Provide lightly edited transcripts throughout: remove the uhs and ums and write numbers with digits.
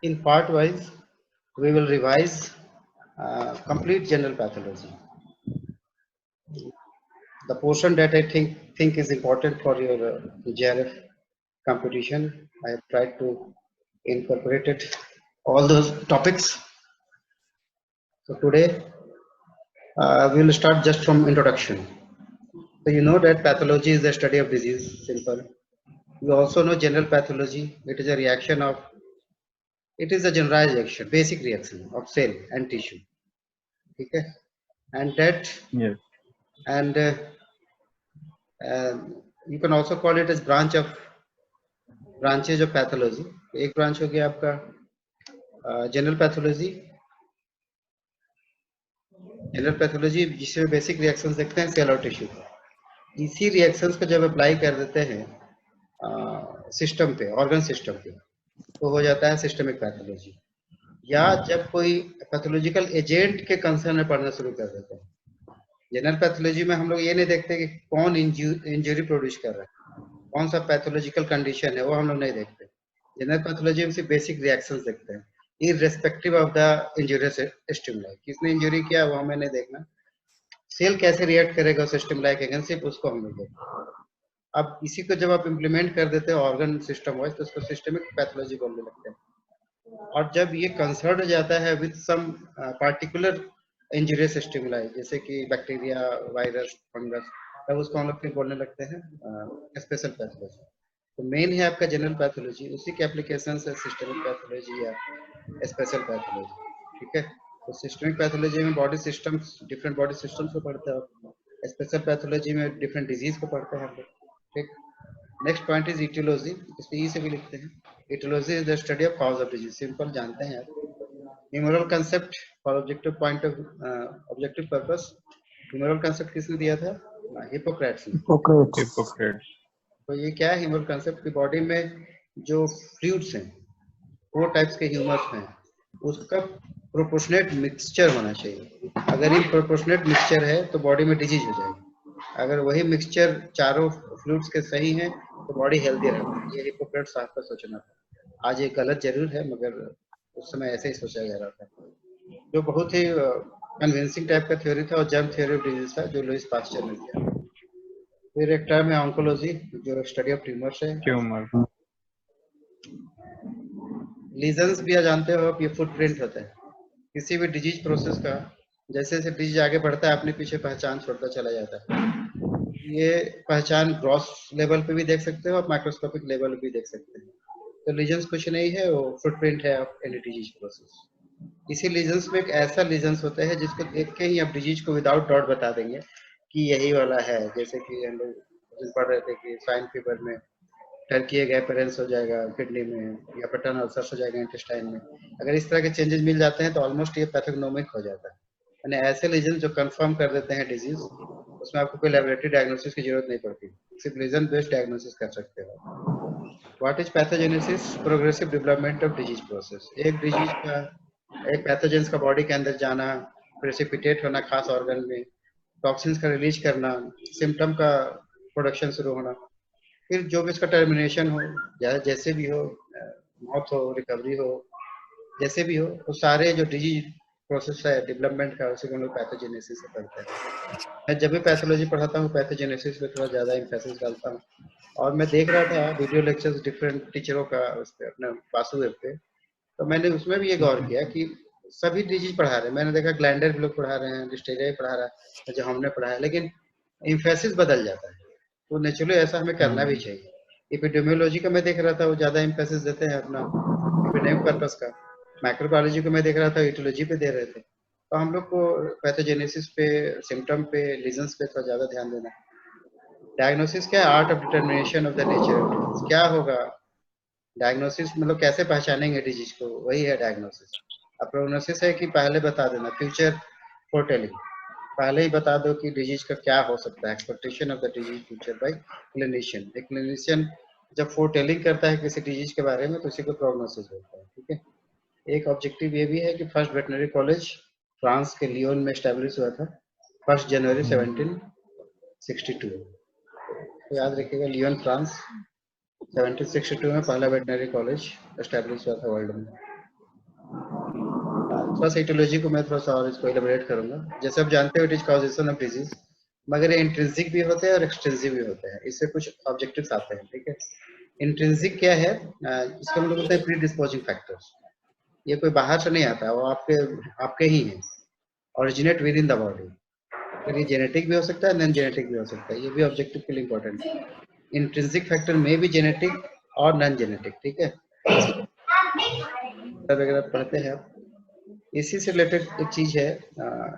In part wise, we will revise complete general pathology. The portion that I think is important for your JRF competition, I have tried to incorporate it all those topics. So today we will start just from introduction. So you know that pathology is the study of disease, simple. You also know general pathology. It is a reaction of, it is a generalized reaction, basic reaction of cell and tissue. Okay, and that Yes. and you can also call it as branches of pathology. एक branch हो गया आपका general pathology. General pathology जिसमें basic reactions देखते हैं cell और tissue का. इसी रिएक्शंस को जब अप्लाई कर देते हैं सिस्टम पे, ऑर्गन सिस्टम पे, तो हो जाता है सिस्टमिक पैथोलॉजी. या जब कोई पैथोलॉजिकल एजेंट के कंसर्न में पढ़ना शुरू कर देते हैं. जनरल पैथोलॉजी में हम लोग ये नहीं देखते कि कौन इंजरी प्रोड्यूस कर रहा है, कौन सा पैथोलॉजिकल कंडीशन है, वो हम लोग नहीं देखते. जनरल पैथोलॉजी में सिर्फ बेसिक रिएक्शंस देखते हैं, irrespective of the injurious stimuli. किसने इंजरी किया वो हमें नहीं देखना, सेल कैसे रिएक्ट करेगा उस स्टिमुलाई के अगेंस्ट, सिर्फ उसको हम लोग देखते हैं. अब इसी को जब आप इम्प्लीमेंट कर देते हैं ऑर्गन सिस्टम वाइज, तो उसको सिस्टमिक पैथोलॉजी बोलने लगते हैं. और जब ये कंसर्न हो जाता है with some particular injurious stimuli, जैसे कि बैक्टीरिया, वायरस, फंगस, तब उसको हम लोग फिर बोलने लगते हैं स्पेशल पैथोलॉजी. तो मेन है आपका जनरल पैथोलॉजी, उसी के एप्लीकेशन है सिस्टमिक पैथोलॉजी या स्पेशल पैथोलॉजी. ठीक है, तो सिस्टमिक पैथोलॉजी में body systems, different body systems को पढ़ते हैं. स्पेशल पैथोलॉजी में डिफरेंट डिजीज को पढ़ते हैं हम लोग. ठीक. नेक्स्ट पॉइंट इज इटियोलॉजी, इसमें ई से भी लिखते हैं. Aetiology is the study of cause of disease. Simple जानते हैं आप. Humoral concept for objective point of objective purpose. Humoral concept किसने दिया था? हिपोक्रेट्स ने. हिपोक्रेट्स. तो ये क्या है ह्यूमरल कंसेप्ट? की बॉडी में जो फ्लूइड्स हैं, 4 टाइप्स के ह्यूमर्स हैं, उसका प्रोपोर्शनेट मिक्सचर होना चाहिए. अगर ये प्रोपोर्शनेट मिक्सचर है तो बॉडी में डिजीज हो जाएगी. अगर वही मिक्सचर चारों फ्लूइड्स के सही हैं तो बॉडी हेल्दी रहती है. ये हिपोक्रेट्स साहब का सोचना था. आज ये गलत जरूर है, मगर उस समय ऐसे ही सोचा जा रहा था, जो बहुत ही कन्विंसिंग टाइप का थ्योरी था, और जर्म थ्योरी ऑफ डिजीज था जो लुईस पास्चर ने दिया. फिर एक टर्म है ऑन्कोलॉजी, जो स्टडी ऑफ ट्यूमर्स है. ट्यूमर. लीजन्स भी जानते हो आप, ये फुटप्रिंट होता है किसी भी डिजीज प्रोसेस का. जैसे जैसे डिजीज आगे बढ़ता है अपने पीछे पहचान छोड़ता चला जाता है. ये पहचान ग्रॉस लेवल पे भी देख सकते हो, आप माइक्रोस्कोपिक लेवल पे भी देख सकते हैं. तो लीजन्स कुछ नहीं है, वो फुटप्रिंट है ऑफ एनी डिजीज प्रोसेस. इसी लीजन्स में एक ऐसा लीजन्स होता है जिसको देख के ही आप डिजीज को विदाउट डाउट बता देंगे कि यही वाला है. जैसे कि हम लोग पढ़ रहे थे कि स्वाइन फीवर में टर्की एग अपीयरेंस हो जाएगा किडनी में, या पैटर्न अल्सर्स हो जाएगा इंटेस्टाइन में. अगर इस तरह के चेंजेस मिल जाते हैं तो ऑलमोस्ट ये पैथोग्नोमिक हो जाता है. यानी ऐसे लीजन जो कंफर्म कर देते हैं डिजीज, उसमें आपको कोई लैबोरेटरी डायग्नोसिस की जरूरत नहीं पड़ती, सिर्फ लीजन बेस्ड डायग्नोसिस कर सकते हो. What is pathogenesis? Progressive development of disease process. एक डिजीज का, एक पैथोजेंस का बॉडी के अंदर जाना, प्रेसिपिटेट होना खास ऑर्गन में, टॉक्सिन्स का रिलीज करना, सिम्टम का प्रोडक्शन शुरू होना, फिर जो भी इसका टर्मिनेशन हो, या जैसे भी हो, मौत हो, रिकवरी हो, जैसे भी हो, वो सारे जो डिजीज प्रोसेस है डेवलपमेंट का, उसी को हम लोग पैथोजेनेसिस से पढ़ते हैं. मैं जब भी पैथोलॉजी पढ़ाता हूँ पैथोजेनेसिस पे थोड़ा ज्यादा एम्फेसिस डालता हूँ. और मैं देख रहा था वीडियो लेक्चर्स डिफरेंट टीचरों का उस पे अपने वासु वेब पे, तो मैंने उसमें भी ये गौर किया कि सभी डिजीज पढ़ा रहे हैं. मैंने देखा ग्लैंडर भी लोग पढ़ा रहे हैं, डिस्टेरिया भी पढ़ा रहा है जो हमने पढ़ा है, लेकिन एम्फेसिस बदल जाता है. तो नेचुरली ऐसा हमें करना भी चाहिए. एपिडेमियोलॉजी का मैं देख रहा था वो ज्यादा एम्फेसिस देते हैं अपना एपिडेमिक पर्पस का. माइक्रोबायोलॉजी को मैं देख रहा था इटियोलॉजी पे दे रहे थे. तो हम लोग को पैथोजेनेसिस पे, सिम्टम पे, लीजन्स पे थोड़ा ज्यादा ध्यान देना. डायग्नोसिस क्या है? Art of determination of the nature of disease. क्या होगा डायग्नोसिस? मतलब कैसे पहचानेंगे डिजीज को, वही है डायग्नोसिस. अब प्रोग्नोसिस है कि पहले बता देना, फ्यूचर फोरटेलिंग. पहले ही बता दो कि डिजीज का क्या हो सकता है, expectation of the disease future by clinician. एक क्लिनिशियन जब फोरटेलिंग करता है किसी डिजीज के बारे में तो उसी को प्रोग्नोसिस बोलता है. ठीक है. एक ऑब्जेक्टिव ये भी है कि फर्स्ट वेटनरी कॉलेज फ्रांस के लियोन में एस्टेब्लिश हुआ था 1 जनवरी 1762. तो याद रखिएगा, लियोन फ्रांस 1762 में पहला वेटनरी कॉलेज एस्टेब्लिश हुआ था वर्ल्ड में. थोड़ा सा इटियोलॉजी को मैं थोड़ा सा और इसको एलिबरेट करूंगा। जैसे आप जानते हो it is causation of disease, मगर ये इंट्रिंसिक भी होते हैं और एक्सटेंसिव भी होते हैं। इससे कुछ ऑब्जेक्टिव्स आते हैं, ठीक है। इंट्रिंसिक क्या है, इसको हम लोग बोलते हैं प्री डिस्पोजिंग फैक्टर्स। ये कोई बाहर से नहीं आता, वो आपके आपके ही है, originate with in the body. फिर ये जेनेटिक भी हो सकता है, नॉन जेनेटिक भी हो सकता है, ये भी ऑब्जेक्टिव के लिए इंपॉर्टेंट है। इंट्रिंसिक फैक्टर में भी जेनेटिक और नॉन जेनेटिक, ठीक है, वगैरह पढ़ते हैं। इसी से रिलेटेड एक चीज है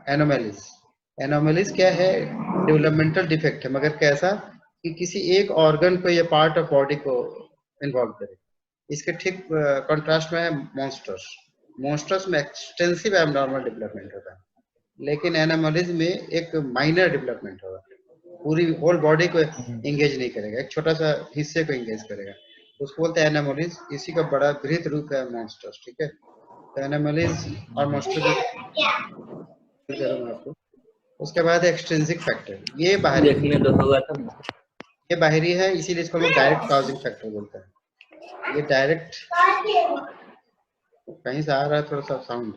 एनोमैलीज। एनोमैलीज क्या है, डेवलपमेंटल डिफेक्ट है, मगर कैसा कि किसी एक ऑर्गन को या पार्ट ऑफ बॉडी को इन्वॉल्व करे। इसके ठीक कॉन्ट्रास्ट में है मॉन्स्टर्स। मॉन्स्टर्स में एक्सटेंसिव एबनॉर्मल डेवलपमेंट होता है, लेकिन एनोमैलीज में एक माइनर डेवलपमेंट होगा, पूरी होल बॉडी को एंगेज नहीं करेगा, एक छोटा सा हिस्से को एंगेज करेगा, उसको बोलते हैं एनोमैलीज। इसी का बड़ा बृहत रूप है मॉन्स्टर्स, ठीक है। तो एनोमैलीज और मॉन्स्टर करूंगा आपको। उसके बाद एक्सट्रिंसिक फैक्टर, ये बाहरी देखने तो होगा तब। ये बाहरी है, इसीलिए इसको हम लोग डायरेक्ट काउजिंग फैक्टर बोलते हैं। ये डायरेक्ट, कहीं से आ रहा है थोड़ा सा साउंड,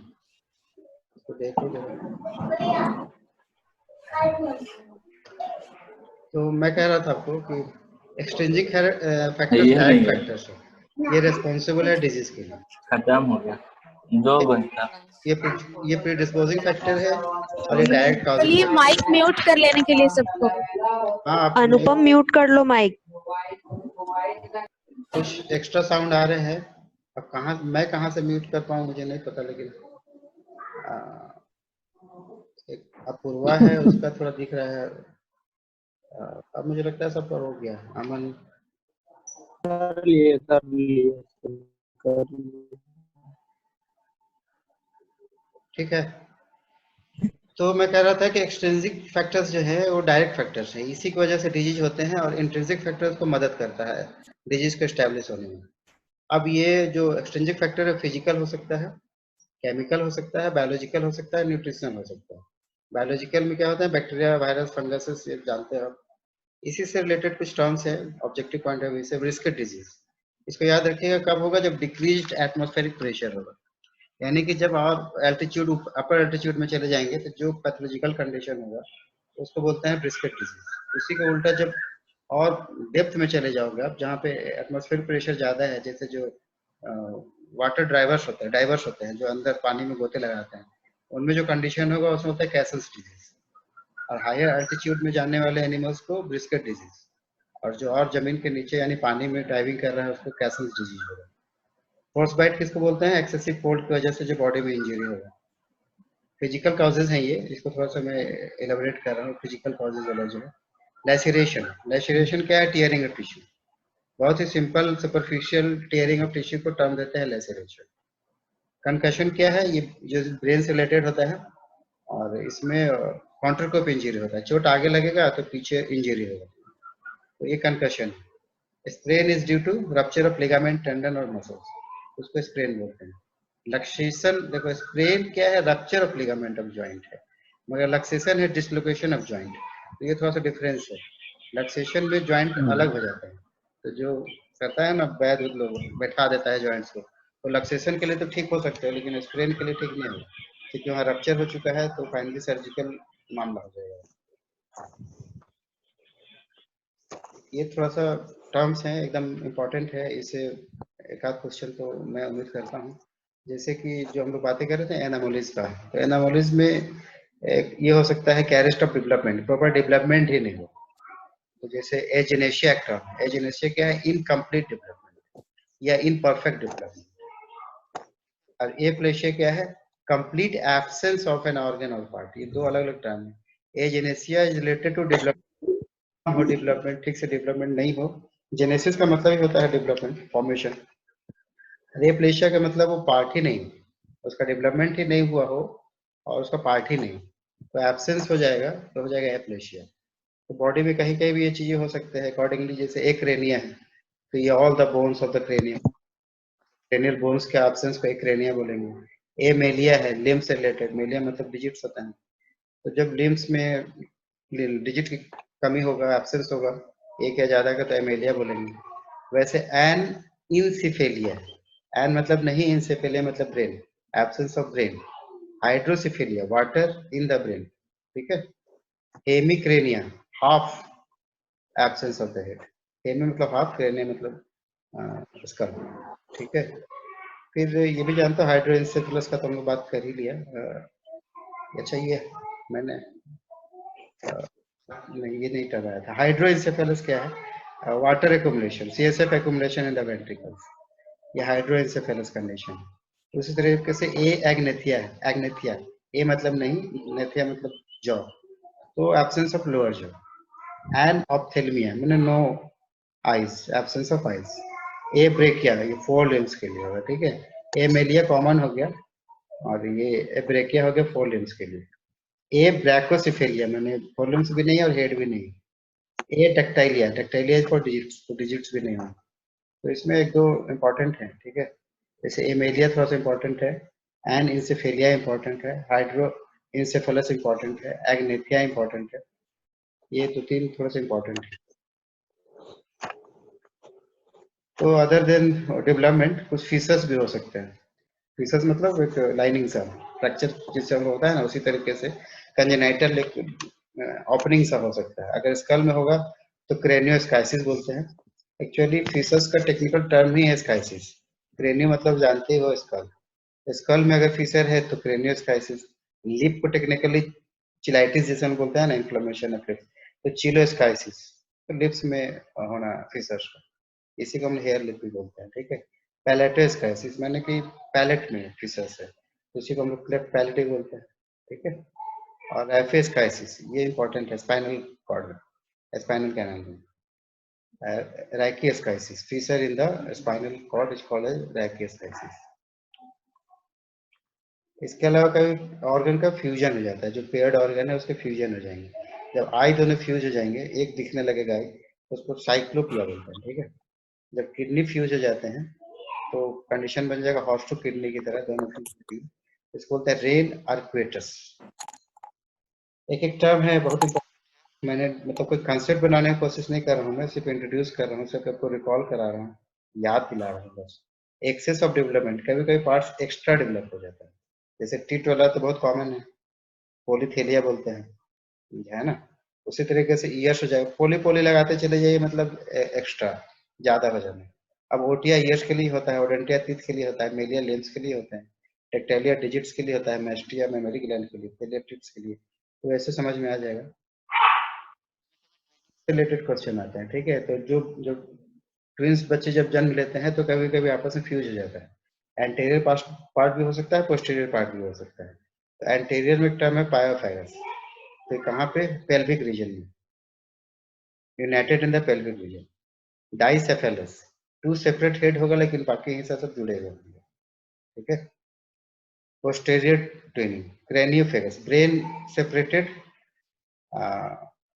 इसको देखो जरा। तो मैं कह रहा था आपको कि एक्सट्रिंसिक फैक्टर्स ये नहीं डायरेक्ट है, फैक्टर्स है, ये रिस्पॉन्सिबल है डिजीज के लिए। खत्म हो गया 2 घंटा। ये प्रीडिस्पोजिंग फैक्टर है और ये डायरेक्ट काउजिंग चलिए फैक्टर माइक म्यूट कर लेने के लिए सबको। है। हाँ, आप अनुपम म्यूट कर लो माइक। कुछ एक्स्ट्रा साउंड आ रहे हैं, अब मैं कहाँ से म्यूट कर पाऊँ मुझे नहीं पता, लेकिन एक अपूर्वा है उसका थोड़ा दिख रहा है। अब मुझे लगता है सब पर हो गया। अमन कर लिए ठीक है। तो मैं कह रहा था कि एक्सट्रिंसिक फैक्टर्स जो है वो डायरेक्ट फैक्टर्स हैं, इसी की वजह से डिजीज होते हैं, और इंट्रिंसिक फैक्टर्स को मदद करता है डिजीज को एस्टेब्लिश होने में। अब ये जो एक्सट्रिंसिक फैक्टर है फिजिकल हो सकता है, केमिकल हो सकता है, बायोलॉजिकल हो सकता है, न्यूट्रिशनल हो सकता है। बायोलॉजिकल में क्या होता है, बैक्टीरिया, वायरस, फंगस, ये जानते हो आप। इसी से रिलेटेड कुछ टर्म्स है ऑब्जेक्टिव पॉइंट ऑफ व्यू से। रिस्क डिजीज, इसको याद रखिएगा, कब होगा, जब डिक्रीज्ड एटमॉस्फेरिक प्रेशर होगा, यानी कि जब आप एल्टीट्यूड, अपर एल्टीट्यूड में चले जाएंगे तो जो पैथोलॉजिकल कंडीशन होगा उसको बोलते हैं ब्रिस्केट डिजीज। उसी का उल्टा जब और डेप्थ में चले जाओगे आप, जहाँ पे एटमॉस्फेरिक प्रेशर ज्यादा है, जैसे जो वाटर ड्राइवर्स होते हैं, डाइवर्स होते हैं, जो अंदर पानी में गोते लगाते हैं, उनमें जो कंडीशन होगा उसमें होता है कैसल्स डिजीज। और हायर एल्टीट्यूड में जाने वाले एनिमल्स को ब्रिस्केट डिजीज, और जो और जमीन के नीचे यानी पानी में डाइविंग कर रहा है उसको कैसल्स डिजीज होगा। फ्रॉस्ट बाइट किसको बोलते हैं, एक्सेसिव कोल्ड की वजह से जो बॉडी में इंजरी होगा। फिजिकल कॉजेज हैं ये, इसको थोड़ा सा मैं एलाबोरेट कर रहा हूँ, फिजिकल कॉजेज वाला जो है। लैसिरेशन, लैसिरेशन क्या है, टीयरिंग ऑफ टिश्यू। बहुत ही simple superficial tearing of tissue को टर्म देते हैं लैसिरेशन। कंकशन क्या है, ये जो ब्रेन से रिलेटेड होता है, और इसमें कॉन्ट्रकोप इंजरी होता है, चोट आगे लगेगा तो पीछे इंजरी होगा, तो ये कंकशन है। Sprain is due to rupture of ligament, tendon और मसल्स, उसको स्प्रेन बोलते हैं। लक्सेशन, देखो स्प्रेन क्या है, rupture of ligament of joint है, मगर लक्सेशन है डिसलोकेशन ऑफ जॉइंट। तो ये थोड़ा सा डिफरेंस है, लक्सेशन में जॉइंट अलग हो जाता है, तो जो करता है ना वैद लोग बैठा देता है जॉइंट्स को, तो लक्सेशन के लिए तो ठीक हो सकता है, लेकिन स्प्रेन के लिए ठीक नहीं होगा, क्योंकि वहाँ रप्चर हो चुका है, तो फाइनली सर्जिकल मामला हो जाएगा। ये थोड़ा सा टर्म्स हैं, एकदम इम्पोर्टेंट है, इसे एक आध क्वेश्चन तो मैं उम्मीद करता हूँ। जैसे कि जो हम लोग बातें कर रहे थे एनामोलिज का, तो एनामोलिज में एक ये हो सकता है कि arrest of development, proper development ही नहीं हो। तो जैसे एजेनेशिया एक टर्म, एजेनेशिया क्या है, इनकम्प्लीट डेवलपमेंट या इनपरफेक्ट डेवलपमेंट। और एप्लेशिया क्या है, complete absence of an organ और पार्ट। ये दो अलग अलग टर्म है। एजेनेशिया इज रिलेटेड टू डेवलपमेंट, हो डेवलपमेंट ठीक से डेवलपमेंट नहीं हो। जेनेसिस का मतलब ही होता है डेवलपमेंट, फॉर्मेशन। रेप्लेशिया का मतलब वो पार्ट ही नहीं, उसका डेवलपमेंट ही नहीं हुआ हो और उसका पार्ट ही नहीं, तो एब्सेंस हो जाएगा, तो हो जाएगा एप्लेशिया। तो बॉडी में कहीं कहीं भी ये चीजें हो सकते हैं अकॉर्डिंगली। जैसे एक क्रेनिया है तो ये all the bones of the cranium, cranial bones के एब्सेंस को एक क्रेनिया बोलेंगे। ए मेलिया है, लिम्ब से रिलेटेड, मेलिया मतलब डिजिट्स होता है, तो जब लिम्स में डिजिट की कमी होगा, एब्सेंस होगा एक या ज्यादा का, तो एमेलिया बोलेंगे। वैसे एन इंसिफेलिया, एन मतलब नहीं, इंसिफेलिया मतलब brain, absence of brain, hydrocephalia water in the brain, ठीक है। Hemicrania half absence of the head, hemi मतलब हाफ, क्रेनिया मतलब स्कल, ठीक है। फिर ये भी जानता हूँ हाइड्रोएन्सेफेलस का तो हम लोग बात कर ही लिया। अच्छा ये मैंने नहीं ये नहीं करवाया था। हाइड्रोएन्सेफेलस क्या है? Water accumulation, CSF accumulation in the ventricles, ये हाइड्रोएन्सेफेलस कंडीशन है। उसी तरीके से ए एग्नेथिया है, एग्नेथिया ए मतलब नहीं, नेथिया मतलब जॉ, तो absence of lower jaw. And ophthalmia मैंने no eyes, absence of eyes. Abrachia ये 4 लिम्स के लिए होगा, ठीक है। ए मेलिया कॉमन हो गया और ये ब्रेकिया हो गया 4 लिम्स के लिए। ए ब्रैकोसिफेलिया मैंने 4 लिम्स भी नहीं और हेड भी नहीं। ए टैक्टाइलिया, टैक्टाइलिया फॉर डिजिट्स, तो डिजिट्स भी नहीं हो। तो इसमें एक दो इंपॉर्टेंट है, ठीक है। जैसे एमेलिया थोड़ा सा इंपॉर्टेंट है, एन इंसेफेलिया इंपॉर्टेंट है, हाइड्रो इंसेफेलस इंपॉर्टेंट है, एग्नेथिया इंपॉर्टेंट है। ये दो तीन थोड़ा सा इंपॉर्टेंट है। तो अदर देन डेवलपमेंट कुछ फीचर्स भी हो सकते हैं। फीचर्स मतलब एक लाइनिंग सा फ्रैक्चर जिससे हम होता है ना, उसी तरीके से कंजेनाइटल एक ओपनिंग सा हो सकता है। अगर स्कल में होगा तो क्रेनियोस्काइसिस बोलते हैं। एक्चुअली फीचर्स का टेक्निकल टर्म ही है स्काइसिस। क्रेनियो मतलब जानते हो स्कल, स्कल में अगर फीचर है तो क्रेनियोस्काइसिस। लिप को टेक्निकली चिलाइटिस जैसे हम बोलते हैं ना, इन्फ्लेमेशन अफेक्ट, तो चिलोस्काइसिस, तो लिप्स में होना फीचर्स का, इसी को हम हेयर लिप भी बोलते हैं, ठीक है। पैलेटोस्काइसिस मैंने कि पैलेट में फीचर्स है, तो इसी को हम लोग क्लेफ्ट पैलेट ही बोलते हैं, ठीक है। और एफिस्काइसिस ये इंपॉर्टेंट है स्पाइनल कॉर्ड में, स्पाइनल कैनाल में। Rachischisis feature in the spinal cord is called as rachischisis. इसके अलावा कभी ऑर्गन का फ्यूजन हो जाता है, जो पेयर्ड ऑर्गन है उसके फ्यूजन हो जाएंगे। जब आई दोनों फ्यूज हो जाएंगे, एक दिखने लगेगा आई, तो उसको साइक्लोपिया बोलते हैं, ठीक है। जब किडनी फ्यूज हो जाते हैं तो कंडीशन बन जाएगा हॉर्स टू किडनी की तरह, दोनों फ्यूज। इसको बोलते हैं रेन आर्क्वेटस। एक एक टर्म है बहुत इंपॉर्टेंट, मैंने मतलब कोई कंसेप्ट बनाने की कोशिश नहीं कर रहा हूँ, मैं सिर्फ इंट्रोड्यूस कर रहा हूँ, सिर्फ आपको रिकॉल करा रहा हूँ, याद दिला रहा हूँ बस। एक्सेस ऑफ डेवलपमेंट, कभी कभी पार्ट्स एक्स्ट्रा डेवलप हो जाता है, जैसे टिट वाला तो बहुत कॉमन है, पोलीथेलिया बोलते हैं, है ना। उसी तरीके से ईयर्स हो जाएगा, पोली पोली लगाते चले जाइए मतलब एक्स्ट्रा ज्यादा हो जाना। अब ओटिया ईयर्स के लिए होता है, ओडेंटिया टीथ के लिए होता है, मेलिया लेंस के लिए होता है, टेक्टाइलिया डिजिट्स के लिए होता है, मैस्टिया मेमोरी ग्लैंड के लिए, पेलिया टिप्स के लिए। तो ऐसे समझ में आ जाएगा। रिलेटेड क्वेश्चन आते हैं, ठीक है। तो जो जो ट्विंस बच्चे जब जन्म लेते हैं तो कभी कभी आपस में फ्यूज हो जाता है। एंटीरियर पार्ट भी हो सकता है, पोस्टीरियर पार्ट भी हो सकता है। तो एंटीरियर में टर्म है पायोफायरस, तो कहाँ पे? पेल्विक रीजन में, united in the pelvic region. Dicephalus, two separate head होगा लेकिन बाकी हिस्सा सब जुड़े हुए होंगे, ठीक है। Posterior twinning, craniopagus, brain separated,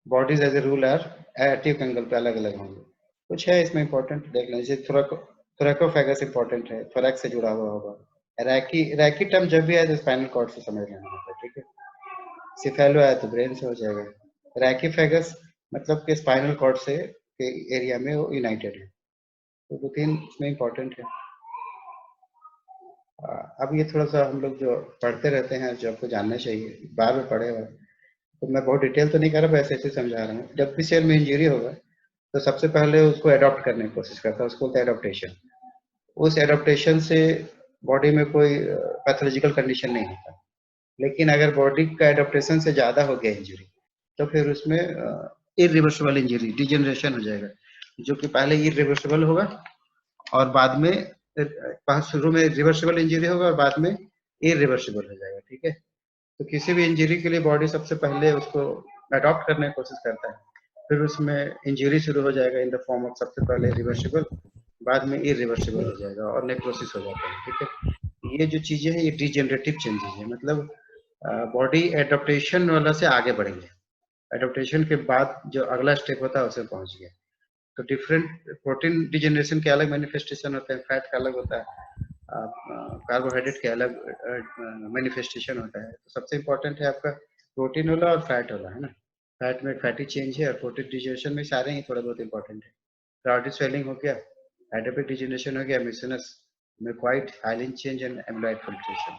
bodies as a rule are active angle पे अलग अलग होंगे। कुछ है इसमें इंपॉर्टेंट देख लें, जैसे थोरैकोफेगस इंपॉर्टेंट है, थोरैक्स से जुड़ा हुआ होगा। रैकी, रैकी टर्म जब भी आए तो स्पाइनल कॉर्ड से समझ लेना होता है, ठीक है। सिफेलो आया तो ब्रेन से हो जाएगा। रैकीफेगस मतलब कि स्पाइनल कॉर्ड से के एरिया में वो यूनाइटेड है। तो दो तीन इसमें इंपॉर्टेंट है। अब ये थोड़ा सा हम लोग जो पढ़ते रहते हैं, जो आपको जानना चाहिए, बार बार पढ़े हुए, तो मैं बहुत डिटेल तो नहीं कर रहा, वैसे ऐसे समझा रहा हूँ। जब भी सेल में इंजरी होगा तो सबसे पहले उसको अडॉप्ट करने की कोशिश करता है, उसको बोलते हैं एडॉप्टेशन। उस एडॉप्टेशन से बॉडी में कोई पैथोलॉजिकल कंडीशन नहीं होता, लेकिन अगर बॉडी का एडॉप्टेशन से ज्यादा हो गया इंजरी तो फिर उसमें इरिवर्सिबल इंजरी, डिजेनरेशन हो जाएगा, जो कि पहले इरिवर्सिबल होगा और बाद में शुरू में रिवर्सिबल इंजरी होगा और बाद में इरिवर्सिबल हो जाएगा, ठीक है। तो किसी भी इंजरी के लिए बॉडी सबसे पहले उसको अडॉप्ट करने की कोशिश करता है, फिर उसमें इंजरी शुरू हो जाएगा इन द फॉर्म ऑफ सबसे पहले रिवर्सिबल, बाद में इरिवर्सिबल हो जाएगा और नेक्रोसिस हो जाता है, ठीक है। ये जो चीजें हैं ये डिजेनरेटिव चेंजेस है, मतलब बॉडी एडॉप्टेशन वाला से आगे बढ़ेंगे, एडॉप्टेशन के बाद जो अगला स्टेप होता है उसे पहुंच गया। तो डिफरेंट प्रोटीन डिजेनरेशन के अलग मैनिफेस्टेशन होते हैं, फैट का अलग होता है, कार्बोहाइड्रेट के अलग मैनिफेस्टेशन होता है। तो सबसे इम्पोर्टेंट है आपका प्रोटीन वाला और फैट वाला, है ना। फैट में फैटी चेंज है और प्रोटीन डिजेनरेशन में सारे ही थोड़ा बहुत इंपॉर्टेंट है। कार्डियो स्वेलिंग हो गया, एडिपिक डिजेनरेशन हो गया, मिसनस में quite hyaline change and amyloid filtration.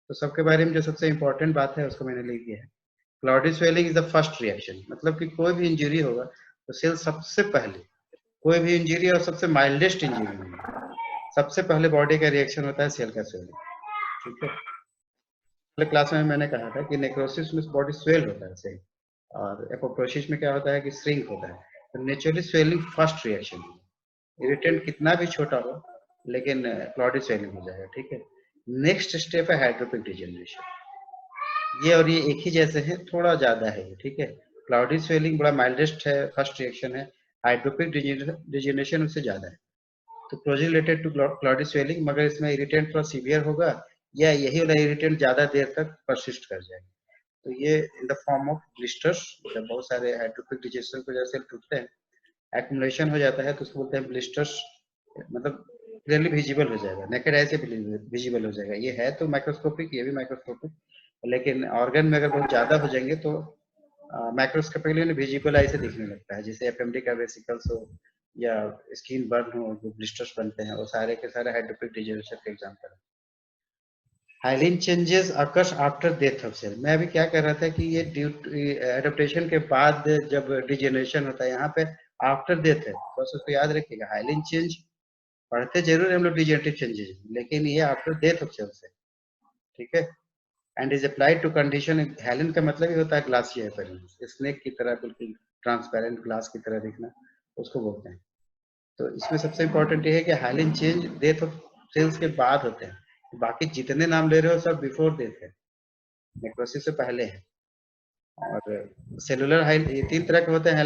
तो सबके बारे में जो सबसे इंपॉर्टेंट बात है उसको मैंने लिख दिया है। Cloudy swelling is the first reaction, मतलब कि कोई भी इंजरी होगा तो सेल सबसे पहले, कोई भी इंजरी और सबसे माइल्डेस्ट इंजरी में सबसे पहले बॉडी का रिएक्शन होता है सेल का स्वेलिंग। ठीक है, पहले क्लास में मैंने कहा था कि नेक्रोसिस में बॉडी स्वेल होता है सेल, और एपोप्टोसिस में क्या होता है कि श्रिंक होता है। तो नेचुरली स्वेलिंग फर्स्ट रिएक्शन है, इरिटेंट कितना भी छोटा हो लेकिन क्लाउडी स्वेलिंग हो जाएगा। ठीक है, नेक्स्ट स्टेप है हाइड्रोपिक डिजेनरेशन। ये और ये एक ही जैसे हैं, थोड़ा ज्यादा है ये। ठीक है, क्लाउडी स्वेलिंग बड़ा माइल्डेस्ट है, फर्स्ट रिएक्शन है, हाइड्रोपिक डिजेनरेशन उससे ज्यादा है। तो closely related to cloudy swelling, मगर इसमें इरिटेंट थोड़ा सीवियर होगा या यही वाला इरिटेंट ज्यादा देर तक परसिस्ट कर जाएगा। तो ये in the form of blisters, जब बहुत सारे हाइड्रोपिक डिजेशन की वजह से टूटते हैं, एक्युमुलेशन हो जाता है तो उसको बोलते हैं ब्लिस्टर्स। मतलब क्लियरली विजिबल हो जाएगा, नेकेड आई से विजिबल हो जाएगा। ये है तो माइक्रोस्कोपिक, ये भी माइक्रोस्कोपिक, लेकिन ऑर्गन में अगर बहुत ज्यादा हो जाएंगे तो माइक्रोस्कोपिकली विजिबल आई से दिखने लगता है, जैसे एफएमडी का वेसिकल्स हो या स्किन बर्न हो, जो ब्लिस्टर्स बनते हैं, वो सारे के सारे हाइड्रोपिक डिजेनरेशन के एग्जांपल है। Hyaline changes occurs after death of cell. मैं अभी क्या कर रहा था कि ये एडेप्टेशन के बाद जब डिजेनरेशन होता है, यहाँ पे आफ्टर डेथ है, बस उसको याद रखिएगा। हाइलिन चेंज पढ़ते जरूर हम लोग डिजेनरेटिव चेंजेस, लेकिन ये आफ्टर डेथ ऑफ सेल से। ठीक है, and is applied to condition. Hyaline का मतलब ही होता है ग्लासी अपीयरेंस, स्नेक की तरह बिल्कुल ट्रांसपेरेंट ग्लास की तरह दिखना, उसको बोलते हैं। तो इसमें सबसे इंपॉर्टेंट ये है कि hyaline change death of cells के बाद होते हैं, बाकी जितने नाम ले रहे हो सब बिफोर डेथ है, नेक्रोसिस से पहले है। और सेलुलर हाइलिन, ये तीन तरह के होते हैं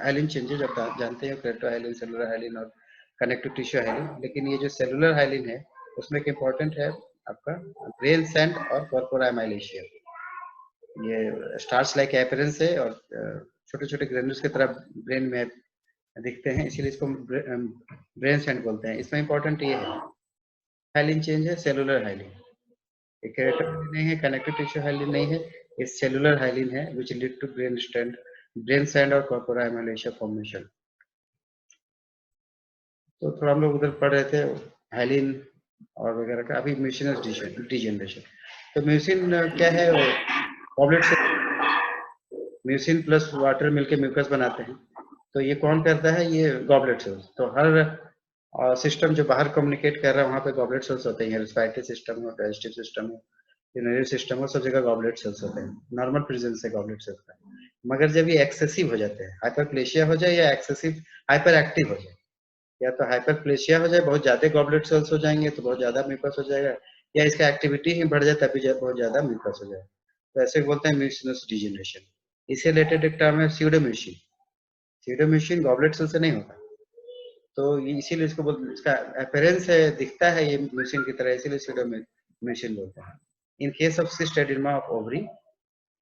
हाइलिन चेंजेस, आप जानते हैं, क्रेटो हाइलिन, सेलुलर हाइलिन और कनेक्टिव टिश्यू हाइलिन। लेकिन ये जो सेलुलर हाइलिन है उसमें एक इम्पोर्टेंट है आपका ब्रेन सैंड और कॉर्पोरा एमाइलेशिया। ये स्टार्च लाइक अपीयरेंस है और छोटे छोटे ग्रेन्यूल्स की तरह ब्रेन में दिखते हैं, इसीलिए इसको ब्रेन सैंड बोलते हैं। इसमें इंपॉर्टेंट ये है हाइलिन चेंज है सेलुलर हाइलिन, एक केराटिन नहीं है, कनेक्टिव टिश्यू हाइलिन नहीं है, ये सेलुलर हाइलिन है which lead to brain sand और कॉर्पोरा एमाइलेशिया फॉर्मेशन। तो थोड़ा हम लोग उधर पढ़ रहे थे हाइलिन और वगैरह का। अभी म्यूसिनस डिजेनरेशन। तो म्यूसिन क्या है, गॉबलेट से म्यूसिन प्लस वाटर मिलके म्यूकस बनाते हैं। तो ये कौन करता है, ये गॉबलेट सेल्स। तो हर सिस्टम जो बाहर कम्युनिकेट कर रहा है वहाँ पे गॉबलेट सेल्स होते हैं, रेस्पिरेटरी सिस्टम हो, डाइजेस्टिव सिस्टम हो, यूरिनरी सिस्टम हो, सब जगह गॉबलेट सेल्स होते हैं। नॉर्मल प्रेजेंस है गॉबलेट सेल्स का। मगर जब ये एक्सेसिव हो जाते हैं, हाइपरप्लेशिया हो जाए या एक्सेसिव हाइपर एक्टिव हो जाए, या तो हाइपरप्लेशिया हो जाए, बहुत ज्यादा गॉबलेट सेल्स हो जाएंगे तो बहुत ज्यादा म्यूकस हो जाएगा, या इसका एक्टिविटी ही बढ़ जाए तभी बहुत ज्यादा म्यूकस हो जाए, तो ऐसे बोलते हैं म्यूसिनस डिजेनरेशन। इससे रिलेटेड एक टर्म है स्यूडोम्यूसिन। स्यूडोम्यूसिन गॉबलेट सेल से नहीं होता, तो इसीलिए इसको बोलते, इसका अपीयरेंस है, दिखता है ये म्यूसिन की तरह, इसीलिए स्यूडोम्यूसिन बोलते हैं। In case of cyst oedema of ovary,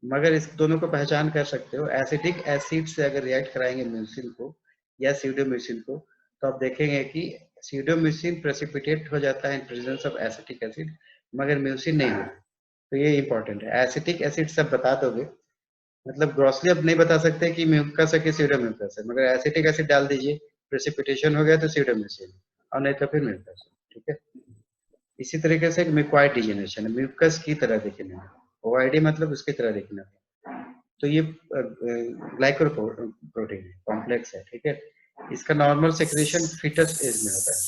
मगर इस दोनों को पहचान कर सकते हो, एसिटिक एसिड से अगर रिएक्ट कराएंगे म्यूसिन को या स्यूडोम्यूसिन को, तो आप देखेंगे कि स्यूडोम्यूसिन प्रेसिपिटेट हो जाता है in presence of acetic acid, मगर म्यूसिन नहीं होता। तो ये इंपॉर्टेंट है, एसिटिक एसिड सब बता दोगे, मतलब ग्रॉसली अब नहीं बता सकते कि म्यूकस है कि स्यूडोम्यूकस है, मगर एसिटिक एसिड डाल दीजिए, प्रेसिपिटेशन हो गया तो स्यूडोम्यूसिन, और नहीं तो फिर म्यूकस। ठीक है, इसी तरीके से म्यूकॉइड डिजेनरेशन है, म्यूकस की तरह दिखने में, ओआईडी मतलब उसकी तरह दिखना। तो ये ग्लाइकोप्रोटीन है, कॉम्प्लेक्स है। ठीक है, इसका नॉर्मल सेक्रेशन फीटस एज में होता है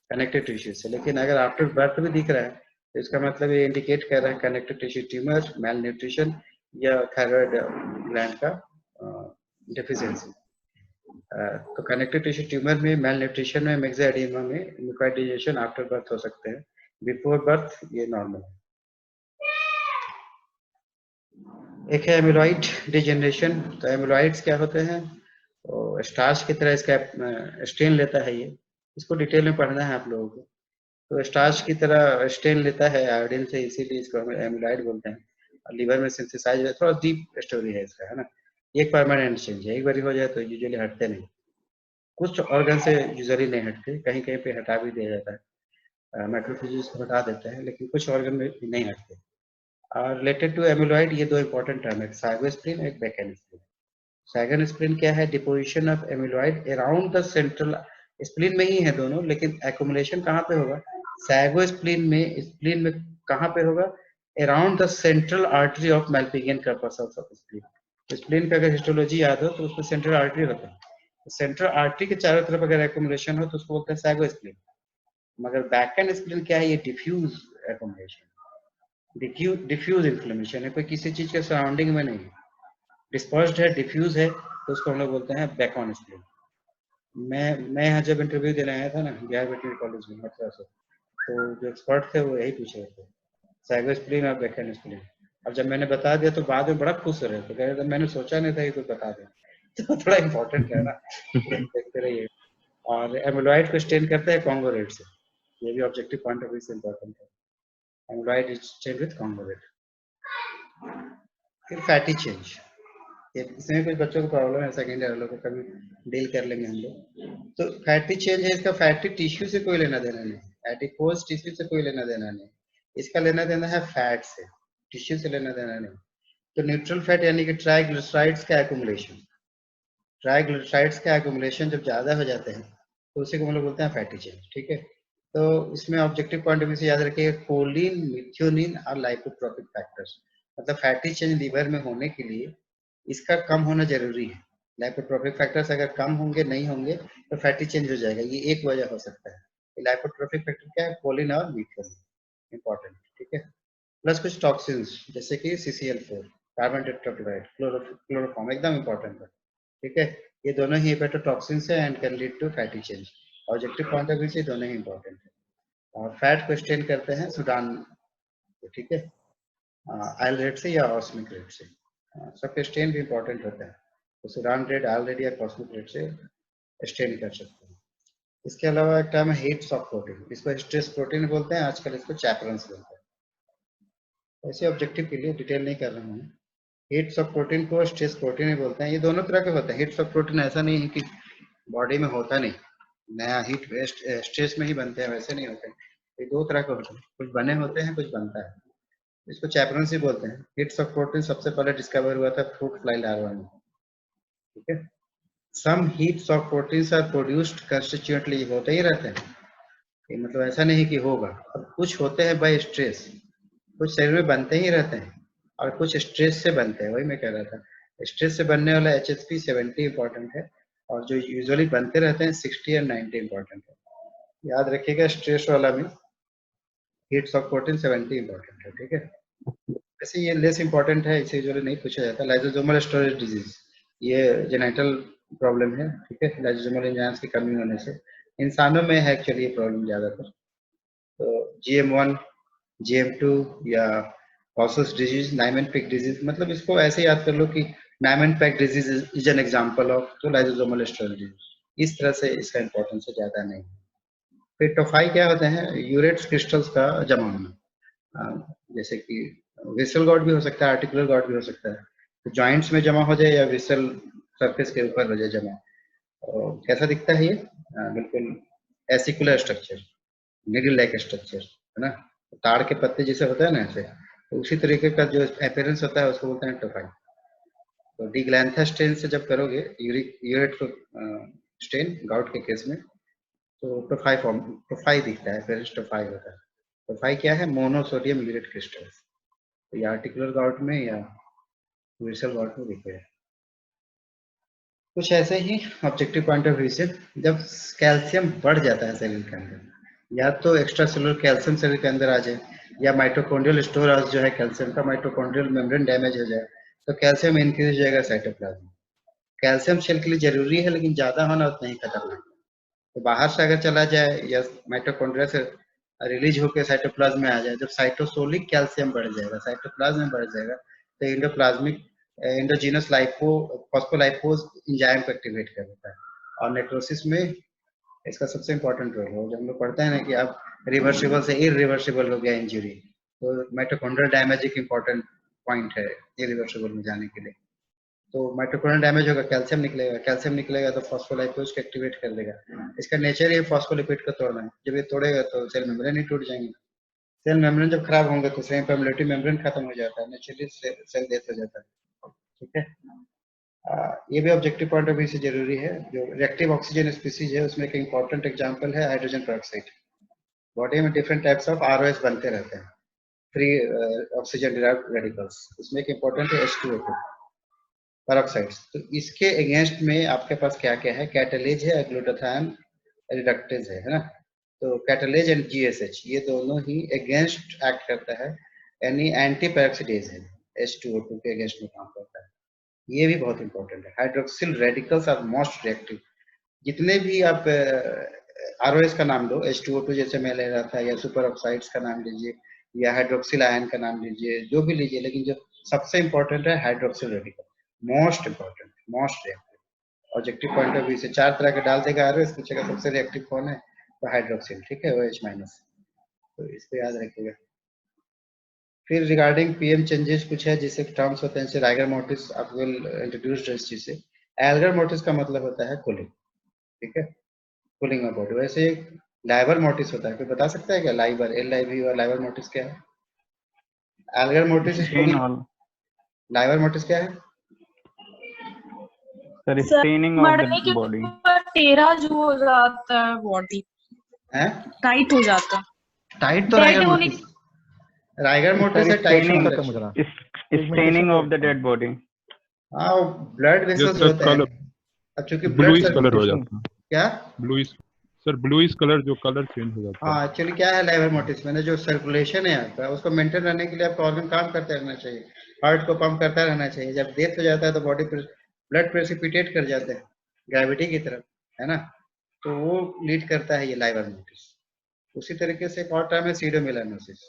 कनेक्टिव टिश्यू से, लेकिन अगर आफ्टर बर्थ भी दिख रहा है तो इसका मतलब ये इंडिकेट कर रहा है connective tissue tumour, mail nutrition या थायराइड ग्लैंड का डेफिशिएंसी। तो कनेक्टिव टिश्यू ट्यूमर में, मेल न्यूट्रिशन में, मेक्सिडेमा में म्यूकॉइड डिजेनरेशन आफ्टर बर्थ हो सकते हैं, बिफोर बर्थ ये नॉर्मल है। एक है एमिलॉइड डिजेनरेशन। तो एमिलॉइड्स क्या होते हैं, तो स्टार्च की तरह इसका स्टेन लेता है ये, इसको डिटेल में पढ़ना है आप लोगों को। तो स्टार्च की तरह स्टेन लेता है आयोडीन से, इसीलिए इसको हम एमिलॉइड बोलते हैं। और लीवर में सिंथेसाइज, थोड़ा डीप स्टोरी है इसका, है ना। एक परमानेंट चेंज है, एक बार हो जाए तो यूजुअली हटते नहीं, कुछ ऑर्गन से यूजुअली नहीं हटते, कहीं कहीं पे हटा भी दिया जाता है, माइक्रोफिजिक्स को हटा देते हैं, लेकिन कुछ ऑर्गन में नहीं हटते। रिलेटेड टू एमिलॉइड ये दो इंपॉर्टेंट टर्म है, साइगोस्प्लिन, एक बैकेनस्प्लिन। साइगोस्प्लिन क्या है, deposition of amyloid around the central, spleen में ही है दोनों, लेकिन एक्युमुलेशन कहाँ पे होगा, साइगोस्प्लिन में, स्प्लिन में कहाँ पे होगा, around the central artery of Malpighian corpuscles of spleen. Spleen का अगर हिस्टोलॉजी याद हो तो उसमें सेंट्रल आर्टरी होता है, तो सेंट्रल आर्टरी के चारों तरफ अगर एक्यूमुलेशन हो तो उसको बोलते हैं सैगो स्प्लीन। मगर बैकएंड स्प्लीन क्या है, ये डिफ्यूज एक्यूमुलेशन, डिफ्यूज इन्फ्लेमेशन है, कोई किसी चीज के सराउंडिंग में नहीं, डिस्पर्स्ड है, डिफ्यूज है, तो उसको हम लोग बोलते हैं बैकऑन स्प्लीन। मैं यहाँ जब इंटरव्यू देने आया था ना बिहार वेटनरी कॉलेज में मथुरा से, तो जो एक्सपर्ट थे वो यही पूछ रहे थे, सैगो स्प्लीन और बैकएंड स्प्लीन। अब जब मैंने बता दिया तो बाद में बड़ा खुश हो रहे थे, कह रहे थे मैंने सोचा नहीं था ये तो बता दें। तो थोड़ा इंपॉर्टेंट है ना, देखते रहिए। और एमिलॉइड को स्टेन करते हैं कॉन्गो रेड से, ये भी ऑब्जेक्टिव पॉइंट ऑफ व्यू से इंपॉर्टेंट है। Amyloid is stain with Congo red. फिर फैटी चेंज, इसमें कुछ बच्चों को प्रॉब्लम है, सेकेंड ईयर वालों को कभी डील कर लेंगे हम लोग। तो फैटी चेंज है, इसका फैटी टिश्यू से कोई लेना देना नहीं, एडिपोज टिश्यू से कोई लेना देना नहीं, इसका लेना देना है फैट से, टिश्यू से लेना देना नहीं। तो न्यूट्रल फैट यानी कि ट्राइग्लिसराइड्स का एक्यूमुलेशन, ट्राइग्लिसराइड्स का एक्यूमुलेशन जब ज्यादा हो जाते हैं तो उसी को हम लोग बोलते हैं फैटी चेंज। ठीक है, तो इसमें ऑब्जेक्टिव पॉइंट ऑफ व्यू से याद रखिए कोलिन, मिथ्योनिन और लाइपोट्रोपिक फैक्टर्स, मतलब फैटी चेंज लीवर में होने के लिए इसका कम होना जरूरी है। लाइपोट्रोपिक फैक्टर्स अगर कम होंगे, नहीं होंगे, तो फैटी चेंज हो जाएगा, ये एक वजह हो सकता है। लाइपोट्रोपिक फैक्टर क्या है, कोलिन और मिथ्योनिन, इंपॉर्टेंट। ठीक है, प्लस कुछ टॉक्सिन्स जैसे कि CCl4, कार्बन टेट्राक्लोराइड, क्लोरोफॉर्म, एकदम इंपॉर्टेंट है। ठीक है, ये दोनों ही हेपेटोटॉक्सिन्स है and can lead to fatty change. Objective point of view से दोनों ही इंपॉर्टेंट है। और फैट को स्टेन करते हैं सुडान, ठीक है, आयल रेड से या ऑस्मिक रेड से, सबके स्टेन भी इंपॉर्टेंट होता है, तो सुडान रेड, आयल रेड या कॉस्मिक रेड से स्टेन कर सकते हैं। इसके अलावा एक टर्म है हीट शॉक प्रोटीन, इसको स्ट्रेस प्रोटीन बोलते हैं, आजकल इसको चैपरन्स बोलते हैं। ऐसे ऑब्जेक्टिव के लिए डिटेल नहीं कर रहा हूँ। हीट शॉक प्रोटीन को स्ट्रेस प्रोटीन ही बोलते हैं। ये दोनों तरह के होते हैं। हीट शॉक प्रोटीन ऐसा नहीं है कि बॉडी में होता नहीं, नया हीट वेस्ट स्ट्रेस में ही बनते हैं, वैसे नहीं होते। ये दो तरह के होते हैं, कुछ बने होते हैं, कुछ बनता है। इसको चैपरन्स ही बोलते हैं। हीट शॉक प्रोटीन सबसे पहले डिस्कवर हुआ था फ्रूट फ्लाई लार्वा में। ठीक है, some heat shock proteins are produced constitutively, होते ही रहते हैं, ये मतलब ऐसा नहीं कि होगा। अब कुछ होते हैं बाय स्ट्रेस, कुछ शरीर में बनते ही रहते हैं, और कुछ स्ट्रेस से बनते हैं। वही मैं कह रहा था, स्ट्रेस से बनने वाला HSP 70 इंपॉर्टेंट है, और जो यूजुअली बनते रहते हैं 60 और 90 इंपॉर्टेंट है। याद रखिएगा, स्ट्रेस वाला में हीट शॉक प्रोटीन 70 इंपॉर्टेंट है। ठीक है, वैसे ये लेस इंपॉर्टेंट है, इसे यूजुअली नहीं पूछा जाता। लाइसोसोमल स्टोरेज डिजीज, ये जेनेटल प्रॉब्लम है। ठीक है, लाइसोसोमल एंजाइम्स की कमी होने से इंसानों में है एक्चुअली ये प्रॉब्लम ज्यादातर। तो GM1, GM2 या हॉर्सेस डिजीज, नाइमेन-पिक डिजीज, मतलब इसको ऐसे याद कर लो कि Niemann Pick disease is an example of तो लाइसोसोमल स्टोरेज डिजीज। इस तरह से इसका इंपॉर्टेंस ज्यादा नहीं। फिर टोफाई क्या होते हैं, यूरेट्स क्रिस्टल्स का जमा होना, जैसे कि विसल गॉड भी हो सकता है, आर्टिकुलर गॉड भी हो सकता है। तो जॉइंट्स में जमा हो जाए या विसल सरफेस के ऊपर हो जाए जमा। और कैसा दिखता है ये, बिल्कुल एसिकुलर स्ट्रक्चर, निडल लाइक स्ट्रक्चर है ना, ताड़ के पत्ते जैसे होता है ना ऐसे, तो उसी तरीके का जो अपीयरेंस होता है उसको बोलते हैं टोफाई। तो डिग्लैंथा स्टेन से जब करोगे यूरेट को स्टेन गाउट के केस में, तो टोफाई दिखता है, फिर टोफाई होता है। टोफाई क्या है, मोनोसोडियम यूरेट क्रिस्टल्स, तो ये आर्टिकुलर गाउट में या विसल गाउट में दिखेगा। कुछ ऐसे ही ऑब्जेक्टिव पॉइंट ऑफ व्यू से, जब कैल्शियम बढ़ जाता है शरीर के अंदर, या तो एक्स्ट्रा सेलुलर कैल्शियम शरीर के अंदर आ जाए, या माइटोकॉन्ड्रियल स्टोर हाउस जो है कैल्शियम का, माइटोकॉन्ड्रियल मेम्ब्रेन डैमेज हो जाए, तो कैल्शियम इंक्रीज हो जाएगा साइटोप्लाज्म। कैल्शियम सेल के लिए जरूरी है, लेकिन ज्यादा होना उतना ही खतरनाक है। तो बाहर से अगर चला जाए या माइटोकॉन्ड्रिया से रिलीज होकर साइटोप्लाज्म में आ जाए, जब साइटोसोलिक कैल्शियम बढ़ जाएगा, साइटोप्लाज्म में बढ़ जाएगा, तो एंडोप्लाज्मिक एंडोजीनस लाइपो फॉस्फोलाइपोज एंजाइम को एक्टिवेट कर देता है, और नेक्रोसिस में इसका सबसे इंपॉर्टेंट रोल है। जब हम लोग पढ़ते हैं ना कि अब रिवर्सिबल से इरिवर्सिबल हो गया इंजरी, तो माइटोकॉन्ड्रियल डैमेज एक इंपॉर्टेंट पॉइंट है इरिवर्सिबल में जाने के लिए। तो माइटोकॉन्ड्रियल डैमेज होगा, कैल्शियम निकलेगा, कैल्शियम निकलेगा तो फॉस्फोलाइपोज को एक्टिवेट कर देगा। इसका नेचर ही फॉस्फोलिपिड को तोड़ना है, जब ये तोड़ेगा तो सेल मेम्ब्रेन ही टूट जाएंगे। सेल मेम्ब्रेन जब खराब होंगे तो सेल पेरिमेट्रिक मेम्ब्रेन खत्म हो जाता है, नेचुरली सेल डेथ हो जाता है। ठीक है, ये भी ऑब्जेक्टिव पॉइंट ऑफ व्यू से जरूरी है। जो रिएक्टिव ऑक्सीजन स्पीसीज है उसमें एक इंपॉर्टेंट एग्जांपल है हाइड्रोजन पेरोक्साइड। बॉडी में डिफरेंट टाइप्स ऑफ ROS बनते रहते हैं। फ्री ऑक्सीजन डिराइव्ड रेडिकल्स, उसमें एक इम्पोर्टेंट है H2O2 पेरोक्साइड्स। तो इसके अगेंस्ट में आपके पास क्या क्या है, कैटालेज है, ग्लूटाथायोन रिडक्टेज है ना। तो कैटालेज एंड GSH ये दोनों ही अगेंस्ट एक्ट करता है, यानी एंटी पेरोक्सिडेज है, H2O2 के अगेंस्ट में काम करता है। ये भी बहुत इंपॉर्टेंट है। Hydroxyl radicals are most reactive. जितने भी आप ROS का नाम लो, H2O2 जैसे मैं ले रहा था, या सुपर ऑक्साइड्स का नाम लीजिए, या हाइड्रोक्सिल आयन का नाम लीजिए, जो भी लीजिए, लेकिन जो सबसे इंपॉर्टेंट है hydroxyl radical, most important, most reactive. Objective point of view से 4 तरह के डाल देगा ROS, पूछेगा सबसे रिएक्टिव कौन है, तो हाइड्रोक्सिल, ठीक है, OH-, तो इसको याद रखिएगा। फिर रिगार्डिंग पीएम चेंजेस कुछ है जिससे टर्म्स होते हैं, जैसे राइगर मोर्टिस, आप विल इंट्रोड्यूस्ड इस चीज से। एल्गर मोर्टिस का मतलब होता है कूलिंग, ठीक है, कूलिंग ऑफ बॉडी। वैसे लाइवर मोर्टिस होता है, कोई बता सकता है क्या? लाइवर, LIV और लाइवर मोर्टिस क्या है? एल्गर मोर्टिस लाइवर मोर्टिस क्या है? सर स्टेनिंग ऑफ मरने द के बॉडी। बाद टेढ़ा जो हो जाता है बॉडी, हैं? टाइट हो जाता है। टाइट तो Dead राइगर होने मोर्टिस, राइगर मोर्टिस है, टाइट होता है। Staining of the dead body. हाँ, ब्लड वेसल्स सर होते हैं। कलर अब चूंकि ब्लूइश ब्लड कलर हो जाता है, क्या ब्लूइश सर, ब्लूइश कलर, जो कलर चेंज हो जाता है। हाँ, एक्चुअली क्या है लाइवर मोर्टिस में, जो सर्कुलेशन है आपका, उसको मेंटेन रहने के लिए आपका ऑर्गन काम करते रहना चाहिए, हार्ट को पंप करता रहना चाहिए। जब डेथ हो जाता है तो बॉडी पर ब्लड प्रेसिपिटेट कर जाते हैं ग्रेविटी की तरफ, है ना, तो वो लीड करता है ये लाइवर मोर्टिस। उसी तरीके से एक और टर्म है सीडोमेलानोसिस।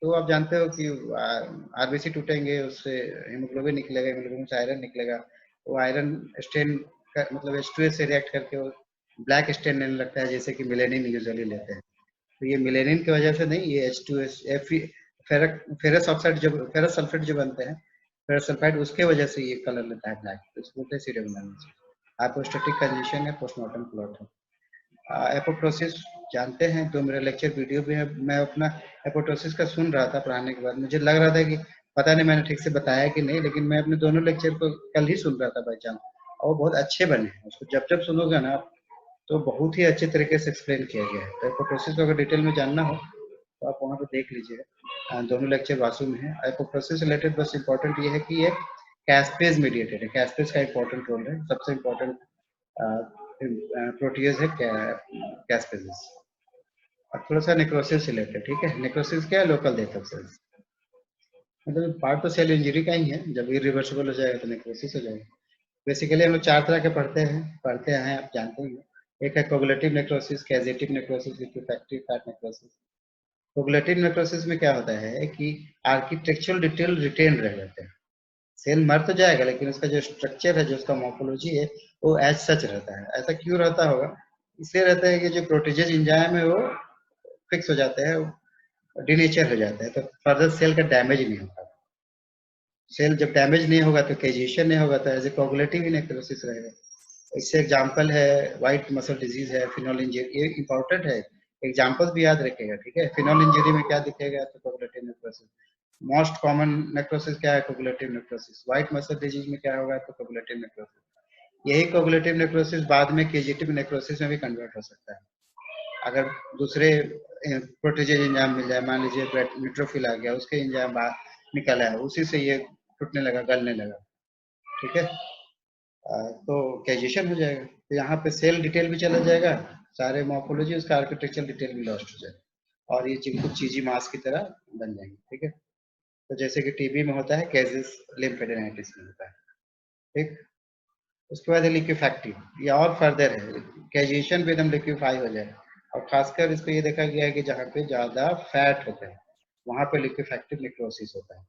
तो आप जानते हो कि RBC टूटेंगे, उससे हीमोग्लोबिन निकलेगा, हीमोग्लोबिन से आयरन निकलेगा, वो आयरन स्टेन का मतलब H2S से रिएक्ट करके वो ब्लैक स्टेन लेने लगता है, जैसे कि मिलेनिन यूजुअली लेते हैं। तो ये मिलेनिन की वजह से नहीं, ये H2S फेरस ऑक्साइड, जो फेरस सल्फेट जो बनते हैं, फेरस सल्फाइड, उसके वजह से ये कलर लेता है ब्लैक, तो इसको बोलते हैं सीडोमेलानोसिस। हाइपोस्टैटिक कंडीशन है, पोस्टमार्टम क्लॉट है। एपोप्टोसिस जानते हैं, तो मेरा लेक्चर वीडियो भी है, मैं अपना एपोप्टोसिस का सुन रहा था पढ़ाने के बाद, मुझे लग रहा था कि पता नहीं मैंने ठीक से बताया कि नहीं, लेकिन मैं अपने दोनों लेक्चर को कल ही सुन रहा था बाई चांस, और वो बहुत अच्छे बने हैं। उसको जब जब सुनोगे ना आप, तो बहुत ही अच्छे तरीके से एक्सप्लेन किया गया है। तो एपोप्टोसिस को अगर डिटेल में जानना हो तो आप वहाँ पे देख लीजिएगा, दोनों लेक्चर वासु में है। एपोप्टोसिस रिलेटेड बस इंपॉर्टेंट ये है कि ये कैस्पेज मीडिएटेड है, कैस्पेज का इंपॉर्टेंट रोल है, सबसे इंपॉर्टेंट प्रोटीज है कैस्पेजेस। अब थोड़ा सा नेक्रोसिस रिलेटेड, ठीक है। नेक्रोसिस क्या है? लोकल डेथ ऑफ सेल्स, मतलब पार्ट तो सेल इंजरी का ही है, जब इरिवर्सिबल हो जाएगा तो नेक्रोसिस हो जाएगा। बेसिकली हम लोग 4 तरह के पढ़ते हैं, आप जानते ही हैं। एक है coagulative necrosis, caseous necrosis, liquefactive fat necrosis. Coagulative necrosis में क्या होता है कि आर्किटेक्चरल डिटेल रिटेन रह जाते हैं, सेल मर तो जाएगा लेकिन उसका जो स्ट्रक्चर है, जो उसका मॉर्फोलॉजी है, वो एज सच रहता है। ऐसा क्यों रहता होगा? इसलिए रहता है कि जो प्रोटीजेज एंजाइम है वो फिक्स हो जाते हैं, डिनेचर हो जाता है, तो फर्दर सेल का डैमेज नहीं होता। सेल जब डैमेज नहीं होगा तो कैजिएशन नहीं होगा, तो एज ए कोगुलेटिव नेक्रोसिस रहेगा। इससे एग्जांपल है व्हाइट मसल डिजीज है, फिनोल इंजरी, ये इंपॉर्टेंट है, एग्जांपल्स भी याद रखिएगा, ठीक है। फिनोल इंजरी में क्या दिखेगा? तो coagulative necrosis. Most common necrosis क्या है? Coagulative necrosis. White muscle disease में क्या होगा? तो कोगुलेटिव नेक्रोसिस। यही कोगुलेटिव नेक्रोसिस बाद में कैजेटिव नेक्रोसिस में भी कन्वर्ट हो सकता है, अगर दूसरे प्रोटीजेज एंजाइम मिल जाए। मान लीजिए न्यूट्रोफिल आ गया, उसके एंजाइम बाहर निकल आया, उसी से ये टूटने लगा, गलने लगा, ठीक है, तो कैजिएशन हो जाएगा। तो यहाँ पे सेल डिटेल भी चला जाएगा, सारे मॉर्फोलॉजी, उसका आर्किटेक्चरल डिटेल भी लॉस्ट हो जाएगा, और ये कुछ चीजी मास की तरह बन जाएंगे, ठीक है। तो जैसे कि टीबी में होता है, कैजेस लिम्फेडेनाइटिस में होता है, ठीक। उसके बाद लिक्विफैक्टिव, ये और फर्दर है, कैजिएशन भी एकदम लिक्विफाई हो जाए, और खासकर इस पे ये देखा गया है कि जहाँ पे ज्यादा फैट होता है वहाँ पे लिक्विफैक्टिव नेक्रोसिस होता है।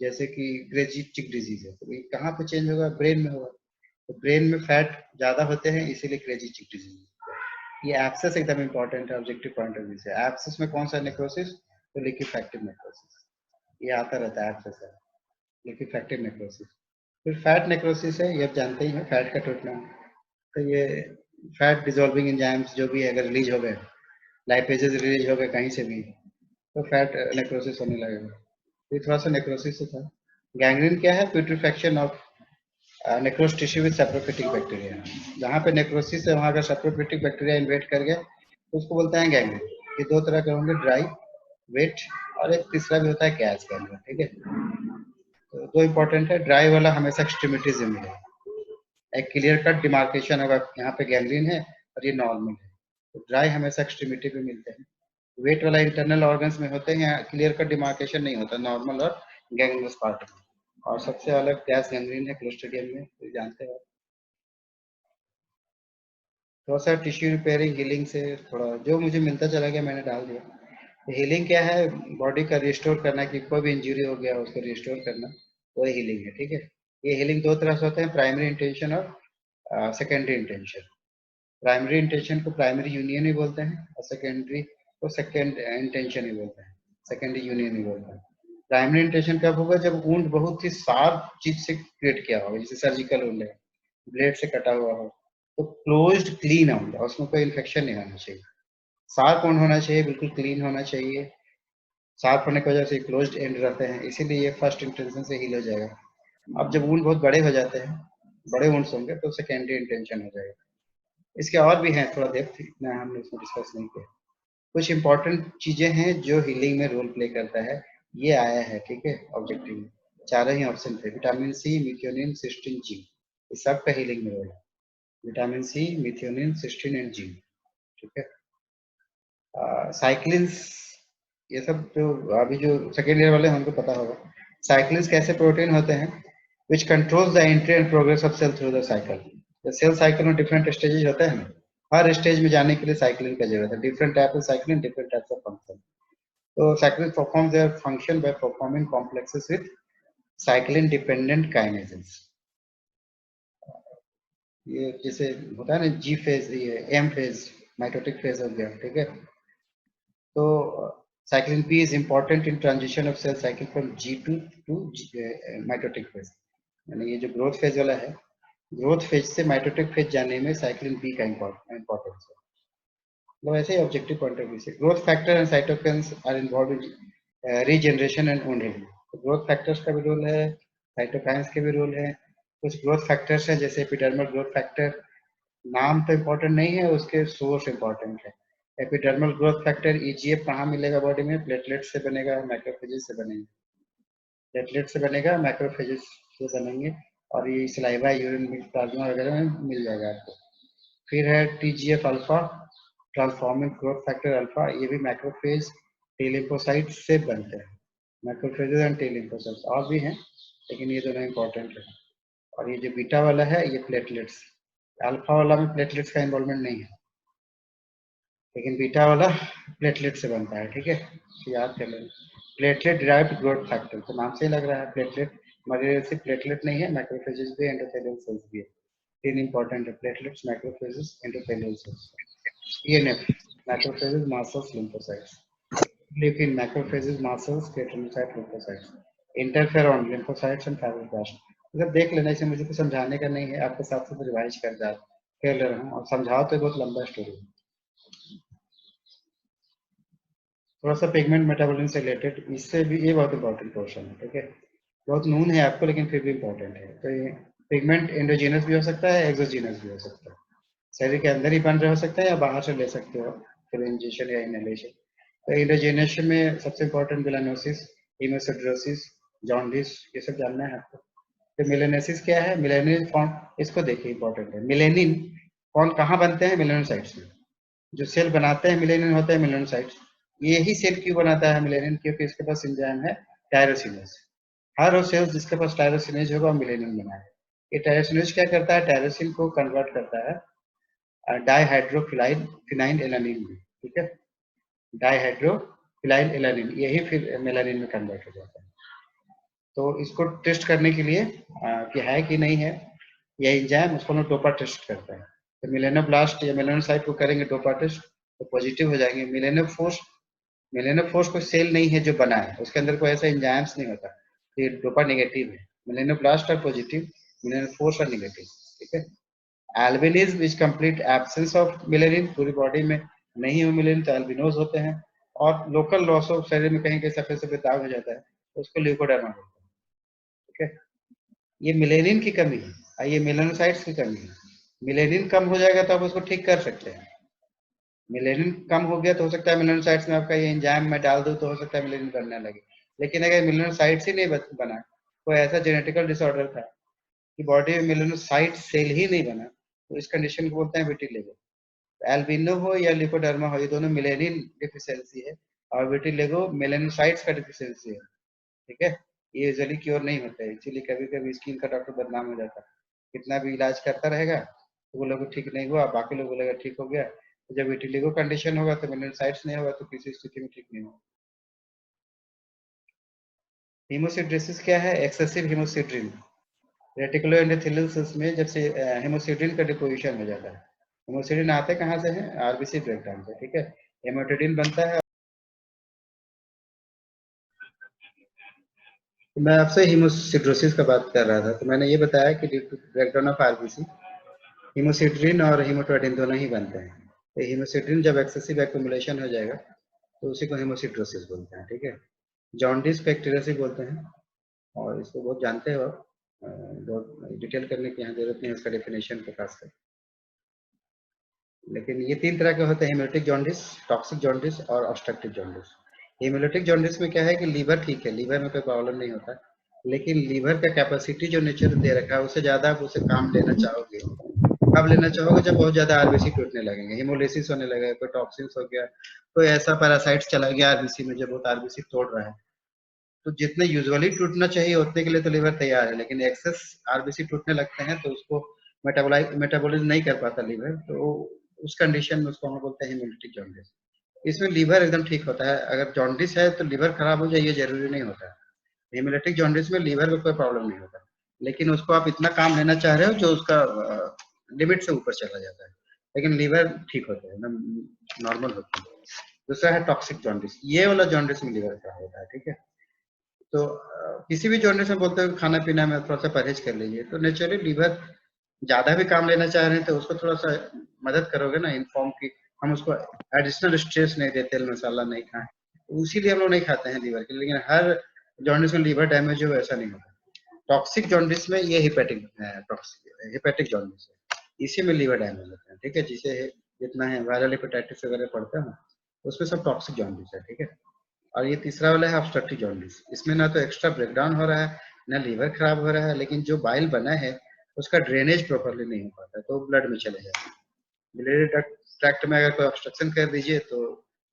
जैसे कि ग्रेजिटिक डिजीज है, तो ये कहाँ पे चेंज होगा? ब्रेन में होगा, तो ब्रेन में फैट ज्यादा होते हैं, इसीलिए ग्रेजिटिक डिजीज। ये एब्सेस एकदम इंपॉर्टेंट है ऑब्जेक्टिव पॉइंट ऑफ व्यू से। एब्सेस में कौन सा नेक्रोसिस? तो लिक्विफैक्टिव नेक्रोसिस, ये आता रहता है एब्सेस है, लिक्विफैक्टिव नेक्रोसिस। फिर फैट नेक्रोसिस है, ये आप जानते ही हैं, फैट का टूटना। तो ये फैट डिजोल्विंग एंजाइम्स जो भी है अगर रिलीज हो गए, लाइपेजेस रिलीज हो गए कहीं से भी, तो फैट नेक्रोसिस होने लगेगा। ये थोड़ा सा नेक्रोसिस से था। गैंग्रीन क्या है? Putrefaction of necrosed tissue with saprophytic bacteria. जहाँ पे नेक्रोसिस है वहाँ अगर सैप्रोफिटिक बैक्टीरिया इन्वेट कर गया तो उसको बोलते हैं गैंग्रीन। ये 2 तरह के होंगे, ड्राई, वेट और एक तीसरा भी होता है गैस गैंग्रीन, ठीक है। तो दो इंपॉर्टेंट है, ड्राई वाला हमेशा एक्सट्रीमिटीज में मिलेगा, एक क्लियर कट डिमार्केशन होगा, यहाँ पे गैंग्रीन है और ये नॉर्मल है, तो ड्राई हमेशा एक्सट्रीमिटी पे मिलते हैं। वेट वाला इंटरनल ऑर्गन्स में होते हैं, यहाँ क्लियर कट डिमार्केशन नहीं होता, नॉर्मल और गैंग्रीनस पार्ट में। और सबसे अलग गैस गैंग्रीन है क्लोस्ट्रिडियम में, तो जानते हो। थोड़ा सा टिश्यू रिपेयरिंग हीलिंग से थोड़ा जो मुझे मिलता चला गया मैंने डाल दिया। हीलिंग क्या है, बॉडी का रिस्टोर करना, कि कोई भी इंजरी हो गया उसको रिस्टोर करना, वही हीलिंग है, ठीक है। ये हीलिंग दो तरह से होते हैं, प्राइमरी इंटेंशन और सेकेंडरी इंटेंशन। प्राइमरी इंटेंशन को प्राइमरी यूनियन ही बोलते हैं और सेकेंडरी को सेकेंड इंटेंशन ही बोलते हैं, सेकेंडरी यूनियन ही बोलते हैं। प्राइमरी इंटेंशन कब होगा, जब वुंड बहुत ही शार्प चीज से क्रिएट किया होगा, जैसे सर्जिकल वुंड है, ब्लेड से कटा हुआ हो, तो क्लोज्ड क्लीन वुंड, उसमें कोई इन्फेक्शन नहीं होना चाहिए, शार्प वुंड होना चाहिए, बिल्कुल क्लीन होना चाहिए। शार्प होने की वजह से क्लोज्ड एंड रहते हैं, इसीलिए ये फर्स्ट इंटेंशन से हील हो जाएगा। अब जब वुंड बहुत बड़े हो जाते हैं, बड़े वुंड्स होंगे, तो सेकेंडरी इंटेंशन हो जाएगा। इसके और भी हैं, थोड़ा डेप्थ इतना हमने इसमें डिस्कस नहीं किया। कुछ इंपॉर्टेंट चीजें हैं जो हीलिंग में रोल प्ले करता है, ये आया है, ठीक है, ऑब्जेक्टिव में चारों ही ऑप्शन थे, vitamin C, methionine, cysteine, zinc, इस सब का हीलिंग में रोल है, vitamin C, methionine, cysteine and zinc, ठीक है। साइक्लिन्स, ये सब जो अभी जो सेकेंड ईयर वाले हैं उनको पता होगा। साइक्लिन्स कैसे प्रोटीन होते हैं, which controls the entry and progress of cell through the cycle। the cell cycle में different stages होते हैं, हर स्टेज में जाने के लिए साइक्लिन का जरूरत है, different type of cyclin, different types of function। तो cyclin performs their function by performing complexes with cyclin dependent kinases। ये जैसे होता है ना जी फेज, ये एम फेज, माइटोटिक फेज हो गया, ठीक है। तो cyclin P is important in transition of cell cycle from G2 to mitotic phase। यानी ये जो ग्रोथ फेज वाला है, ग्रोथ फेज से माइटोटिक फेज जाने में साइक्लिन बी का इंपॉर्टेंस है। मतलब ऐसे ही ऑब्जेक्टिव पॉइंट ऑफ व्यू से growth factor and cytokines are involve in regeneration and wound healing. तो ग्रोथ फैक्टर्स का भी रोल है, साइटोकाइंस के भी रोल है। कुछ ग्रोथ फैक्टर्स हैं जैसे एपिडर्मल ग्रोथ फैक्टर, नाम तो इम्पोर्टेंट नहीं है, उसके सोर्स इम्पोर्टेंट है। एपिडर्मल ग्रोथ फैक्टर ईजीएफ कहाँ मिलेगा बॉडी में, प्लेटलेट से बनेगा, मैक्रोफेजेस से बनेगा, प्लेटलेट से बनेगा, मैक्रोफेजेस से बनेंगे, और ये सलाइवा, यूरिन, प्लाज्मा वगैरह में मिल जाएगा आपको। फिर है TGF alpha, transforming growth factor alpha, ये भी मैक्रोफेज टी लिम्फोसाइट से बनते हैं, मैक्रोफेजेस एंड टी लिम्फोसाइट्स और भी हैं, लेकिन ये दोनों इंपॉर्टेंट है। और ये जो बीटा वाला है ये प्लेटलेट्स, अल्फा वाला में प्लेटलेट्स का इन्वॉल्वमेंट नहीं है, लेकिन बीटा वाला प्लेटलेट से बनता है, ठीक है, तो याद कर लेना। प्लेटलेट डिराइव्ड ग्रोथ फैक्टर, तो नाम से ही लग रहा है प्लेटलेट, मगर सिर्फ प्लेटलेट नहीं है, मैक्रोफेजेस भी, एंडोथेलियल सेल्स भी है, तीन इंपॉर्टेंट है, platelets, macrophages, endothelial cells. ENF, macrophages, mast cells, lymphocytes. Leukin, macrophages, mast cells, keratinocyte, lymphocytes. Interferon, lymphocytes and fibroblast. मतलब देख लेना, इसे मुझे कुछ समझाने का नहीं है, आपके साथ साथ रिवाइज कर ले रहा हूँ, और समझाओ तो बहुत लंबा स्टोरी है। थोड़ा सा पिगमेंट मेटाबॉलिज्म से रिलेटेड, इससे भी ये बहुत इंपॉर्टेंट पोर्शन है, ठीक है, बहुत नून है आपको लेकिन फिर भी इंपॉर्टेंट है। तो ये पिगमेंट एंडोजीनस भी हो सकता है, एक्सोजीनस भी हो सकता है, शरीर के अंदर ही बन रहे हो सकते हैं या बाहर से ले सकते हो, फिर इंजेक्शन या इनहेलेशन। तो एंडोजीनस में सबसे इंपॉर्टेंट मेलानोसिस, हीमोसिडरोसिस, जॉन्डिस, ये सब जानना है आपको। तो मेलानोसिस क्या है, मेलानिन फॉर्म, इसको देखिए इंपॉर्टेंट है। मेलेनिन कौन कहाँ बनते हैं, मेलानोसाइट्स में, जो सेल बनाते हैं मेलेनिन होते हैं मेलानोसाइट्स। यही सेल क्यों बनाता है मेलेनिन, क्योंकि इसके पास एंजाइम है टायरोसिनेज। हर वो सेल जिसके पास टायरोसिनेज होगा मेलेनिन बनाए। ये टायरोसिनेज क्या करता है, टायरोसिन को कन्वर्ट करता है डाइहाइड्रोफिनाइल एलानिन में, ठीक है, डाइहाइड्रोफिनाइल एलानिन, यही फिर मेलानिन में कन्वर्ट हो जाता है। तो इसको टेस्ट करने के लिए कि है कि नहीं है यह एंजाइम, उसको हम डोपा टेस्ट करता है। तो मेलेनोब्लास्ट या मेलानोसाइट को करेंगे डोपा टेस्ट, तो पॉजिटिव हो जाएंगे। मेलेनोफोर्स कोई सेल नहीं है जो बना है, उसके अंदर कोई ऐसा एंजाइम्स नहीं होता, ये डोपा नेगेटिव है। मेलेनोब्लास्ट आर पॉजिटिव, मेलेनोफोर्स आर नेगेटिव, ठीक है। Albinism is complete absence of melanin, पूरी बॉडी में नहीं हो मेलेनिन तो एल्बिनोज होते हैं। और लोकल लॉस ऑफ शरीर में कहीं कहीं सफेद सफेद दाग हो जाता है तो उसको ल्यूकोडर्मा बोलते हैं, ठीक है। ये मेलेनिन की कमी है और ये मेलानोसाइट्स की कमी है। मेलेनिन कम हो जाएगा तो आप उसको ठीक कर सकते हैं, मेलेनिन कम हो गया तो हो सकता है मेलेनोसाइट्स में आपका ये एंजाइम में डाल दो तो हो सकता है मेलेनिन बनने लगे। लेकिन अगर मेलेनोसाइट्स ही नहीं बना, कोई ऐसा जेनेटिकल डिसऑर्डर था कि बॉडी में मेलेनोसाइट सेल ही नहीं बना, तो इस कंडीशन को बोलते हैं विटिलिगो। एल्बिनो हो या लिपोडर्मा हो, ये दोनों मेलेनिन डिफिशियंसी है और विटिलिगो मेलेनोसाइट्स का डिफिशियंसी है। ठीक है, ये यूजुअली क्योर नहीं होता है, इसीलिए कभी कभी स्किन का डॉक्टर बदनाम हो जाता है। कितना भी इलाज करता रहेगा तो वो लोग ठीक नहीं हुआ, बाकी लोग बोलेगा ठीक हो गया। तो जब विटिलिगो कंडीशन होगा तो मेलेनोसाइट्स नहीं होगा तो किसी स्थिति में ठीक नहीं होगा। हीमोसिड्रोसिस क्या है? एक्सेसिव हीमोसिड्रिन रेटिकुलोएंडोथेलियल सेल्स में जब से हीमोसिड्रिन का डिपोजिशन हो जाता है। हीमोसिड्रिन आते कहाँ से हैं? आरबीसी ब्रेकडाउन से। ठीक है, हेमोटिडिन बनता है। तो मैं आपसे हीमोसिड्रोसिस का बात कर रहा था, तो मैंने ये बताया कि ब्रेकडाउन ऑफ आरबीसी हीमोसिड्रिन और हीमोटोएडिन दोनों ही बनते हैं। तो हीमोसिड्रिन जब एक्सेसिव एक्युमुलेशन हो जाएगा तो उसी को हीमोसिड्रोसिस बोलते हैं। ठीक है, जॉन्डिस को एक्टिरेसी बोलते हैं और इसको बहुत जानते हो आप, बहुत डिटेल करने की यहाँ जरूरत नहीं है उसका डेफिनेशन के पास है। लेकिन ये तीन तरह के होते हैं, हेमोलिटिक जॉन्डिस, टॉक्सिक जॉन्डिस और ऑब्स्ट्रक्टिव जॉन्डिस। हेमोलिटिक जॉन्डिस में क्या है कि लीवर ठीक है, लीवर में कोई प्रॉब्लम नहीं होता, लेकिन लीवर का कैपेसिटी जो नेचर दे रखा है उससे ज्यादा आप उसे काम लेना चाहोगे। कब लेना चाहोगे? जब बहुत ज्यादा आरबीसी टूटने लगेंगे, हेमोलिसिस होने लगेगा, कोई टॉक्सिन्स हो गया, कोई ऐसा पैरासाइट्स चला गया आरबीसी में जो बहुत आरबीसी तोड़ रहा है। तो जितने यूजुअली टूटना चाहिए उतने के लिए तो लीवर तैयार है, लेकिन एक्सेस आरबीसी टूटने लगते हैं तो उसको मेटाबोलिज्म नहीं कर पाता लीवर, तो उस कंडीशन में उसको हम बोलते हैं हेमोलिटिक जॉन्डिस। इसमें लीवर एकदम ठीक होता है। अगर जॉन्डिस है तो लीवर खराब हो जाए ये जरूरी नहीं होता। हेमोलिटिक जॉन्डिस में लीवर में कोई प्रॉब्लम नहीं होता, लेकिन उसको आप इतना काम लेना चाह रहे हो जो उसका लिमिट से ऊपर चला जाता है, लेकिन लीवर ठीक होता है, एकदम नॉर्मल होता है। दूसरा है टॉक्सिक जॉन्डिस, ये वाला जॉन्डिस में लीवर खराब होता है। ठीक है, तो किसी भी जॉन्डिस में बोलते हैं खाना पीना में थोड़ा सा परहेज कर लीजिए, तो नेचुरली लीवर ज्यादा भी काम लेना चाह रहे हैं तो उसको थोड़ा सा मदद करोगे ना, इन्फॉर्म की हम उसको एडिशनल स्ट्रेस नहीं देते, तेल मसाला नहीं खाएं, तो इसीलिए हम लोग नहीं खाते हैं लीवर के लिए। लेकिन हर जॉन्डिस में लीवर डैमेज हो ऐसा नहीं होता। टॉक्सिक जॉन्डिस में ये हिपेटिक जॉन्डिस है, इसी में लीवर डैमेज होता है। ठीक है, जिसे जितना है वायरल हेपेटाइटिस वगैरह पड़ता है उसमें सब टॉक्सिक जॉन्डिस है। ठीक है, और ये तीसरा वाला है ऑब्स्ट्रक्टिव जॉन्डिस, इसमें ना तो एक्स्ट्रा ब्रेकडाउन हो रहा है ना लीवर खराब हो रहा है, लेकिन जो बाइल बना है उसका ड्रेनेज प्रॉपरली नहीं हो पाता, तो ब्लड में चले जाता है। बिलियरी ट्रैक्ट में अगर कोई ऑब्स्ट्रक्शन कर दीजिए तो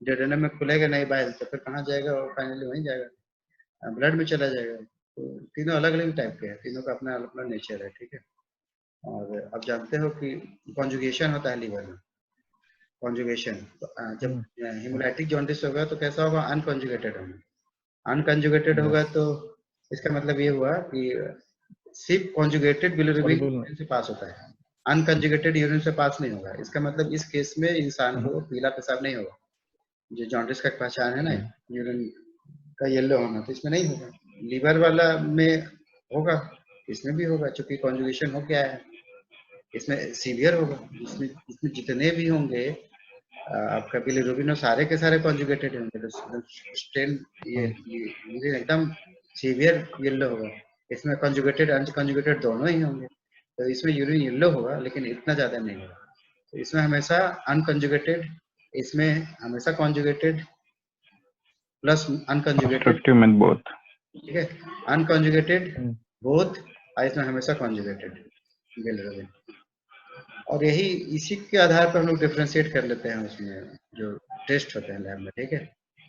डेड्यूनम में खुलेगा नहीं बाइल, तो फिर कहाँ जाएगा? और फाइनली वहीं जाएगा, ब्लड में चला जाएगा। तो तीनों अलग अलग टाइप के हैं, तीनों का अपना अपना नेचर है। ठीक है, और अब जानते हो कि कॉन्जुगेशन होता है लीवर में, कॉन्जुगेशन। जब हेमोलाइटिक जॉन्डिस होगा तो कैसा होगा? अनकॉन्जुगेटेड होगा। अनकॉन्जुगेटेड होगा तो इसका मतलब ये हुआ कि सिर्फ कॉन्जुगेटेड बिलिरुबिन से पास होता है, अनकॉन्जुगेटेड यूरिन से पास नहीं होगा। इसका मतलब इस केस में इंसान को पीला पेशाब नहीं होगा, जो जॉन्डिस का पहचान है ना यूरिन का येलो होना, तो इसमें नहीं होगा। लीवर वाला में होगा, इसमें भी होगा, क्योंकि कॉन्जुगेशन हो क्या है, इसमें सीवियर होगा। इसमें जितने भी होंगे आपका बिलिरुबिन सारे के सारे कॉन्जुगेटेड होंगे, तो स्टेन ये एकदम सीवियर येलो होगा। इसमें कॉन्जुगेटेड अनकॉन्जुगेटेड दोनों ही होंगे, तो इसमें यूरिन येलो होगा लेकिन इतना ज्यादा नहीं होगा। तो इसमें हमेशा अनकॉन्जुगेटेड, इसमें हमेशा कॉन्जुगेटेड प्लस अनकॉन्जुगेटेड। Obstructive में both. ठीक है, अनकॉन्जुगेटेड बोथ, और इसमें हमेशा कॉन्जुगेटेड बिलिरुबिन। और यही इसी के आधार पर हम लोग डिफ्रेंशिएट कर लेते हैं उसमें जो टेस्ट होते हैं लैब में। ठीक है,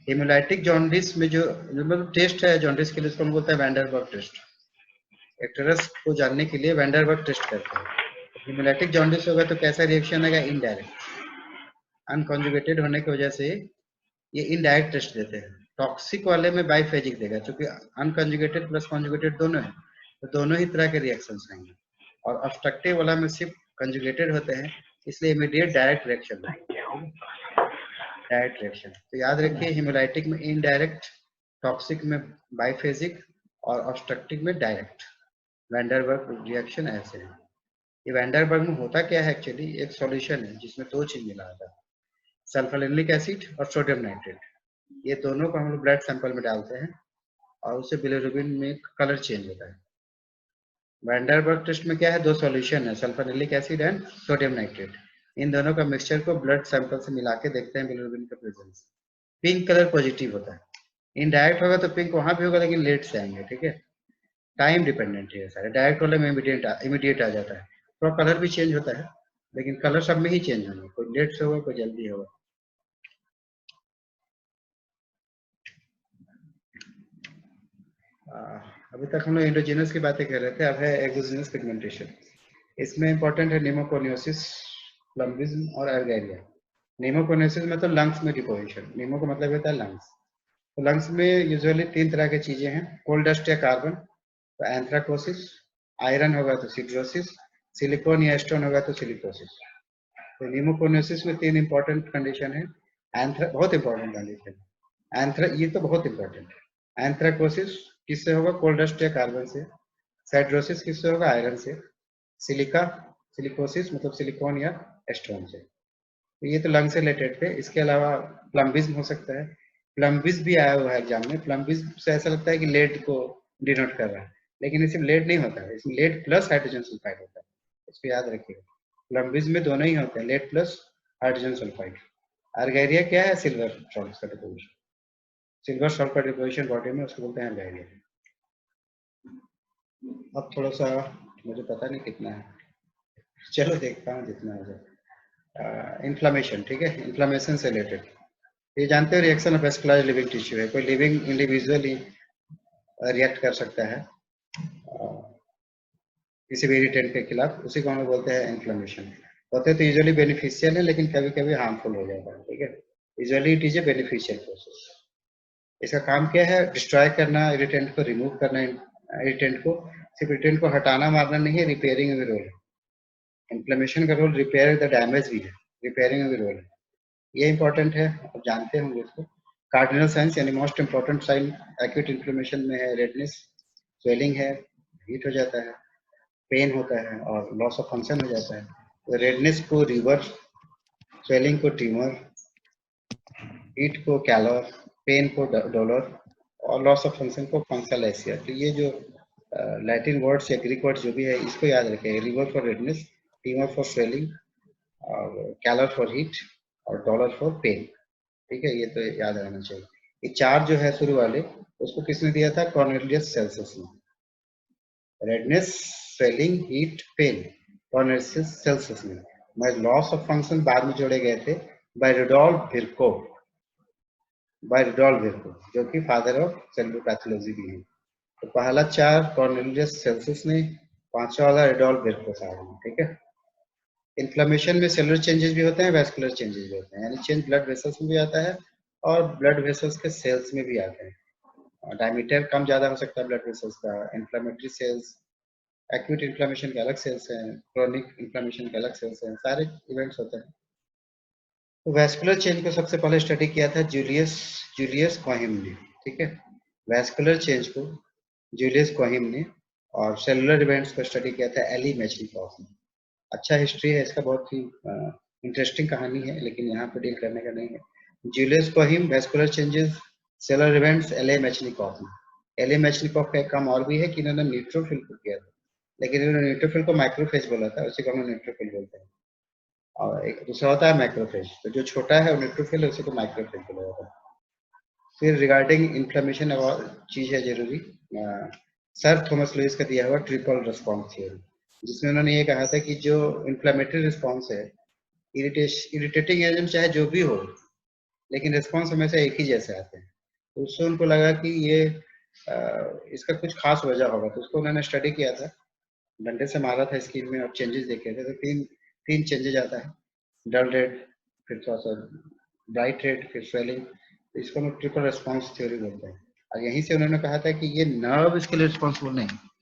हेमोलाइटिक जॉन्डिस में जो मतलब टेस्ट है जॉन्डिस के लिए, उसको हम बोलते हैं वैंडरबर्ग टेस्ट। एक्टरस को जानने के लिए वैंडरबर्ग टेस्ट करते हैं। हेमोलाइटिक जॉन्डिस होगा तो कैसा रिएक्शन आएगा? इनडायरेक्ट, अनकॉन्जुगेटेड होने की वजह से ये इनडायरेक्ट टेस्ट देते हैं। टॉक्सिक वाले में बाइफेजिक देगा, क्योंकि अनकॉन्जुगेटेड प्लस कॉन्जुगेटेड दोनों है, तो दोनों ही तरह के रिएक्शंस आएंगे। और ऑब्स्ट्रक्टिव वाला में सिर्फ कंजुगेटेड होते हैं, इसलिए immediate direct reaction, direct reaction. तो याद रखिए, हेमोलाइटिक में इनडायरेक्ट, टॉक्सिक में बाइफेजिक और ऑब्स्ट्रक्टिव में डायरेक्ट। वैंडरबर्ग रिएक्शन ऐसे है। ये वैंडरबर्ग में होता क्या है? एक्चुअली एक सॉल्यूशन है जिसमें दो चीज मिला होता है, सल्फोनिलिक एसिड और सोडियम नाइट्रेट। ये दोनों को हम लोग ब्लड सैंपल में डालते हैं और उससे बिलिरुबिन में कलर चेंज होता है। वैंडरबर्ग टेस्ट में क्या है? दो सॉल्यूशन है, सल्फोनिलिक एसिड एंड सोडियम नाइट्रेट। इन दोनों का मिक्सचर को ब्लड सैंपल से मिला के देखते हैं बिलिरुबिन का प्रेजेंस। पिंक कलर पॉजिटिव होता है, इनडायरेक्ट होगा तो पिंक वहां भी होगा लेकिन लेट से आएंगे, ठीक है। टाइम डिपेंडेंट है सारे, डायरेक्ट वाले में इमीडिएट आ जाता है, थोड़ा कलर भी चेंज होता है लेकिन कलर सब में ही चेंज होंगे, कोई लेट से होगा कोई जल्दी होगा। अभी तक हम लोग एंडोजीनस की बातें कर रहे थे, अब है एक्सोजीनस पिगमेंटेशन। इसमें इंपॉर्टेंट है निमोकोनियोसिस, प्लम्बिज्म और अर्गेरिया। निमोकोनियोसिस में तो लंग्स में डिपोजिशन, निमो का मतलब होता है लंग्स। तो लंग्स में यूजुअली 3 तरह की चीजें हैं, कोल डस्ट या कार्बन, तो एंथ्राकोसिस, आयरन होगा तो सिड्रोसिस, सिलिकॉन या स्टोन होगा तो सिलिकोसिस। तो निमोकोनियोसिस में 3 इंपॉर्टेंट कंडीशन है। बहुत इंपॉर्टेंट कंडीशन, ये तो बहुत इंपॉर्टेंट है। एंथ्राकोसिस किससे होगा? कोल डस्ट या कार्बन से। साइड्रोसिस किससे होगा? आयरन से। सिलिकोसिस मतलब सिलिकॉन या स्टोन से। तो ये तो लंग से रिलेटेड थे। इसके अलावा प्लम्बिज्म हो सकता है, प्लम्बिज्म भी आया हुआ है एग्जाम में। प्लम्बिज्म से ऐसा लगता है कि लेड को डिनोट कर रहा है, लेकिन इसमें लेड नहीं होता है, इसमें लेड प्लस हाइड्रोजन सल्फाइड होता है, इसको याद रखिएगा। प्लम्बिज्म में दोनों ही होते हैं, लेड प्लस हाइड्रोजन सल्फाइड। अर्गेरिया क्या है? सिल्वर सॉल्ट का डिपोजिशन, सिल्वर सॉल्ट का डिपोजिशन बॉडी में, उसको बोलते हैं अर्गेरिया। अब थोड़ा सा मुझे पता नहीं कितना है, चलो देखता हूँ जितना हो जाए। इन्फ्लामेशन, ठीक है, इन्फ्लामेशन से रिलेटेड ये जानते हो reaction of vascular living tissue है। कोई लिविंग इंडिविजुअल ही रिएक्ट कर सकता है किसी भी इरिटेंट के खिलाफ, उसी को हम लोग बोलते हैं इन्फ्लामेशन। होते तो यूजुअली बेनिफिशियल है लेकिन कभी कभी हार्मफुल हो जाता है, ठीक है। Usually it is a beneficial process. इसका काम क्या है? डिस्ट्रॉय करना, इरिटेंट को रिमूव करना। इरिटेंट को सिर्फ इरिटेंट को हटाना मारना नहीं है, रिपेयरिंग में रोल है। इन्फ्लेमेशन का रोल रिपेयर द डैमेज भी है, रिपेयरिंग में भी रोल है, ये इंपॉर्टेंट है, आप जानते होंगे इसको। कार्डिनल साइंस यानी most important sign acute inflammation में है रेडनेस, स्वेलिंग है, हीट हो जाता है, पेन होता है और लॉस ऑफ फंक्शन हो जाता है। तो रेडनेस को रिवर, स्वेलिंग को ट्यूमर, हीट को कैलर, पेन को डॉलर और लॉस ऑफ फंक्शन को फंक्शनल एसिया। तो ये जो लैटिन वर्ड्स या ग्रीक वर्ड्स जो भी है इसको याद रखें। River for redness, tumour for swelling और कैलर फॉर हीट और डॉलर फॉर पेन, ठीक है, ये तो याद रहना चाहिए। ये 4 जो है शुरू वाले, उसको किसने दिया था? कॉर्नेलियस सेल्सियस ने। Redness, swelling, heat, pain, Cornelius Celsius ने। मगर लॉस ऑफ फंक्शन बाद में जोड़े गए थे बाय रुडोल्फ विर्को, जो कि फादर ऑफ सेलुलर पैथोलॉजी भी है। तो पहला 4 कॉर्नेलियस सेल्सियस ने, 5वां वाला रुडोल्फ विर्को साहब ने, ठीक है। इन्फ्लेमेशन में सेलुलर चेंजेस भी होते हैं, वैस्कुलर चेंजेस भी होते हैं, यानी चेंज ब्लड वेसल्स में भी आता है और ब्लड वेसल्स के सेल्स में भी आते हैं। डायमीटर कम ज्यादा हो सकता है ब्लड वेसल्स का। इन्फ्लेमेटरी सेल्स, एक्यूट इन्फ्लेमेशन के अलग सेल्स हैं, क्रोनिक इन्फ्लेमेशन के अलग सेल्स हैं, सारे इवेंट्स होते हैं। तो वैस्कुलर चेंज को सबसे पहले स्टडी किया था जूलियस क्वाहिम ने, ठीक है। वैस्कुलर चेंज को जूलियस क्वाहिम ने, और सेलुलर इवेंट्स को स्टडी किया था एली मेचनिकॉफ ने। अच्छा हिस्ट्री है इसका, बहुत ही इंटरेस्टिंग कहानी है, लेकिन यहाँ पे डील करने का नहीं है। Julius Cohnheim, vascular changes, cellular events, Elie Metchnikoff ने। एले मेचनिकॉफ का एक काम और भी है कि इन्होंने न्यूट्रोफिल को किया था, लेकिन इन्होंने न्यूट्रोफिल को माइक्रोफेज बोला था, उसी को हम न्यूट्रोफिल बोलते हैं। और एक दूसरा होता है मैक्रोफेज, तो जो छोटा है वो न्यूट्रोफिल है, उसी को माइक्रोफेज बोला जाता है। फिर रिगार्डिंग इन्फ्लेमेशन चीज है जरूरी, सर थॉमस लुइस का दिया हुआ ट्रिपल रिस्पॉन्स थियोरी, जिसमें उन्होंने ये कहा था कि जो इन्फ्लेमेटरी रिस्पॉन्स है, इरिटेटिंग एजेंट चाहे जो भी हो, लेकिन रिस्पॉन्स हमेशा एक ही जैसे आते हैं। तो उससे उनको लगा कि ये इसका कुछ खास वजह होगा, तो उसको उन्होंने स्टडी किया था, डंडे से मारा था स्किन में और चेंजेस देखे थे। तो तीन चेंजेस आता है, डल रेड, फिर थोड़ा सा ब्राइट रेड, फिर स्वेलिंग। तो इसको हम ट्रिपल रिस्पॉन्स थ्योरी बोलते हैं। और यहीं से उन्होंने कहा था कि ये नर्व इसके लिए रिस्पॉन्सिबल नहीं है।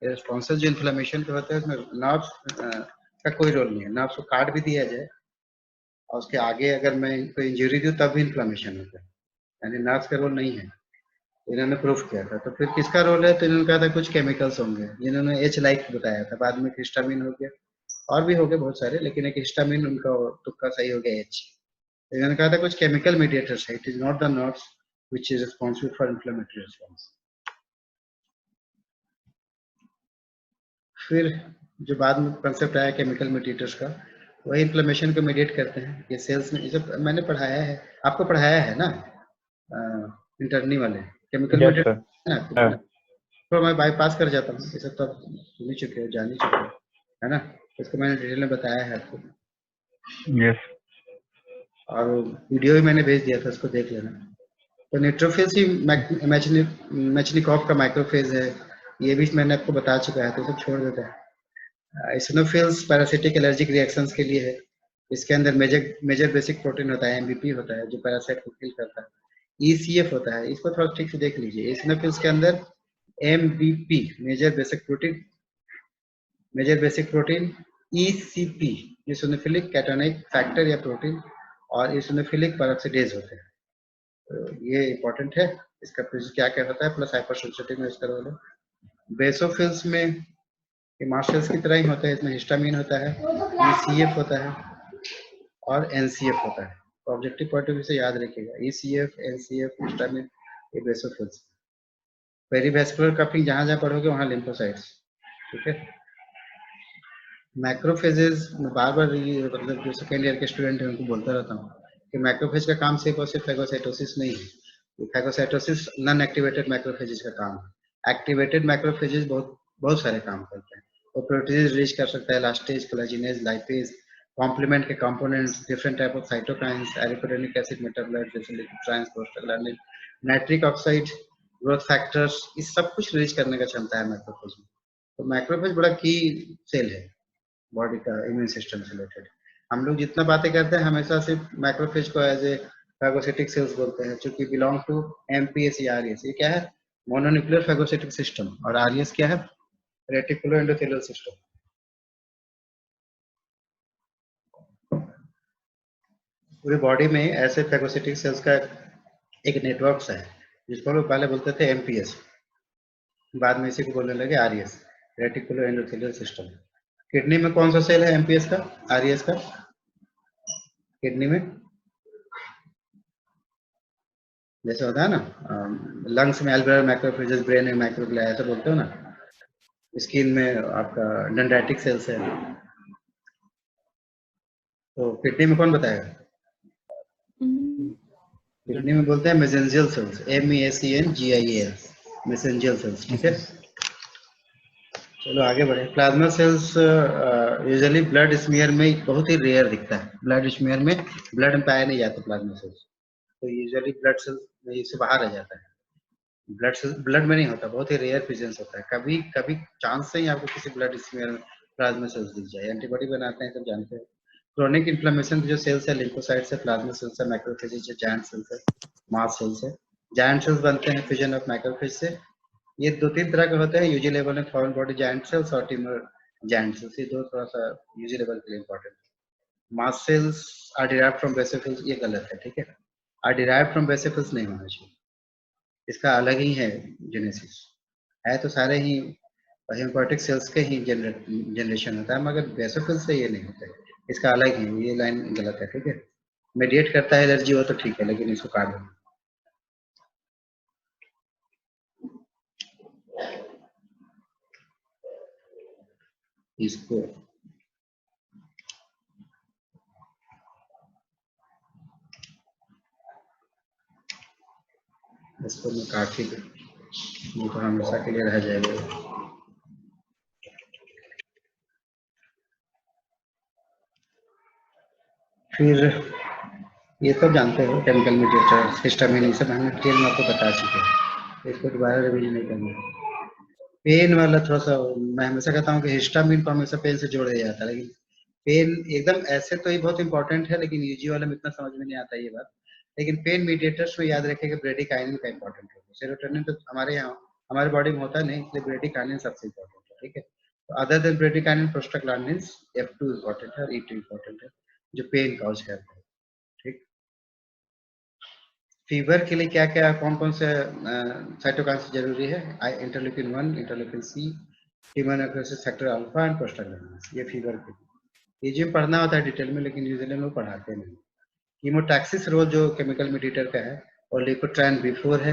रिस्पॉन्सेज जो इन्फ्लेमेशन के होते हैं उसमें नर्व्स का कोई रोल नहीं है। नर्व्स को काट भी दिया जाए और उसके आगे अगर मैं कोई इंजरी दूं तब भी इन्फ्लेमेशन होता है, यानी नर्व्स का रोल नहीं है। इन्होंने प्रूफ किया था। तो फिर किसका रोल है? तो इन्होंने कहा था कुछ केमिकल्स होंगे, जिन्होंने एच लाइक बताया था, बाद में हिस्टामिन हो गया, और भी हो गए बहुत सारे, लेकिन एक हिस्टामिन उनका तुक्का सही हो गया, एच। इन्होंने कहा था कुछ केमिकल मीडिएटर्स है, it is not the nerves which is responsible for inflammatory response. फिर जो बाद में कंसेप्ट आया केमिकल मीडिएटर्स का, वही इन्फ्लेमेशन को मीडिएट करते हैं। ये सेल्स में, ये सब मैंने पढ़ाया है, आपको पढ़ाया है ना इंटरनी वाले केमिकल Yes, मीडिएट sir. है ना। तो मैं बाईपास कर जाता हूँ, ये सब तो आप सुन ही चुके हो, जान ही चुके हो, है ना। इसको मैंने डिटेल में बताया है आपको, Yes. और वीडियो भी मैंने भेज दिया था, उसको देख लेना। तो न्यूट्रोफिल्स ही मैचनिकॉफ का माइक्रोफेज है, ये भी मैंने आपको बता चुका है, तो सब छोड़ देता है। इसनोफिल्स पैरासिटिक एलर्जिक रिएक्शंस के लिए है। इसके अंदर मेजर बेसिक प्रोटीन होता है, एमबीपी होता है, जो पैरासाइट को किल करता है। ईसीएफ होता है, इसको थोड़ा ठीक से देख लीजिए। इसनोफिल्स के अंदर MBP major basic protein, ECP eosinophilic cationic factor या प्रोटीन, और इसोनोफिलिक पेरोक्सिडेज होते हैं। तो ये इंपॉर्टेंट है, इसका क्या क्या होता है, प्लस हाइपरसेंसिटिव में इसका रोल है। बेसोफिल्स में ये मार्शल्स की तरह ही होता है, इसमें हिस्टामिन होता है, ईसीएफ होता है और एनसीएफ होता है। तो ऑब्जेक्टिव पॉइंट ऑफ व्यू से याद रखिएगा, ईसीएफ, एनसीएफ, हिस्टामिन, ये बेसोफिल्स। पेरीवैस्कुलर कफिंग जहां जहां पढ़ोगे वहां लिम्फोसाइट्स, ठीक है। मैक्रोफेजेस में बार बार ये मतलब जो सेकेंड ईयर के स्टूडेंट हैं उनको बोलता रहता हूँ कि मैक्रोफेज का काम सिर्फ और सिर्फ फैगोसाइटोसिस नहीं है। फैगोसाइटोसिस नॉन एक्टिवेटेड मैक्रोफेजेस का काम है। एक्टिवेटेड मैक्रोफेजेस बहुत सारे काम करते हैं। वो प्रोटीन रिलीज कर सकता है, इलास्टेज, कोलेजिनेज, लाइपेज, कॉम्प्लीमेंट के components, different type of cytokines, arachidonic acid metabolite जैसे leukotrienes, prostaglandin, nitric oxide, growth factors, इस सब कुछ रिलीज करने का क्षमता है मैक्रोफेज में। तो मैक्रोफेज बड़ा की सेल है बॉडी का इम्यून सिस्टम से रिलेटेड। हम लोग जितना बातें करते हैं हमेशा सिर्फ मैक्रोफेज को एज ए फैगोसिटिक सेल्स बोलते हैं, क्योंकि बिलोंग टू एमपीएस या आरईएस। ये क्या है, मोनोन्यूक्लियर फैगोसिटिक सिस्टम, और आरईएस क्या है, रेटिकुलो एंडोथेलियल सिस्टम। पूरी बॉडी में ऐसे फैगोसिटिक सेल्स का एक नेटवर्क है, जिसको लोग पहले बोलते थे एमपीएस, बाद में इसी को बोलने लगे RES, reticulo endothelial system. Kidney में कौन सा सेल है एमपीएस का, आरईएस का? किडनी में जैसे होता है ना, लंग्स में एल्वेओलर मैक्रोफेजेस, ब्रेन में माइक्रोग्लिया, ऐसा बोलते हो ना। स्किन में आपका डेंड्राइटिक सेल्स है। तो किडनी में कौन बताएगा? किडनी में बोलते हैं mesangial cells, MESENGIAL, mesangial cells, ठीक है। चलो आगे बढ़े। Plasma cells usually blood smear में बहुत ही रेयर दिखता है। ब्लड स्मीयर में ब्लड में पाया नहीं जाता प्लाज्मा सेल्स, तो यूजुअली ब्लड सेल्स इससे बाहर रह जाता है। ब्लड में नहीं होता, बहुत ही रेयर प्रेजेंस होता है। कभी कभी चांस से ही आपको किसी ब्लड स्मीयर में प्लाज्मा सेल्स दिख जाए। एंटीबॉडी बनाते हैं, सब जानते हैं। क्रोनिक इन्फ्लेमेशन जो सेल्स है, लिम्फोसाइट्स है, प्लाज्मा सेल्स है, मैक्रोफेजेस है, जायंट सेल्स है, मास्ट सेल्स है। जायंट सेल्स बनते हैं फ्यूजन ऑफ मैक्रोफेज से। ये दो तीन तरह के होते हैं, यूजी लेवल में फॉरेन बॉडी जायंट सेल्स और ट्यूमर जायंट सेल्स, ये दो थोड़ा सा यूजी लेवल के लिए इंपॉर्टेंट है। Mast cells are derived from basophils, ये गलत है, ठीक है। आर डिराइव्ड फ्रॉम बेसिफिल्स नहीं होना चाहिए, इसका अलग ही है जेनेसिस। है तो सारे ही हेमोपोएटिक सेल्स के ही जनरेशन होता है, मगर बेसिफिल्स से ये नहीं होता है, इसका अलग ही, ये लाइन गलत है, ठीक है। मेडिएट करता है एलर्जी हो तो ठीक है, लेकिन इसको काट दो। इसको मैं काट ही दूं, ये तो हमेशा के लिए रह जाएगा। फिर ये सब जानते हो, केमिकल मीडिएटर, हिस्टामिन, ये सब हमने डिटेल में आपको बता चुके हैं, इसको दोबारा रिवीजन नहीं करना। पेन वाला थोड़ा सा मैं हमेशा कहता हूँ कि हिस्टामिन को हमेशा पेन से जोड़ दिया जाता है, लेकिन पेन एकदम ऐसे तो ये बहुत इंपॉर्टेंट है, लेकिन यूजी वाले में इतना समझ में नहीं आता ये बात। लेकिन पेन मीडिएटर्स में याद रखें कि ब्रेडिकाइनिन का इंपॉर्टेंट है। सेरोटोनिन तो हमारे यहाँ हमारे बॉडी में होता नहीं, इसलिए ब्रेडिकाइनिन सबसे इंपॉर्टेंट है, ठीक है। तो other than bradykinin, prostaglandins, F2 important है और E2 इंपॉर्टेंट है, जो पेन कॉज करता है, ठीक। फीवर के लिए क्या क्या कौन कौन से साइटोकाइंस जरूरी है? Interleukin 1, interleukin C, human necrosis factor alpha and prostaglandins, ये फीवर के लिए। ये जो पढ़ना होता है डिटेल में, लेकिन यूजुअली लोग पढ़ाते नहीं। कीमोटैक्सिस रोल जो केमिकल मीडिएटर का है, और लिकोट्राइन B4 है।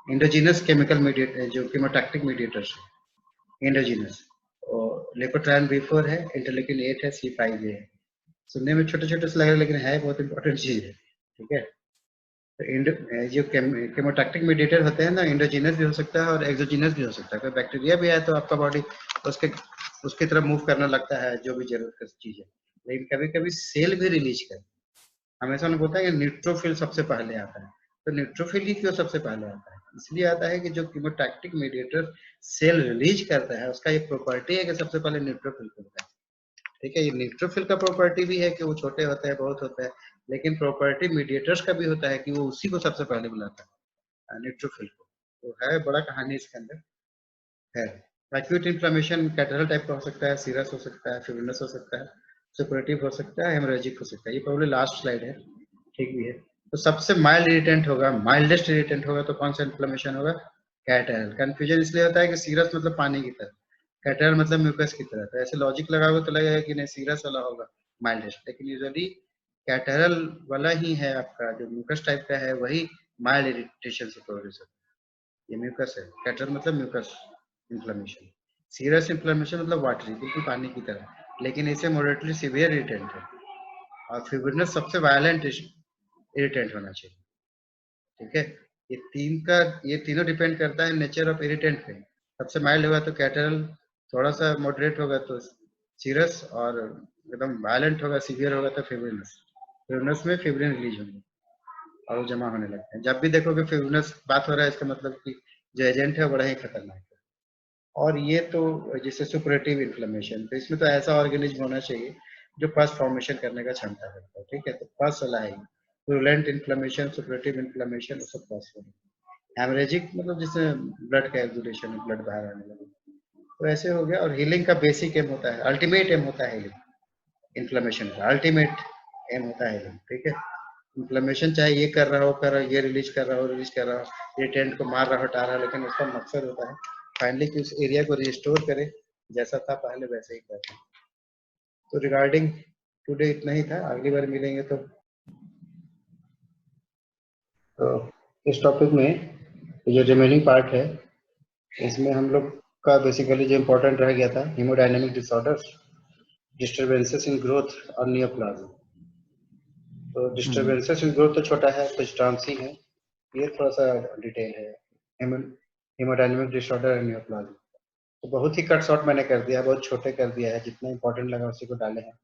एंडोजीनस केमिकल मीडिएटर जो कीमोटैक्टिक मीडिएटर्स है, एंडोजीनस, और लिकोट्राइन B4 है, इंटरल्यूकिन 8 है, C5 है। सुनने में छोटे छोटे से लग रहे हैं लेकिन है बहुत इंपॉर्टेंट चीज है, ठीक है। तो जो केमोटैक्टिक मीडिएटर होते हैं ना, एंडोजीनस भी हो सकता है और एक्सोजीनस भी हो सकता है। कोई बैक्टीरिया भी है तो आपका बॉडी उसके तरफ मूव करने लगता है जो भी जरूरत की चीज है, लेकिन कभी कभी सेल भी रिलीज कर, हमेशा उन्हें बोलता है कि न्यूट्रोफिल सबसे पहले आता है। तो न्यूट्रोफिल ही क्यों सबसे पहले आता है? इसलिए आता है कि जो कीमोटैक्टिक मीडिएटर सेल रिलीज करता है उसका ये प्रॉपर्टी है कि सबसे पहले न्यूट्रोफिल होता है, ठीक है। ये न्यूट्रोफिल का प्रॉपर्टी भी है कि वो छोटे होते हैं, बहुत होता है, लेकिन प्रॉपर्टी मीडिएटर्स का भी होता है कि वो उसी को सबसे पहले बुलाता है, न्यूट्रोफिल को। तो है बड़ा कहानी इसके अंदर है। एक्यूट इन्फ्लेमेशन कैटरल टाइप का हो सकता है, सीरस हो सकता है, फिब्रिनस हो सकता है, सुपरेटिव हो सकता है, हेमोरेजिक हो सकता है। ये प्रॉब्लम लास्ट स्लाइड है, ठीक भी है। तो सबसे माइल्ड इरिटेंट होगा, माइल्डेस्ट इरिटेंट होगा तो कौन सा इन्फ्लेमेशन होगा? कैटरल। कंफ्यूजन इसलिए होता है कि सीरस मतलब पानी की तरह, कैटरल मतलब म्यूकस की तरह। तो ऐसे लॉजिक लगाओगे तो लगेगा कि नहीं सीरस वाला होगा माइल्डेस्ट, लेकिन यूजुअली कैटरल वाला ही है आपका, जो म्यूकस टाइप का है वही माइल्ड इरिटेशन से प्रोड्यूस होता है। ये म्यूकस है, कैटरल मतलब म्यूकस इन्फ्लेमेशन। सीरस इन्फ्लेमेशन मतलब वाटरी, बिल्कुल पानी की तरह, लेकिन इसे मॉडरेटली सीवियर इरिटेंट है। और फिब्रिनस सबसे वायलेंट इरिटेंट होना चाहिए, ठीक है। ये तीनों डिपेंड करता है नेचर ऑफ इरिटेंट पे। सबसे माइल्ड होगा तो कैटरल, थोड़ा सा मॉडरेट होगा तो सीरस, और एकदम वायलेंट होगा सीवियर होगा तो फिब्रिनस। फिब्रिनस में फिब्रिन रिलीज होंगे और वो जमा होने लगते हैं। जब भी देखोगे फिब्रिनस बात हो रहा है इसका मतलब कि जो एजेंट है बड़ा ही खतरनाक है। और ये तो जैसे सुपरेटिव इन्फ्लेमेशन, तो इसमें तो ऐसा ऑर्गेनिज्म होना चाहिए जो पस फॉर्मेशन करने का क्षमता रखता है, ठीक है। तो पस वाला है प्रूलेंट इन्फ्लेमेशन, सुपरेटिव इन्फ्लेमेशन, वो सब पस होगा। हेमरेजिक मतलब जिससे ब्लड का एक्सुडेशन, ब्लड बाहर आने लगे, तो ऐसे हो गया। और हीलिंग का बेसिक एम होता है, अल्टीमेट एम होता है हीलिंग इन्फ्लेमेशन का, अल्टीमेट एम होता है हीलिंग, ठीक है। इन्फ्लेमेशन चाहे ये कर रहा हो, ये रिलीज कर रहा हो, ये टेंट को मार रहा हो, हटा रहा हो, लेकिन उसका मकसद होता है फाइनली कि उस एरिया को रिस्टोर करे जैसा था पहले वैसे ही करे। तो रिगार्डिंग टुडे इतना ही था, अगली बार मिलेंगे तो इस टॉपिक में जो रिमेनिंग पार्ट है इसमें हम लोग का बेसिकली जो इम्पोर्टेंट रह गया था, haemodynamic disorders, disturbances in growth और नियोप्लाज्म। तो डिस्टर्बेंसेस इन ग्रोथ तो छोटा है, कुछ टर्म्स ही है, ये थोड़ा सा डिटेल है। हीमोडायनेमिक डिसऑर्डर एंड नियोप्लाज्म तो बहुत ही कट शॉर्ट मैंने कर दिया, बहुत छोटे कर दिया है, जितना इंपॉर्टेंट लगा उसी को डाले हैं।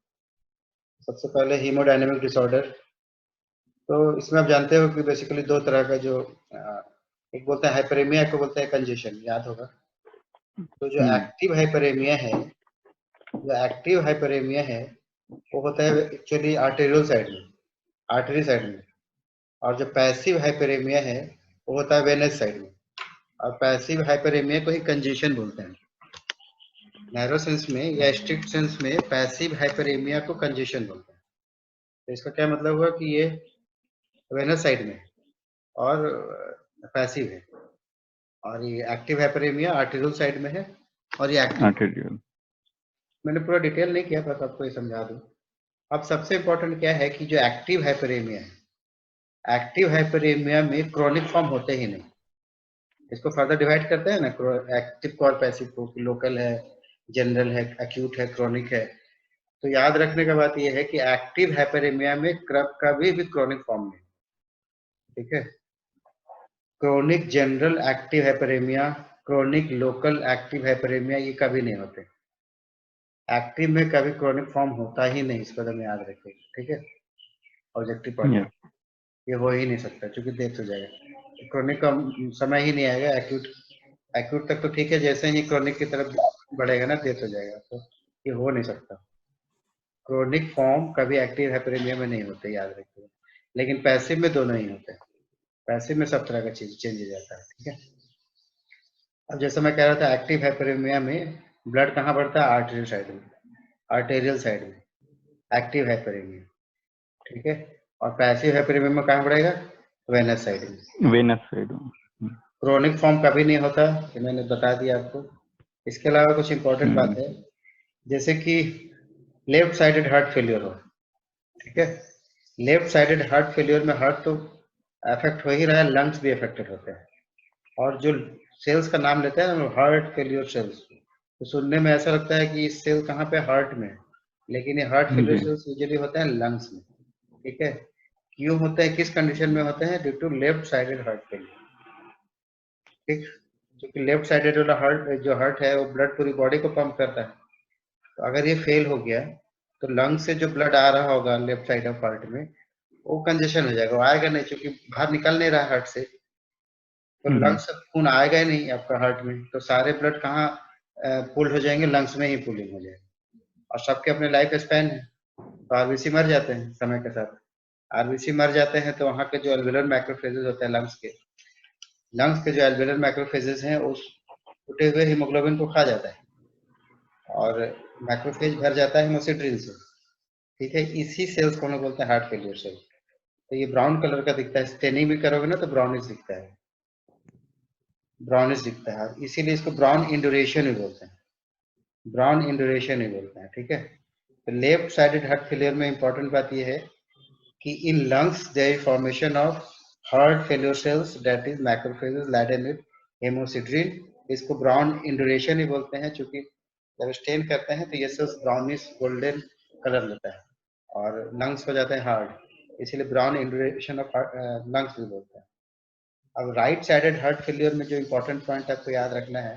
सबसे पहले हीमोडायनेमिक डिसऑर्डर, तो इसमें आप जानते हो कि बेसिकली दो तरह का जो एक बोलते हैं हाइपरेमिया, को बोलते हैं कंजेशन, याद होगा। तो जो एक्टिव हाइपरेमिया है, वो होता है एक्चुअली आर्टेरियल साइड में, आर्टरी साइड में। और जो पैसिव हाइपरेमिया है वो होता है वेनस साइड में। और पैसिव हाइपरेमिया को ही कंजेशन बोलते हैं नैरो सेंस में, या स्ट्रिक्ट सेंस में पैसिव हाइपरेमिया को कंजेशन बोलते हैं। तो इसका क्या मतलब हुआ कि ये वेनस साइड में और पैसिव है, और ये एक्टिव हाइपरेमिया आर्टेरियल साइड में है, और ये एक्टिव। मैंने पूरा डिटेल नहीं किया, बस आपको ये समझा दूं। अब सबसे इंपॉर्टेंट क्या है कि जो एक्टिव हाइपरेमिया है, एक्टिव हाइपरेमिया में क्रोनिक फॉर्म होते ही नहीं। इसको फर्दर डिवाइड करते हैं ना, एक्टिव को और पैसिव को, लोकल है, जनरल है, एक्यूट है, क्रोनिक है। तो याद रखने का बात यह है कि एक्टिव हाइपरेमिया में कभी भी क्रोनिक फॉर्म नहीं, ठीक है। Chronic general active hyperaemia, chronic local active hyperaemia, ये कभी नहीं होते। एक्टिव में कभी क्रोनिक फॉर्म होता ही नहीं, इसको तो याद रखिएगा, ठीक है। ऑब्जेक्टिव पॉइंट ये हो ही नहीं सकता, क्योंकि डेथ हो जाएगा, क्रोनिक का समय ही नहीं आएगा। एक्यूट तक तो ठीक है, जैसे ही क्रोनिक की तरफ बढ़ेगा ना डेथ हो जाएगा, तो ये हो नहीं सकता। क्रोनिक फॉर्म कभी एक्टिव हाइपरेमिया में नहीं होते, याद रखिए। लेकिन पैसिव में दोनों ही होते हैं, पैसिव में सब तरह का चीज चेंज हो जाता है, ठीक है। अब जैसे मैं कह रहा था, एक्टिव हाइपरेमिया में ब्लड कहाँ बढ़ता है? आर्टेरियल साइड में, आर्टेरियल साइड में एक्टिव हाइपरेमिया, ठीक है। और पैसिव हाइपरेमिया में कहाँ बढ़ेगा? वेनस साइड में, वेनस साइड। क्रोनिक फॉर्म कभी नहीं होता, ये मैंने बता दिया आपको। इसके अलावा कुछ इंपॉर्टेंट बात है, जैसे कि लेफ्ट साइडेड हार्ट फेलियर हो, ठीक है। लेफ्ट साइडेड हार्ट फेलियर में हार्ट तो अफेक्ट हो ही रहा है, लंग्स भी अफेक्टेड होते हैं। और जो सेल्स का नाम लेते हैं हार्ट फेलियर सेल्स, तो सुनने में ऐसा लगता है कि सेल कहाँ पे? हार्ट में। लेकिन ये हार्ट फेलियर जी। सेल्स यूजुअली होते हैं लंग्स में, ठीक है। क्यों होते हैं, किस कंडीशन में होते हैं? Due to left sided heart failure, ठीक। क्योंकि लेफ्ट साइडेड वाला हार्ट है वो ब्लड पूरी बॉडी को पंप करता है, तो अगर ये फेल हो गया तो लंग से जो ब्लड आ रहा होगा लेफ्ट साइड ऑफ हार्ट में वो कंजेशन हो जाएगा, वो आएगा नहीं, क्योंकि बाहर निकल नहीं रहा हार्ट से, तो लंग्स से खून आएगा ही नहीं आपका हार्ट में, तो सारे ब्लड कहाँ पुल हो जाएंगे? लंग्स में ही पुलिंग हो जाएगी। और सबके अपने लाइफ स्पैन है, तो आरबीसी मर जाते हैं समय के साथ। आरबीसी मर जाते हैं तो वहाँ के जो एल्वेलर मैक्रोफेजेस होते हैं लंग्स के जो एल्वेलर मैक्रोफेजेस हैं उस टूटे हुए हीमोग्लोबिन को खा जाता है और मैक्रोफेज भर जाता है हेमोसिट्रिन से, ठीक है। इसी सेल्स को हम लोग बोलते हैं हार्ट फेलियर सेल। तो ये ब्राउन कलर का दिखता है, स्टेनिंग भी करोगे ना तो ब्राउनिश दिखता है, ब्राउनिश दिखता है, इसीलिए इसको ब्राउन इंड्यूरेशन भी बोलते हैं, ब्राउन इंड्यूरेशन ही बोलते हैं, ठीक है। तो लेफ्ट साइडेड हार्ट फेलियर में इंपॉर्टेंट बात यह है कि in lungs there is formation of heart failure cells that is macrophages laden with haemosiderin, इसको ब्राउन इंड्यूरेशन ही बोलते हैं। चूंकि जब स्टेन करते हैं तो ये सेल्स ब्राउनिश गोल्डन कलर लेता है और लंग्स हो जाते हैं हार्ड, इसीलिए ब्राउन इंड्यूरेशन ऑफ लंग्स भी बोलते हैं। अब राइट साइडेड हार्ट फेलियर में जो इंपॉर्टेंट पॉइंट आपको याद रखना है,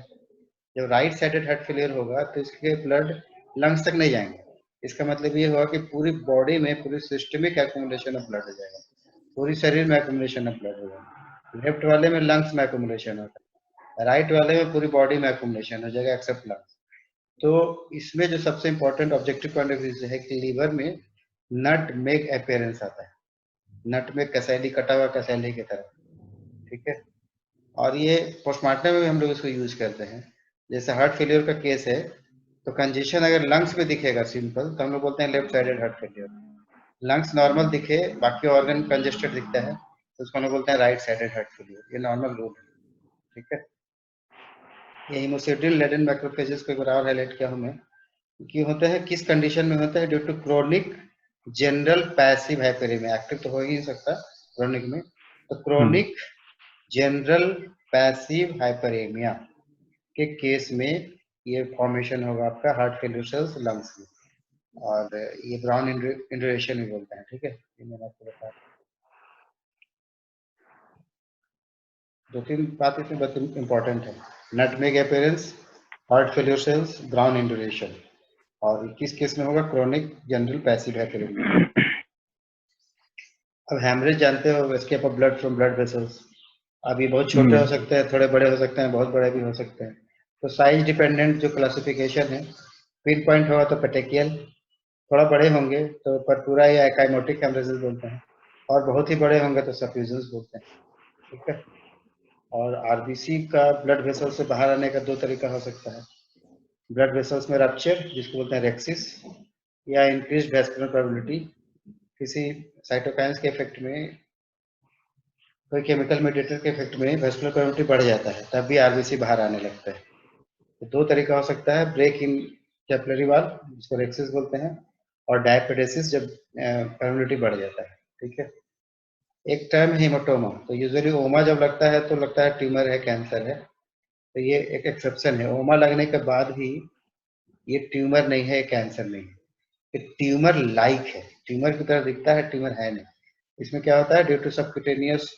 जब राइट साइडेड हार्ट फेलियर होगा तो इसके ब्लड लंग्स तक नहीं जाएंगे, इसका मतलब ये होगा कि पूरी बॉडी में पूरी सिस्टमिक एक्यूमुलेशन ऑफ ब्लड हो जाएगा, पूरी शरीर में एक्यूमुलेशन ऑफ ब्लड हो जाएगा। लेफ्ट वाले में लंग्स में एक्यूमुलेशन होता है, राइट वाले में पूरी बॉडी में एक्यूमुलेशन हो जाएगा एक्सेप्ट लंग्स। तो इसमें जो सबसे important objective point of view है कि लीवर में नटमेग अपीयरेंस आता है, नटमेग कसैली, कटा हुआ कसैली की तरह, ठीक है। और ये पोस्टमार्टम में भी हम लोग इसको यूज करते हैं। जैसे हार्ट फेलियर का केस है तो कंजेशन अगर लंग्स में दिखेगा सिंपल तो हम लोग बोलते हैं left sided heart failure. Lungs normal दिखे बाकी ऑर्गन कंजेस्टेड दिखता है तो उसको हम लोग बोलते हैं राइट साइडेड हार्ट फेलियर, ये नॉर्मल रूल है, ठीक है। ये हेमोसिट्रिन लेडन मैक्रोफेजेस को एक बार और हाईलाइट किया हूं मैं कि होता है किस कंडीशन में होता है, due to chronic general passive hyperaemia, active तो हो ही नहीं सकता क्रोनिक में, तो क्रोनिक जनरल पैसिव हाइपरेमिया के केस में ये फॉर्मेशन होगा आपका हार्ट फेलियर सेल्स लंग्स में, और ये ब्राउन इंड्यूरेशन भी बोलते हैं, ठीक है। ये मैंने आपको बताया, दो तीन बात इसमें बहुत इंपॉर्टेंट है, nutmeg appearance, heart failure cells, brown induration, और किस केस में होगा? Chronic general passive hyperaemia. अब हैमरेज जानते हो, escape of blood from blood vessels. अब ये बहुत छोटे हो सकते हैं, थोड़े बड़े हो सकते हैं, बहुत बड़े भी हो सकते हैं। तो साइज डिपेंडेंट जो क्लासिफिकेशन है, पिन पॉइंट होगा तो पेटेकियल, थोड़ा बड़े होंगे तो परपुरा या एकाइमोटिक हेमरेजेस बोलते हैं, और बहुत ही बड़े होंगे तो सफ्यूजन्स बोलते हैं, ठीक है। और आरबीसी का ब्लड वेसल से बाहर आने का दो तरीका हो सकता है, ब्लड वेसल्स में रप्चर जिसको बोलते हैं रेक्सिस, या इंक्रीज्ड वैस्कुलर प्रोबेबिलिटी, किसी साइटोकाइंस के इफेक्ट में, कोई केमिकल मेडिएटर के इफेक्ट में वैस्कुलर प्रोबेबिलिटी बढ़ जाता है, तब भी आरबीसी बाहर आने लगता है। तो दो तरीका हो सकता है, ब्रेक इन कैपिलरी वाल्व जिसको रेक्सिस बोलते हैं, और डायपेडेसिस जब प्रोबेबिलिटी बढ़ जाता है, ठीक है। एक टर्म हेमाटोमा, तो यूजुअली ओमा जब लगता है तो लगता है ट्यूमर है, कैंसर है, तो ये एक एक्सेप्शन है। ओमा लगने के बाद भी ये ट्यूमर नहीं है, कैंसर नहीं है, ये ट्यूमर लाइक है, ट्यूमर की तरह दिखता है, ट्यूमर है नहीं। इसमें क्या होता है, due to subcutaneous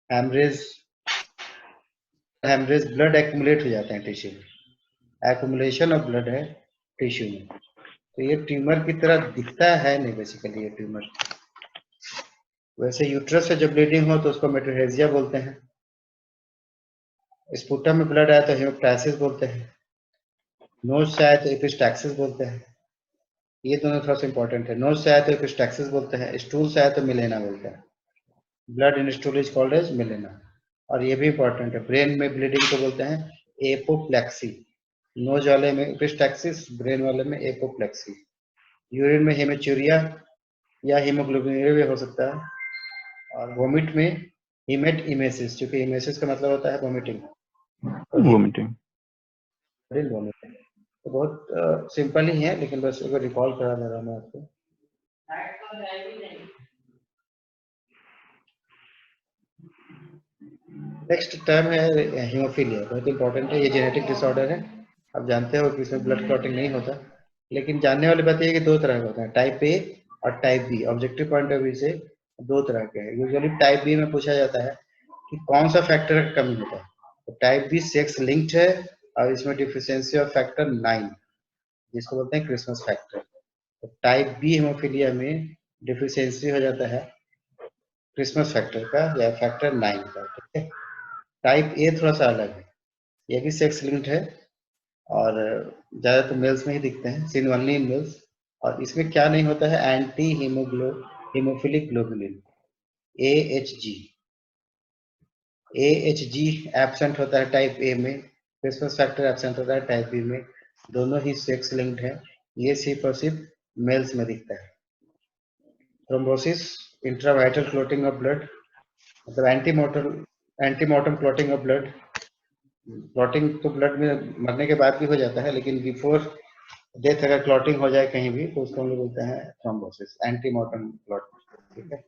haemorrhage blood accumulate हो जाते हैं टिश्यू में, एक्यूमुलेशन ऑफ ब्लड है टिश्यू में, तो ये ट्यूमर की तरह दिखता है नहीं बेसिकली ये ट्यूमर। वैसे यूट्रस से जब ब्लीडिंग हो तो उसको मेट्रोहेजिया बोलते हैं, स्पुटम में ब्लड आया तो हेमोप्टाइसिस बोलते हैं, नोज से आए तो एपिस्टैक्सिस बोलते हैं, ये दोनों थोड़ा सा इंपॉर्टेंट है। नोज से आए तो एपिस्टैक्सिस बोलते हैं, स्टूल से आए तो मिलेना बोलते हैं, blood in stool is called as melaena. और ये भी इंपॉर्टेंट है, ब्रेन में ब्लीडिंग को बोलते हैं एपोप्लेक्सी, नोज वाले में एपिस्टैक्सिस, ब्रेन वाले में एपोप्लेक्सी। यूरिन में हेमेचूरिया या हीमोग्लोबिन भी हो सकता है, और वोमिट में हीमेट इमेसिस, क्योंकि इमेसिस का मतलब होता है वोमिटिंग, वोमिटिंग। तो बहुत सिंपल ही है, लेकिन बस एक रिकॉल करा दे रहा हूं मैं आपको। नेक्स्ट टर्म है हीमोफीलिया, बहुत इंपॉर्टेंट है, ये जेनेटिक डिसऑर्डर है। आप जानते हो कि इसमें ब्लड क्लॉटिंग नहीं होता, लेकिन जानने वाली बात यह है कि दो तरह का होता है, टाइप ए और type B. Objective point of view से दो तरह के हैं। यूजुअली टाइप बी में पूछा जाता है कि कौन सा फैक्टर का कमी होता है। तो टाइप बी सेक्स लिंक्ड है और इसमें डिफिशियंसी ऑफ फैक्टर 9, जिसको बोलते हैं क्रिसमस फैक्टर। तो टाइप बी हेमोफीलिया में डिफिशियंसी हो जाता है क्रिसमस फैक्टर का या फैक्टर 9 का, ठीक है। टाइप ए थोड़ा सा अलग है, ये भी सेक्स लिंक्ड है और ज्यादातर मेल्स में ही दिखते हैं, सीन ओनली इन मेल्स। और इसमें क्या नहीं होता है, anti haemophilic globulin AHG absent होता है टाइप ए में, क्रिसमस फैक्टर एब्सेंट होता है टाइप बी में। दोनों ही सेक्स लिंक्ड है, ये सिर्फ और सिर्फ मेल्स में दिखता है। Thrombosis, intravital clotting of blood, मतलब antemortem clotting of blood. Clotting तो ब्लड में मरने के बाद भी हो जाता है, लेकिन बिफोर डेथ अगर क्लॉटिंग हो जाए कहीं भी तो उसको हम लोग बोलते हैं थ्रोम्बोसिस, एंटीमोर्टम क्लॉट, ठीक है।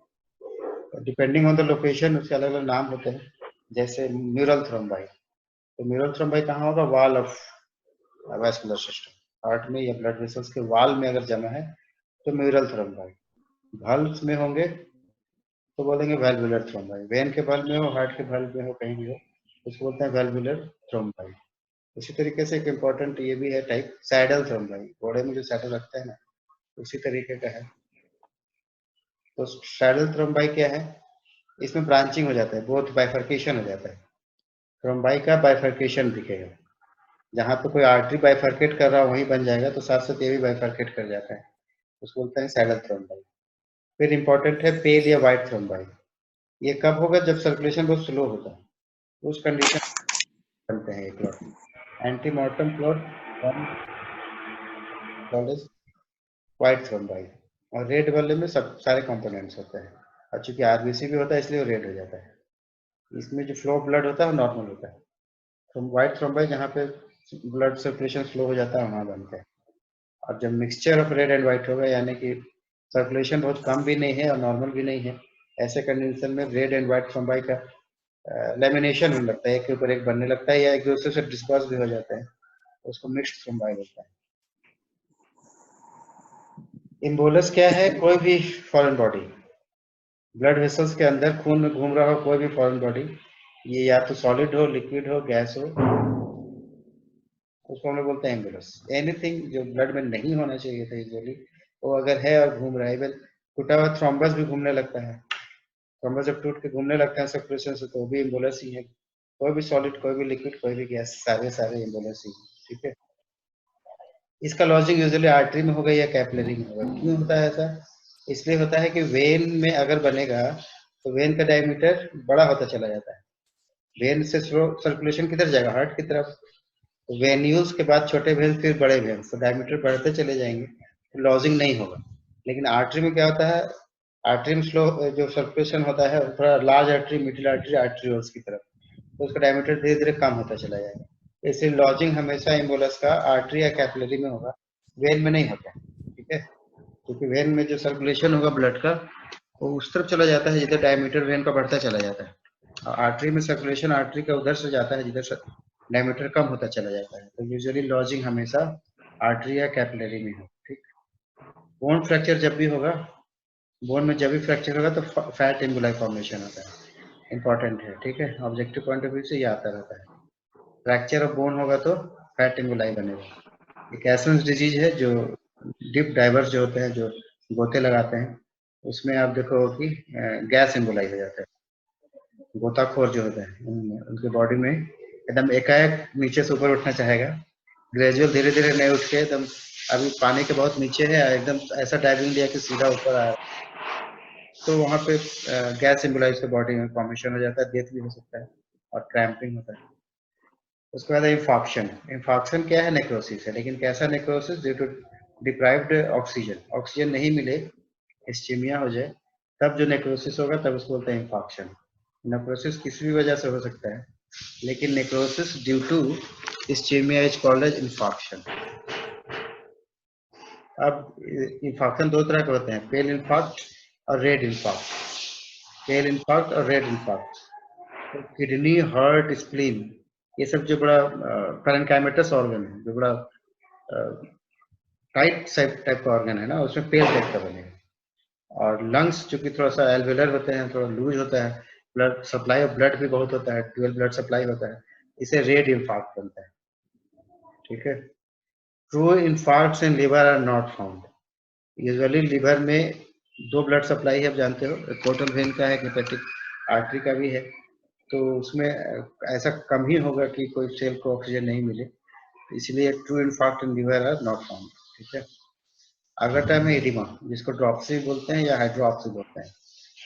डिपेंडिंग ऑन द लोकेशन उसके अलग अलग नाम होते हैं, जैसे म्यूरल थ्रोम्बाई। तो म्यूरल थ्रोम्बाई कहाँ होगा, wall of vascular system, heart में या ब्लड वेसल्स के वॉल में अगर जमा है तो म्यूरल थ्रोम्बाई। वल्व्स में होंगे तो बोलेंगे वेल्वुलर थ्रोम्बाई। वेन के बल्ब में हो, हार्ट के बल्ब में हो, कहीं भी हो, उसको बोलते हैं वेल्वुलर थ्रोम्बाई। उसी तरीके से एक इम्पोर्टेंट ये भी है टाइप सैडल थ्रोम्बाई, घोड़े में जो सैडल रखते हैं ना, उसी तरीके का है। तो सैडल थ्रोम्बाई क्या है, इसमें ब्रांचिंग हो जाता है, बोथ बाइफर्केशन हो जाता है। थ्रोम्बाई का बाइफर्केशन दिखेगा, जहां पे कोई आर्टरी बाइफर्केट कर रहा हो वहीं बन जाएगा, तो साथ साथ ये भी बाइफर्केट कर जाता है, उसको बोलते हैं सैडल थ्रोम्बाई। फिर इंपॉर्टेंट है पेल या व्हाइट थ्रोम्बाई। ये कब होगा, जब सर्कुलेशन बहुत स्लो होता है, उस कंडीशन बनते हैं ये clot. Antemortem clot white thrombi. और रेड वाले में सब सारे कंपोनेंट्स होते हैं, और चूंकि आरबीसी भी होता है इसलिए वो रेड हो जाता है। इसमें जो फ्लो ब्लड होता है वो नॉर्मल होता है। तो व्हाइट थ्रोम्बाई जहाँ पे ब्लड सर्कुलेशन स्लो हो जाता है वहाँ बनते हैं। और जब mixture of red and white होगा, यानी कि सर्कुलेशन बहुत कम भी नहीं है और नॉर्मल भी नहीं है, ऐसे कंडीशन में रेड एंड व्हाइट थ्रोम्बाई का लेमिनेशन होने लगता है, एक के ऊपर एक बनने लगता है, या एक दूसरे से डिस्पर्स भी हो जाते हैं, तो उसको मिक्स्ड थ्रोम्बाई होता है। इम्बोलस क्या है, कोई भी फॉरेन बॉडी, ब्लड वेसल्स के अंदर खून में घूम रहा हो कोई भी फॉरेन बॉडी, ये या तो सॉलिड हो, लिक्विड हो, गैस हो, उसको हम लोग बोलते हैं इम्बोलस। एनीथिंग जो ब्लड में नहीं होना चाहिए था यूजुअली, वो अगर है और घूम रहा है, इवन टूटा हुआ थ्रोम्बस भी घूमने लगता है। थ्रोम्बस जब टूट के घूमने लगता है सर्कुलेशन से, तो वो भी इम्बोलस ही है। कोई भी सॉलिड, कोई भी लिक्विड, कोई भी गैस, सारे इम्बोलस ही, ठीक है। इसका लॉजिंग यूजुअली आर्टरी में होगा या कैपिलरी में होगा। क्यों होता है ऐसा, इसलिए होता है कि वेन में अगर बनेगा तो वेन का डायमीटर बड़ा होता चला जाता है। वेन से सर्कुलेशन किधर जाएगा, हार्ट की तरफ। तो वेन्यूल्स के बाद छोटे वेन, फिर बड़े वेन, तो डायमीटर बढ़ते चले जाएंगे, तो लॉजिंग नहीं होगा। लेकिन आर्टरी में क्या होता है, आर्टरी में स्लो जो सर्कुलेशन होता है, थोड़ा लार्ज आर्टरी, मिडिल आर्टरी, आर्टरीओल्स की तरफ, तो उसका डायमीटर धीरे धीरे कम होता चला जाएगा। इसलिए लॉजिंग हमेशा इम्बोलस का आर्टरी या कैपिलरी में होगा, वेन में नहीं होता, ठीक है। क्योंकि वेन में जो सर्कुलेशन होगा ब्लड का, वो उस तरफ चला जाता है जिधर डायमीटर वेन का बढ़ता चला जाता है, और आर्टरी में सर्कुलेशन आर्टरी का उधर से जाता है जिधर डायमीटर कम होता चला जाता है। तो यूजुअली लॉजिंग हमेशा आर्टरी या कैपिलरी में हो, ठीक। बोन फ्रैक्चर जब भी होगा, बोन में जब भी फ्रैक्चर होगा तो फैट एम्बुलाई फॉर्मेशन होता है, इंपॉर्टेंट है, ठीक है। ऑब्जेक्टिव पॉइंट ऑफ व्यू से ये आता रहता है। फ्रैक्चर ऑफ बोन होगा तो फैट एम्बुलाई बनेगा। एक एसेंस डिजीज है जो डिप डाइवर्स जो होते हैं, जो गोते लगाते हैं, उसमें आप देखो कि गैस एम्बुलाई हो जाता है। गोताखोर जो होते हैं उनके बॉडी में एकदम एकाएक नीचे से ऊपर उठना चाहेगा, ग्रेजुअल धीरे धीरे नहीं उठ के एकदम, अभी पानी के बहुत नीचे है, एकदम ऐसा डाइविंग लिया कि सीधा ऊपर आया, तो वहाँ पे गैस एम्बुलाइज के बॉडी में फॉर्मेशन हो जाता है, डेथ भी हो सकता है और क्रैम्पिंग होता है। उसके बाद इंफॉक्शन। इंफॉक्शन क्या है, नेक्रोसिस है, लेकिन कैसा necrosis, due to deprived oxygen, oxygen नहीं मिले, इस्चीमिया हो जाए, तब जो नेक्रोसिस होगा तब उसको बोलते हैं इंफॉक्शन। नेक्रोसिस किसी भी वजह से हो सकता है, लेकिन necrosis due to ischaemia is called as infarction. अब इंफॉक्शन दो तरह के होते हैं, पेल इंफॉक्ट और रेड इंफॉक्ट। पेल इंफॉक्ट और रेड इंफॉक्ट। तो किडनी, हार्ट, स्प्लीन, ये सब जो बड़ा पैरेन्काइमेटस ऑर्गन है, जो बड़ा टाइट टाइप का ऑर्गन है ना, उसमें पेल टाइप का बनेगा। और लंग्स चूंकि थोड़ा सा एल्वेलर होते हैं, थोड़ा लूज होता है, ब्लड सप्लाई ऑफ ब्लड भी बहुत होता है, ड्यूअल ब्लड सप्लाई होता है, इसे रेड इंफार्क्ट बनता है। ठीक है। True infarcts in liver are not found. Usually liver में दो ब्लड सप्लाई है, आप जानते हो, पोर्टल वेन का है, हेपेटिक आर्टरी का भी है, तो उसमें ऐसा कम ही होगा कि कोई सेल को ऑक्सीजन नहीं मिले, इसलिए true infarct in liver are not found. ठीक है। अगला टर्म है एडिमा, जिसको ड्रॉप्सी बोलते हैं या हाइड्रोप्सी बोलते हैं।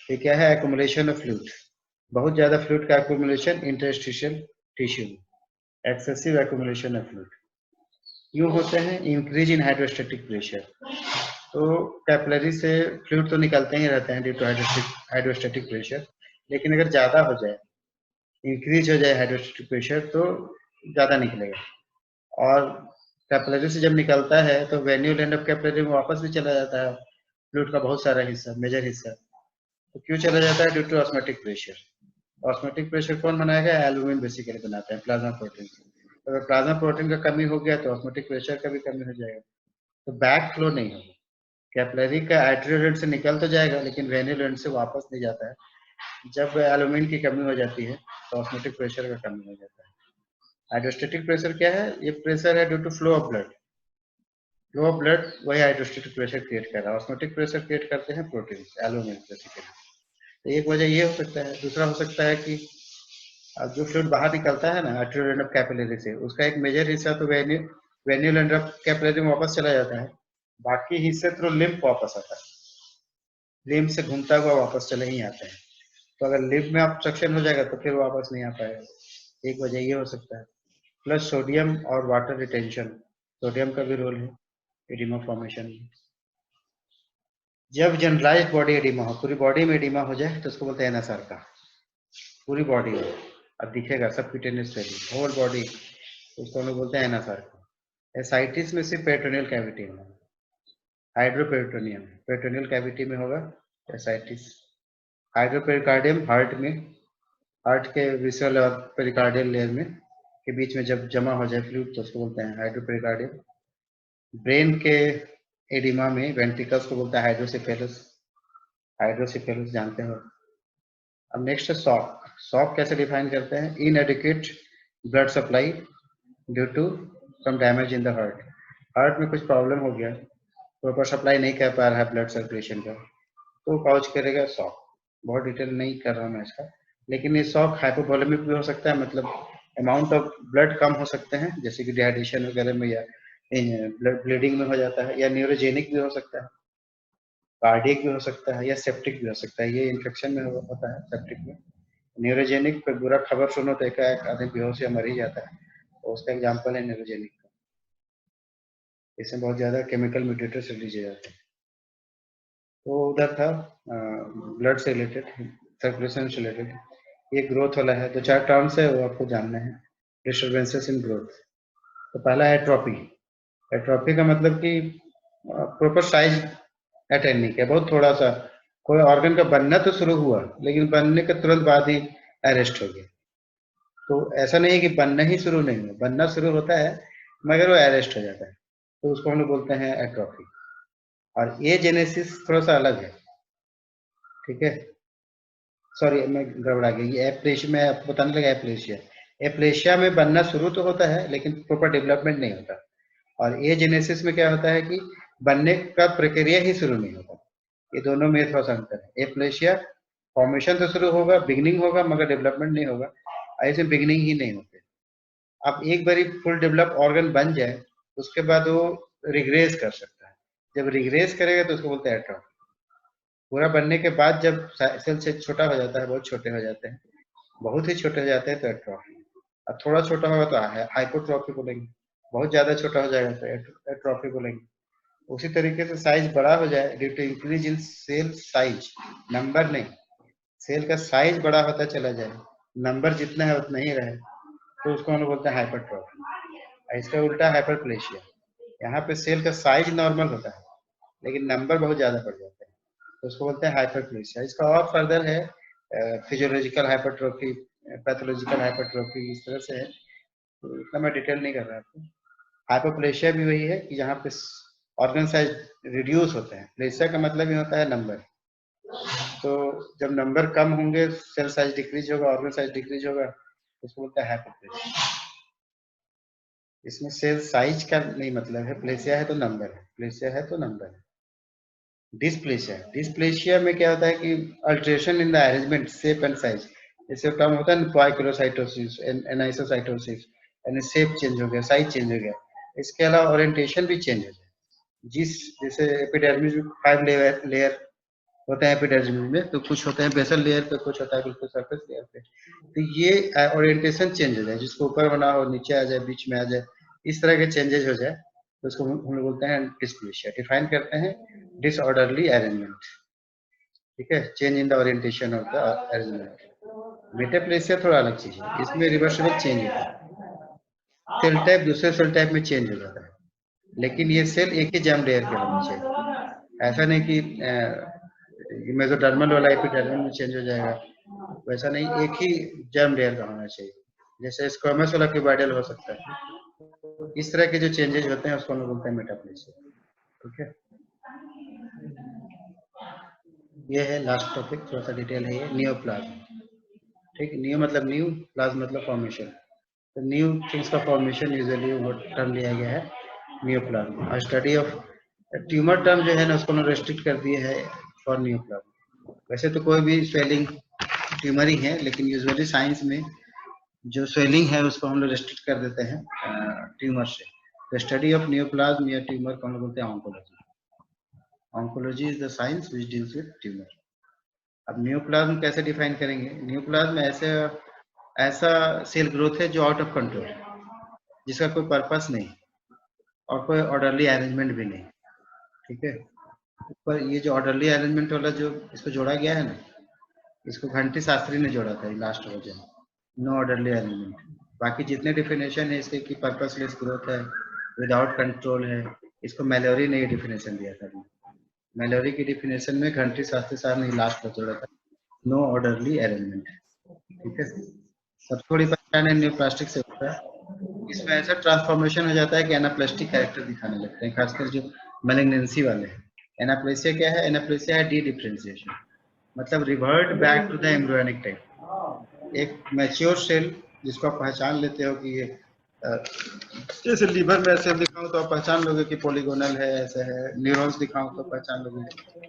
ये क्या है? एक्युमुलेशन ऑफ फ्लूइड, बहुत ज्यादा फ्लूइड का एक्युमुलेशन इंटरस्टिशियल टिश्यू में, एक्सेसिव एक्युमुलेशन ऑफ फ्लूइड। क्यों होते हैं? Increase in hydrostatic pressure. तो कैपिलरी से फ्लूइड तो निकलते ही रहते हैं ड्यू टू हाइड्रोस्टैटिक प्रेशर, लेकिन अगर ज्यादा हो जाए, इंक्रीज हो जाए हाइड्रोस्टैटिक प्रेशर, तो ज्यादा निकलेगा। और कैपिलरी से जब निकलता है तो वेन्यूल एंड ऑफ कैपिलरी में वापस भी चला जाता है फ्लूइड का बहुत सारा हिस्सा, मेजर हिस्सा। तो क्यों चला जाता है? Due to osmotic pressure. Osmotic pressure कौन बनाएगा? एल्बुमिन बेसिकली बनाते हैं, प्लाज्मा प्रोटीन। तो अगर प्लाज्मा प्रोटीन का कमी हो गया तो ऑस्मोटिक प्रेशर का भी कमी हो जाएगा, तो बैक फ्लो नहीं होगा। कैपिलरी का आर्टेरियल एंड से निकल तो जाएगा, लेकिन वेन्यूल एंड से वापस नहीं जाता है। जब एल्बुमिन की कमी हो जाती है तो ऑस्मोटिक प्रेशर का कमी हो जाता है। हाइड्रोस्टैटिक प्रेशर क्या है? ये प्रेशर है due to flow of blood. Flow of blood वही हाइड्रोस्टैटिक प्रेशर क्रिएट कर रहा है। ऑस्मोटिक प्रेशर क्रिएट करते हैं प्रोटीन, एल्बुमिन बेसिकली। तो एक वजह ये हो सकता है। दूसरा हो सकता है कि अब जो फ्लूइड बाहर निकलता है ना आर्टेरियल एंड ऑफ कैपिलरी से, उसका एक मेजर हिस्सा तो वेन्यूल एंड ऑफ कैपिलरी में वापस चला जाता है, बाकी हिस्से थ्रू लिम्फ वापस आता है, लिम्फ से घूमता हुआ वापस चले ही आते हैं। तो अगर लिम्फ में ऑब्स्ट्रक्शन हो जाएगा तो फिर वापस नहीं आ पाएगा, एक वजह ये हो सकता है। प्लस सोडियम और वाटर रिटेंशन, सोडियम का भी रोल है एडिमा फॉर्मेशन में। जब जनरलाइज बॉडी एडिमा हो, पूरी बॉडी में एडिमा हो जाए, तो उसको बोलते हैं एनएसआर का। पूरी बॉडी में अब दिखेगा सबक्यूटेनियस स्वेलिंग, होल बॉडी, उसको हम लोग बोलते हैं एनएसआर का। एसाइटिस में सिर्फ पेरिटोनियल कैविटी में, हाइड्रोपेरिटोनियम पेरिटोनियल कैविटी में होगा एसाइटिस। हाइड्रोपेरिकार्डियम हार्ट में, हार्ट के विसरल और पेरिकार्डियल लेयर में के बीच में जब जमा हो जाए फ्लूइड, तो उसको बोलते हैं हाइड्रोपेरिकार्डियम। ब्रेन के एडिमा में वेंट्रिकल्स को बोलते हैं हाइड्रोसेफेलस, हाइड्रोसेफेलस जानते हो। अब नेक्स्ट है शॉक। शॉक कैसे डिफाइन करते हैं? Inadequate blood supply due to some damage in the heart. Heart में कुछ प्रॉब्लम हो गया, प्रॉपर सप्लाई नहीं कर पा रहा है ब्लड सर्कुलेशन का, तो काउज करेगा शॉक। बहुत डिटेल नहीं कर रहा हूँ मैं इसका, लेकिन ये शॉक हाइपोवोलेमिक भी हो सकता है, मतलब अमाउंट ऑफ ब्लड कम हो सकते हैं, जैसे कि डिहाइड्रेशन वगैरह में या ब्लड ब्लीडिंग में हो जाता है, या न्यूरोजेनिक भी हो सकता है, कार्डियक भी हो सकता है, या सेप्टिक भी हो सकता है। ये इन्फेक्शन में होता है सेप्टिक में। न्यूरोजेनिक पे बुरा खबर सुनो तो एक आदमी बेहोश या मर ही जाता है, तो उसका एग्जाम्पल है न्यूरोजेनिक का। इसमें बहुत ज्यादा केमिकल म्यूटेटर्स रिलीज हो जाते हैं। तो उधर था ब्लड से रिलेटेड, सर्कुलेशन से रिलेटेड। ये ग्रोथ वाला है, तो 4 टर्म्स है वो आपको जानना है, डिस्टर्बेंसेस इन ग्रोथ। तो पहला है एट्रोफी। एट्रोफी का मतलब कि प्रॉपर साइज अटेन नहीं किया, बहुत थोड़ा सा, कोई ऑर्गन का बनना तो शुरू हुआ लेकिन बनने के तुरंत बाद ही अरेस्ट हो गया। तो ऐसा नहीं है कि बनना ही शुरू नहीं हुआ, बनना शुरू होता है मगर वो अरेस्ट हो जाता है, तो उसको हम लोग बोलते हैं एट्रोफी। और ये जेनेसिस थोड़ा सा अलग है, ठीक है। सॉरी मैं गड़बड़ा गया, ये एप्लेशिया में आपको बताने लगा। एप्लेशिया, एप्लेशिया में बनना शुरू तो होता है लेकिन प्रॉपर डेवलपमेंट नहीं होता। और ए जेनेसिस में क्या होता है कि बनने का प्रक्रिया ही शुरू नहीं होता। ये दोनों में थोड़ा सा अंतर है। एप्लेशिया फॉर्मेशन तो शुरू होगा, बिगनिंग होगा, मगर डेवलपमेंट नहीं होगा। ऐसे बिगनिंग ही नहीं होते। अब एक बारी फुल डेवलप ऑर्गन बन जाए उसके बाद वो रिग्रेस कर सकता है। जब रिग्रेस करेगा तो उसको बोलते हैं एट्रोफी। पूरा बनने के बाद जब सेल से छोटा हो जाता है, बहुत छोटे हो जाते हैं, बहुत ही छोटे हो जाते हैं, तो एट्रोफी। अब थोड़ा छोटा होगा तो हाइपोट्रोफी बोलेंगे, बहुत ज्यादा छोटा हो जाएगा तो एट्रोफी बोलेंगे। उसी तरीके से साइज बड़ा हो जाए due to increase in cell size, number नहीं, सेल का साइज बड़ा होता चला जाए, नंबर जितना है उतना ही रहे, तो उसको हम लोग बोलते हैं हाइपरट्रॉफी। इसका उल्टा हाइपरप्लेशिया, यहाँ पे सेल का साइज नॉर्मल होता है लेकिन नंबर बहुत ज्यादा बढ़ जाता है, तो उसको बोलते हैं हाइपरप्लेशिया। इसका और फर्दर है फिजियोलॉजिकल हाइपरट्रॉफी, पैथोलॉजिकल हाइपरट्रॉफी, इस तरह से है, तो इतना मैं डिटेल नहीं कर रहा आपको। हाइपोप्लेशिया भी वही है कि जहाँ पे ऑर्गन साइज रिड्यूस होते हैं। प्लेसिया का मतलब ही होता है नंबर। तो जब नंबर कम होंगे सेल साइज डिक्रीज होगा, ऑर्गन साइज डिक्रीज होगा, उसको बोलते हैं हाइपोप्लेसिया। इसमें सेल साइज का नहीं मतलब है, प्लेसिया है तो नंबर है, प्लेसिया है तो नंबर है। डिस्प्लेसिया में क्या होता है कि alteration in the arrangement shape and size. जैसे टर्म होता है पॉइक्रोसाइटोसिस, एनाइसोसाइटोसिस, यानी शेप चेंज हो गया, साइज चेंज हो गया। इसके अलावा ओरिएंटेशन भी चेंज हो जाए। जैसे एपिडर्मिस में 5 लेयर होते हैं एपिडर्मिस में, तो कुछ होते हैं बेसल लेयर पे, कुछ होता है बिल्कुल सरफेस लेयर पे। तो ये ओरिएंटेशन चेंज हो जाए, जिसको ऊपर होना हो नीचे आ जाए, बीच में आ जाए, इस तरह के चेंजेस हो जाए तो उसको हम लोग बोलते हैं डिस्प्लेसिया। डिफाइन करते हैं डिसऑर्डरली अरेंजमेंट। ठीक है, change in the orientation of the arrangement. Metaplasia थोड़ा अलग चीज है, इसमें रिवर्सिबल चेंज होता है। सेल टाइप दूसरे सेल टाइप में चेंज हो जाता है, लेकिन ये सेल एक ही जर्म लेयर के होने चाहिए। ऐसा नहीं कि मेसोडर्मल वाला एपिडर्मल में चेंज हो जाएगा, वैसा नहीं, एक ही जर्म लेयर का होना चाहिए। जैसे स्क्वामस वाला क्यूबॉइडल हो सकता है। इस तरह के जो चेंजेस होते हैं उसको हम लोग बोलते हैं मेटाप्लेसिया। ठीक है, ये है लास्ट टॉपिक, थोड़ा सा डिटेल है ये, नियोप्लाज्म। ठीक, नियो मतलब न्यू, प्लाज्म मतलब फॉर्मेशन। तो न्यू थिंग्स का फॉर्मेशन यूजुअली वो टर्म लिया गया है neoplasm. Study of tumour term जो है ना उसको रेस्ट्रिक्ट कर दिए है फॉर नियोप्लाज्म। वैसे तो कोई भी स्वेलिंग ट्यूमर ही है, लेकिन यूजुअली साइंस में जो स्वेलिंग है उसको हम लोग रेस्ट्रिक्ट कर देते हैं ट्यूमर से। तो स्टडी ऑफ नियोप्लाज्म या ट्यूमर को हम लोग बोलते हैं oncology. Oncology is the science which deals with tumour. अब नियोप्लाज्म कैसे डिफाइन करेंगे? नियोप्लाज्म ऐसा सेल ग्रोथ है जो आउट ऑफ कंट्रोल है, जिसका कोई पर्पस नहीं और कोई ऑर्डरली अरेंजमेंट भी नहीं। ठीक है, पर ये जो ऑर्डरली अरेंजमेंट वाला जो इसको जोड़ा गया है ना, इसको घंटी शास्त्री ने जोड़ा था last version, no orderly arrangement. बाकी जितने डिफिनेशन है इसके कि पर्पसलेस ग्रोथ है, विदाउट कंट्रोल है, इसको मैलोरी ने डिफिनेशन दिया था। मैलोरी की डिफिनेशन में घंटी शास्त्री साहब ने लास्ट में जोड़ा था, नो ऑर्डरली अरेंजमेंट। ठीक है, सब थोड़ी पहचान है न्यूप्लास्टिक से होता है। इसमें ऐसा ट्रांसफॉर्मेशन हो जाता है कि एनाप्लास्टिक कैरेक्टर दिखाने लगते हैं, खासकर जो मैलिग्नेंसी वाले हैं। एनाप्लेसिया क्या है? एनाप्लेसिया है डी डिफरेंशिएशन, मतलब revert back to the embryonic type. एक मैच्योर सेल जिसको आप पहचान लेते हो कि ये जैसे लीवर में सेल दिखाऊं तो आप पहचान लोगे कि पॉलीगोनल है, ऐसे है। न्यूरॉन्स दिखाऊं तो पहचान लोगे,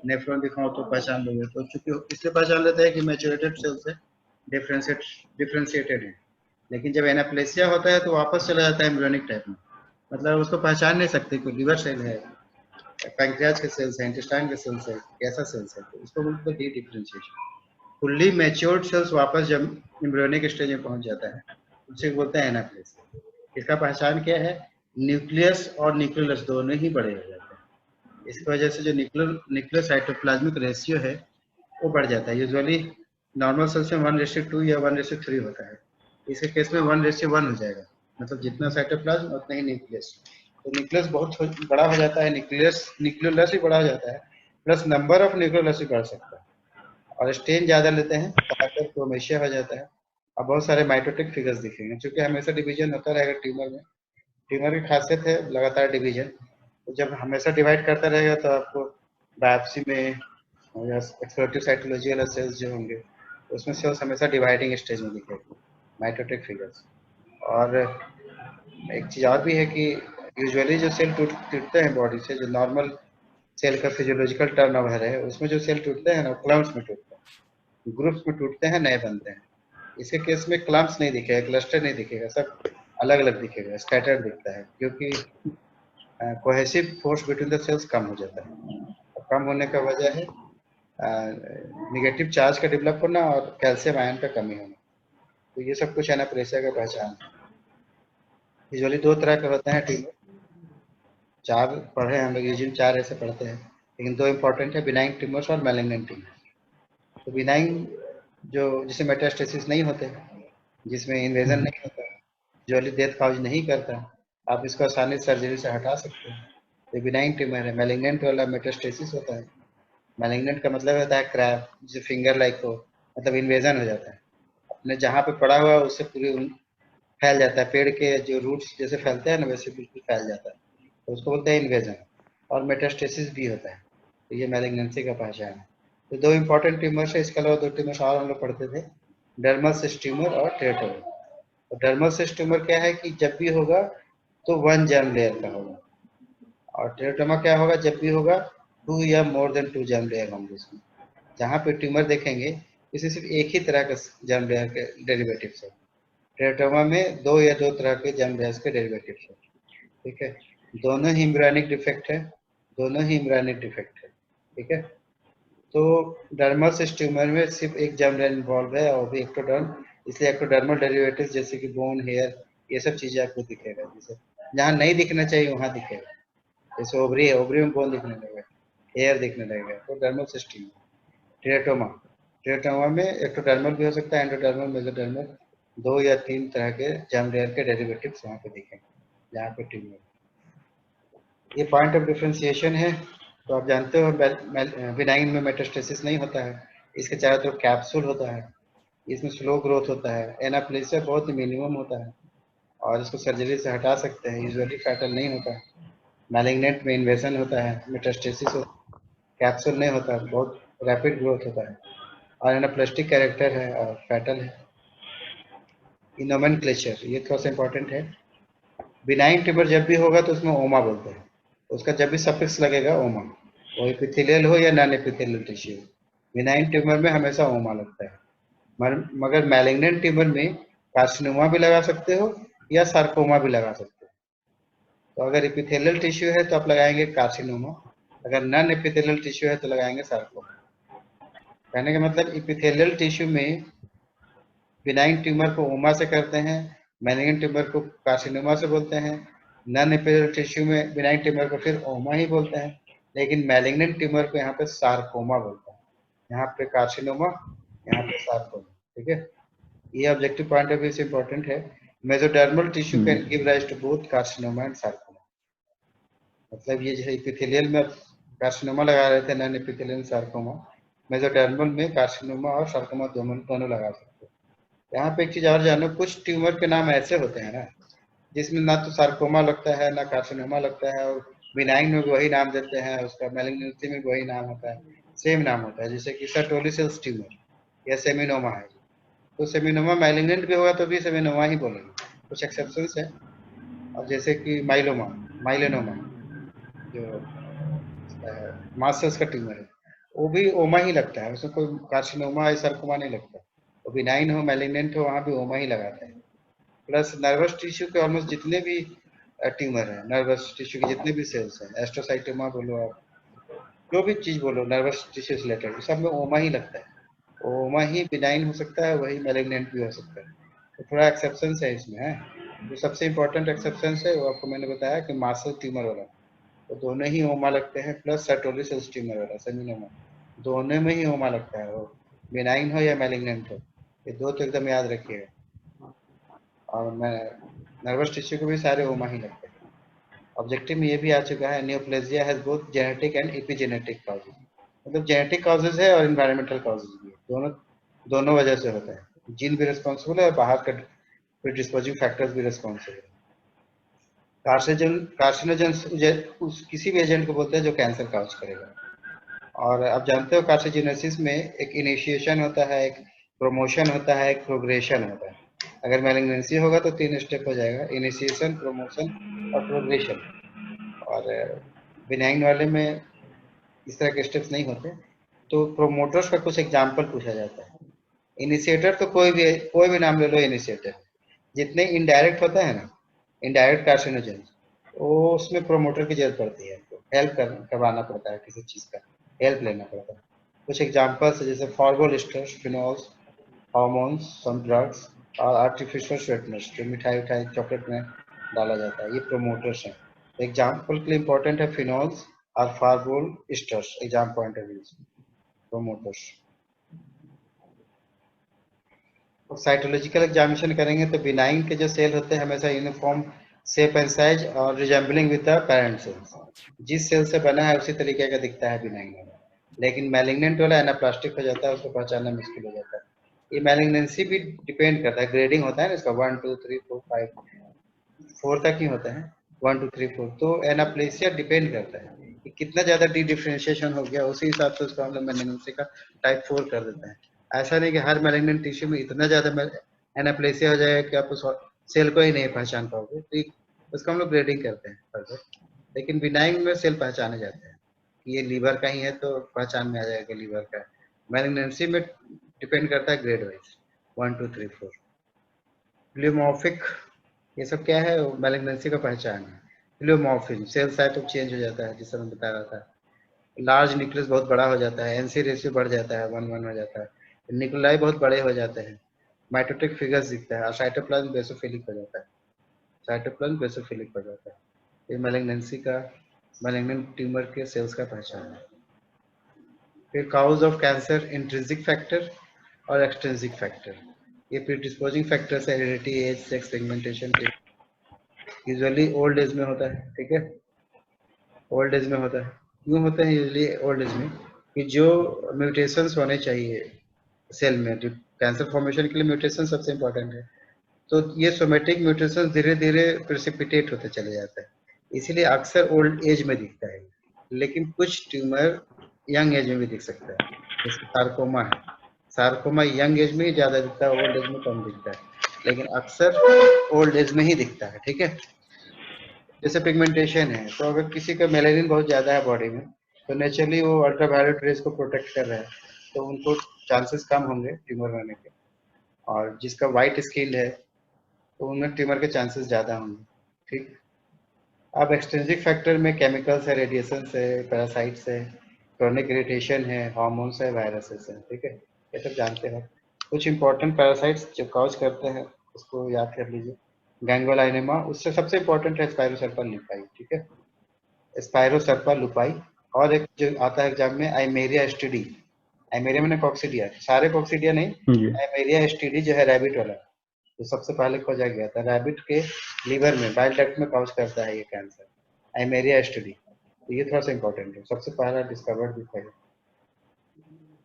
नेफ्रॉन दिखाऊं तो पहचान लोगे। तो चूंकि इसलिए पहचान लेते हैं कि मैच्योरेटेड सेल्स है, डिफरेंशिएटेड है। लेकिन जब एनाप्लेसिया होता है तो वापस चला जाता है एम्ब्रियोनिक टाइप में, मतलब उसको पहचान नहीं सकते कोई लिवर सेल है, पैंक्रियाज के सेल्स है, इंटेस्टाइन के सेल्स है, कैसा सेल्स है, तो इसको बोलते हैं de differentiation. Fully matured cells वापस जब एम्ब्रियोनिक स्टेज में पहुंच जाता है उसे बोलते हैं एनाप्लेसिया। इसका पहचान क्या है? न्यूक्लियस और न्यूक्लियस दोनों ही बड़े हो जाते हैं। इसकी वजह से जो न्यूक्लियर साइटोप्लाज्मिक रेशियो है वो बढ़ जाता है। यूजुअली नॉर्मल सेल्स में 1:2 या 1:3 होता है, इसके केस में 1:1 हो जाएगा, मतलब जितना साइटोप्लाज्म उतना ही न्यूक्लियस। तो न्यूक्लियस बहुत बड़ा हो जाता है, न्यूक्लियोलस भी बड़ा हो जाता है, प्लस नंबर ऑफ न्यूक्लियोलस भी बढ़ सकता है। और स्ट्रेन ज्यादा लेते हैं तो क्रोमेशिया हो जाता है, अब बहुत सारे माइटोटिक फिगर्स दिखेंगे। क्योंकि हमेशा डिवीजन होता रहेगा ट्यूमर में, ट्यूमर की खासियत है लगातार डिवीजन। तो जब हमेशा डिवाइड करता रहेगा तो आपको बायोप्सी में या एक्सप्लोरेटिव साइटोलॉजी वाला सेल्स जो होंगे उसमें सेल्स हमेशा डिवाइडिंग स्टेज में दिखेगी, माइटोटिक फिगर्स। और एक चीज और भी है कि यूजुअली जो सेल टूटते हैं बॉडी से, जो नॉर्मल सेल का फिजियोलॉजिकल टर्नओवर है, उसमें जो सेल टूटते हैं ना क्लम्प्स में टूटते हैं, ग्रुप्स में टूटते हैं, नए बनते हैं। इसके केस में क्लम्प्स नहीं दिखेगा, क्लस्टर नहीं दिखेगा, सब अलग अलग दिखेगा, स्कैटर्ड दिखता है, क्योंकि cohesive force between the cells कम हो जाता है। और कम होने का वजह है निगेटिव चार्ज का डेवलप होना और कैल्शियम आयन का कमी होना। तो ये सब कुछ एनाप्लेसिया का पहचान है। यूजुअली 2 तरह के होते हैं ट्यूमर, 4 पढ़े हम लोग, यूजुअली 4 ऐसे पढ़ते हैं, लेकिन 2 इंपॉर्टेंट है, बिनाइन ट्यूमर्स और मैलिग्नेंट ट्यूमर। तो बिनाइन जो जिसमें मेटास्टेसिस नहीं होते, जिसमें इन्वेजन नहीं होता, यूजुअली डेथ कॉज नहीं करता, आप इसको आसानी से सर्जरी से हटा सकते हैं, तो बिनाइन ट्यूमर है। मैलिग्नेंट वाला मेटास्टेसिस होता है। मैलिग्नेंट का मतलब होता है क्रैब, जो फिंगर लाइक हो, मतलब इन्वेजन हो जाता है, अपने जहाँ पे पड़ा हुआ उससे पूरी फैल जाता है, पेड़ के जो रूट्स जैसे फैलते हैं ना वैसे बिल्कुल फैल जाता है, तो उसको बोलते हैं इन्वेजन। और मेटास्टेसिस भी होता है। तो ये मैलिग्नेंसी का पहचान है। तो दो इंपॉर्टेंट ट्यूमर्स है, इसके अलावा दो ट्यूमर्स और हम लोग पढ़ते थे, डर्मल सिस्ट ट्यूमर और टेरेटोमा। तो डर्मल सिस्ट ट्यूमर क्या है कि जब भी होगा तो 1 जर्म लेयर का होगा, और टेरेटोमा क्या होगा, जब भी होगा 2 या मोर देन 2 जर्म लेयर होंगे इसमें। जहाँ पे ट्यूमर देखेंगे इसे सिर्फ एक ही तरह का जर्म लेयर के डेरिवेटिव्स है। टेरेटोमा में 2 या 2 तरह के जर्म लेयर्स के डेरिवेटिव्स है। ठीक है, दोनों ही एम्ब्रियोनिक डिफेक्ट है, दोनों ही एम्ब्रियोनिक डिफेक्ट है। ठीक है, तो डर्मल सिस्ट ट्यूमर में सिर्फ एक जर्म लेयर इन्वॉल्व है और भी एक्टोडर्म, इसलिए एक्टोडर्मल डेरिवेटिव्स जैसे कि बोन, हेयर, ये सब चीजें आपको दिखेगा। जैसे जहाँ नहीं दिखना चाहिए वहाँ दिखेगा, जैसे ओवरी है, ओवरी में बोन दिखने लगेगा, हेयर दिखने लगेगा, तो dermal cyst tumour. Teratoma, teratoma में एक्टोडर्मल भी हो सकता है, एंडोडर्मल, मेसोडर्मल, 2 या 3 तरह के जर्म लेयर के डेरिवेटिव्स वहाँ पे दिखेंगे जहाँ पे ट्यूमर। ये पॉइंट ऑफ डिफरेंशिएशन है। तो आप जानते हो बिनाइन में मेटास्टेसिस नहीं होता है, इसके चारों तरफ कैप्सूल होता है, इसमें स्लो ग्रोथ होता है, एनाप्लेसिया बहुत ही मिनिमम होता है और इसको सर्जरी से हटा सकते हैं, यूजुअली फैटल नहीं होता है। मैलिग्नेंट में इन्वेजन होता है, मेटास्टेसिस होता है, कैप्सूल नहीं होता, बहुत रैपिड ग्रोथ होता है और एनाप्लास्टिक कैरेक्टर है और फैटल है। नोमेनक्लेचर ये थोड़ा सा इंपॉर्टेंट है। बिनाइन ट्यूमर जब भी होगा तो उसमें ओमा बोलते हैं, उसका जब भी सफिक्स लगेगा ओमा, वो एपिथेलियल हो या non epithelial tissue, benign tumour में हमेशा ओमा लगता है। मगर मैलिग्नेंट ट्यूमर में कार्सिनोमा भी लगा सकते हो या सार्कोमा भी लगा सकते हो। तो अगर एपिथेलियल टिश्यू है तो आप लगाएंगे कार्सिनोमा, अगर नॉन एपिथेलियल टिश्यू है तो लगाएंगे सार्कोमा। कहने का मतलब एपिथेलियल टिश्यू में बिनाइन ट्यूमर को ओमा से करते हैं, मैलिग्नेंट ट्यूमर को कार्सिनोमा से बोलते हैं, नॉन एपिथेलियल टिश्यू में बिनाइन ट्यूमर को फिर ओमा ही बोलते हैं, लेकिन मैलिग्नेंट ट्यूमर को यहाँ पे सार्कोमा बोलते हैं, यहाँ पे कार्सिनोमा, यहाँ पे सार्कोमा। ठीक है, ये ऑब्जेक्टिव पॉइंट ऑफ व्यू से इंपॉर्टेंट है। Mesodermal tissue can give rise to both carcinoma and sarcoma. मतलब ये जो एपिथेलियल में कार्सिनोमा लगा रहे थे, नॉन एपिथेलियल सार्कोमा, मेसोडर्मल में कार्सिनोमा और सार्कोमा दोनों लगा सकते हैं। यहाँ पे एक चीज और जानो, कुछ ट्यूमर के नाम ऐसे होते हैं ना जिसमें ना तो सार्कोमा लगता है ना कार्सिनोमा लगता है, और बिनाइन में वही नाम देते हैं, उसका मैलिग्नेंसी में वही नाम होता है, सेम नाम होता है, जैसे कि सर्टोलिसेल्स ट्यूमर या सेमिनोमा है। तो सेमिनोमा मैलिग्नेंट भी होगा तो भी सेमिनोमा ही बोलेंगे, कुछ एक्सेप्शंस है। और जैसे कि माइलोनोमा जो मास्टर्स का ट्यूमर है, वो भी ओमा ही लगता है, उसमें कोई कार्सिनोमा या सार्कोमा नहीं लगता। तो बिनाइन हो मैलिग्नेंट हो वहाँ भी ओमा ही लगाते हैं। प्लस नर्वस टिश्यू के ऑलमोस्ट जितने भी ट्यूमर है, नर्वस टिश्यू के जितने भी सेल्स हैं, एस्ट्रोसाइटोमा बोलो आप, जो भी चीज बोलो नर्वस टिश्यू से रिलेटेड, सब में ओमा ही लगता है। ओमा ही बिनाइन हो सकता है, वही मैलिग्नेंट भी हो सकता है। तो थोड़ा एक्सेप्शन है इसमें है। जो सबसे इंपॉर्टेंट एक्सेप्शन है वो आपको मैंने बताया कि मासल ट्यूमर वाला, तो दोनों ही ओमा लगते हैं, प्लस सर्टोलिसेल्स ट्यूमर वाला सेमिनोमा, दोनों में ही ओमा लगता है, वो बिनाइन हो या मैलिग्नेंट हो, ये दो तो एकदम याद रखिएगा। और मैं नर्वस टिश्यू को भी सारे ओमा ही लगते हैं। ऑब्जेक्टिव में ये भी आ चुका है, neoplasia has both genetic and epigenetic causes, मतलब जेनेटिक कॉजेज है और एनवायरमेंटल कॉजेज भी है, दोनों वजह से होता है। जीन भी रिस्पॉन्सिबल है और बाहर का प्रीडिस्पोजिंग फैक्टर्स भी रिस्पॉन्सिबल है। कार्सिनोजन किसी भी एजेंट को बोलते हैं जो कैंसर काज करेगा। और आप जानते हो कार्सिनोजेनेसिस में एक इनिशिएशन होता है, एक प्रमोशन होता है, एक प्रोग्रेशन होता है। अगर मैलिग्नेंसी होगा तो 3 स्टेप हो जाएगा, इनिशिएशन, प्रमोशन और प्रोग्रेशन। और बिनाइन वाले में इस तरह के स्टेप्स नहीं होते। तो प्रोमोटर्स का कुछ एग्जाम्पल पूछा जाता है। इनिशिएटर तो कोई भी नाम ले लो इनिशिएटर, जितने इनडायरेक्ट होता है ना, इनडायरेक्ट कार्सिनोजेन, वो उसमें प्रोमोटर की जरूरत पड़ती है, तो हेल्प करवाना पड़ता है, किसी चीज का हेल्प लेना पड़ता है। कुछ एग्जांपल्स जैसे formal esters, phenols, hormones, some drugs और आर्टिफिशियल स्वीटनर्स जो मिठाई चॉकलेट में डाला जाता है, ये प्रोमोटर्स हैं। एग्जाम्पल के लिए इंपॉर्टेंट है फिनोल्स और formal esters, exam point of view promoters. Cytological examination करेंगे तो बिनाइन के जो सेल होते हैं हमेशा यूनिफॉर्म शेप एंड साइज और resembling with the parent cells, जिस सेल से बना है उसी तरीके का दिखता है बिनाइन वाला। लेकिन मैलिग्नेंट वाला एनाप्लास्टिक हो जाता है, उसको पहचानना मुश्किल हो जाता है। ये मैलिग्नेंसी भी डिपेंड करता है, ग्रेडिंग होता है ना इसका, 1 2 3 4 5 4 तक ही होता है, 1 2 3 4। तो एनाप्लेसिया डिपेंड करता है कि कितना ज्यादा डी डिफरेंशिएशन हो गया, उसी हिसाब से उसको हम लोग मेलिग्नेंसी का टाइप 4 कर देते हैं। ऐसा नहीं कि हर मेलिग्नेंट टिश्यू में इतना ज्यादा एनाप्लेसिया हो जाएगा कि आप उस सेल को ही नहीं पहचान पाओगे, तो उसको हम लोग ग्रेडिंग करते हैं फर्दर। लेकिन बिनाइन में सेल पहचाने जाते हैं कि ये लीवर का ही है तो पहचान में आ जाएगा कि लीवर का है। मेलिग्नेंसी में डिपेंड करता है ग्रेड वाइज 1 2 3 4। प्लियोमॉर्फिक ये सब क्या है, मेलिग्नेंसी का पहचान है। प्लियोमॉर्फिज्म सेल टाइप चेंज हो जाता है, जिससे मैं बता रहा था। लार्ज न्यूक्लियस बहुत बड़ा हो जाता है, एनसी रेशियो बढ़ जाता है, 1:1 हो जाता है, न्यूक्लियाई बहुत बड़े हो जाते हैं, माइटोटिक फिगर्स दिखता है, और साइटोप्लाज्म बेसोफिलिक हो जाता है, साइटोप्लाज्म बेसोफिलिक हो जाता है। ये मेलिग्नेंसी का, मेलिग्नेंट ट्यूमर के सेल्स का पहचान है। फिर cause of cancer intrinsic factor और एक्सट्रिंसिक फैक्टर। ये प्रीडिस्पोजिंग फैक्टर्स है, हेरिडिटी, एज, सेक्स, पिगमेंटेशन के, यूजुअली ओल्ड एज में होता है। ठीक है, ओल्ड एज में होता है। क्यों होते हैं यूजुअली ओल्ड एज में? कि जो म्यूटेशंस होने चाहिए सेल में, जो कैंसर फॉर्मेशन के लिए म्यूटेशन सबसे इंपॉर्टेंट है, तो ये सोमेटिक म्यूटेशन धीरे धीरे प्रेसिपिटेट होते चले जाता है, इसीलिए अक्सर ओल्ड एज में दिखता है। लेकिन कुछ ट्यूमर यंग एज में भी दिख सकता है, जैसे सार्कोमा है। सार्कोमा यंग एज में ही ज्यादा दिखता है, ओल्ड एज में कम दिखता है, लेकिन अक्सर ओल्ड एज में ही दिखता है। ठीक है, जैसे पिगमेंटेशन है, तो अगर किसी का मेलानिन बहुत ज्यादा है बॉडी में, तो नेचुरली वो अल्ट्रावायलेट रेज को प्रोटेक्ट कर रहा है, तो उनको चांसेस कम होंगे ट्यूमर होने के। और जिसका वाइट स्किन है तो उनमें ट्यूमर के चांसेस ज़्यादा होंगे। ठीक, अब एक्सट्रिंसिक फैक्टर में केमिकल्स है, रेडिएशन है, पैरासाइट्स है, क्रॉनिक इरिटेशन है, हार्मोन्स है, वायरसेस है। ठीक है, ये सब जानते हो। कुछ इंपॉर्टेंट पैरासाइट्स जो कॉज करते हैं उसको याद कर लीजिए। गैंग्रोलाइनेमा, उससे सबसे इंपॉर्टेंट है स्पाइरोसर्पा लुपाई। ठीक है, स्पाइरोसर्पा लुपाई। और एक जो आता है एग्जाम में, आइमेरिया एसटीडी। आइमेरिया मैंने कॉक्सीडिया, सारे कॉक्सीडिया नहीं, जी आइमेरिया एसटीडी जो है रैबिट वाला, जो सबसे पहले खोजा गया था, रैबिट के लीवर में, बाइल डक्ट में कॉज करता है ये कैंसर, आइमेरिया एसटीडी। तो ये थोड़ा सा इंपॉर्टेंट है, सबसे पहला डिस्कवर्ड भी है।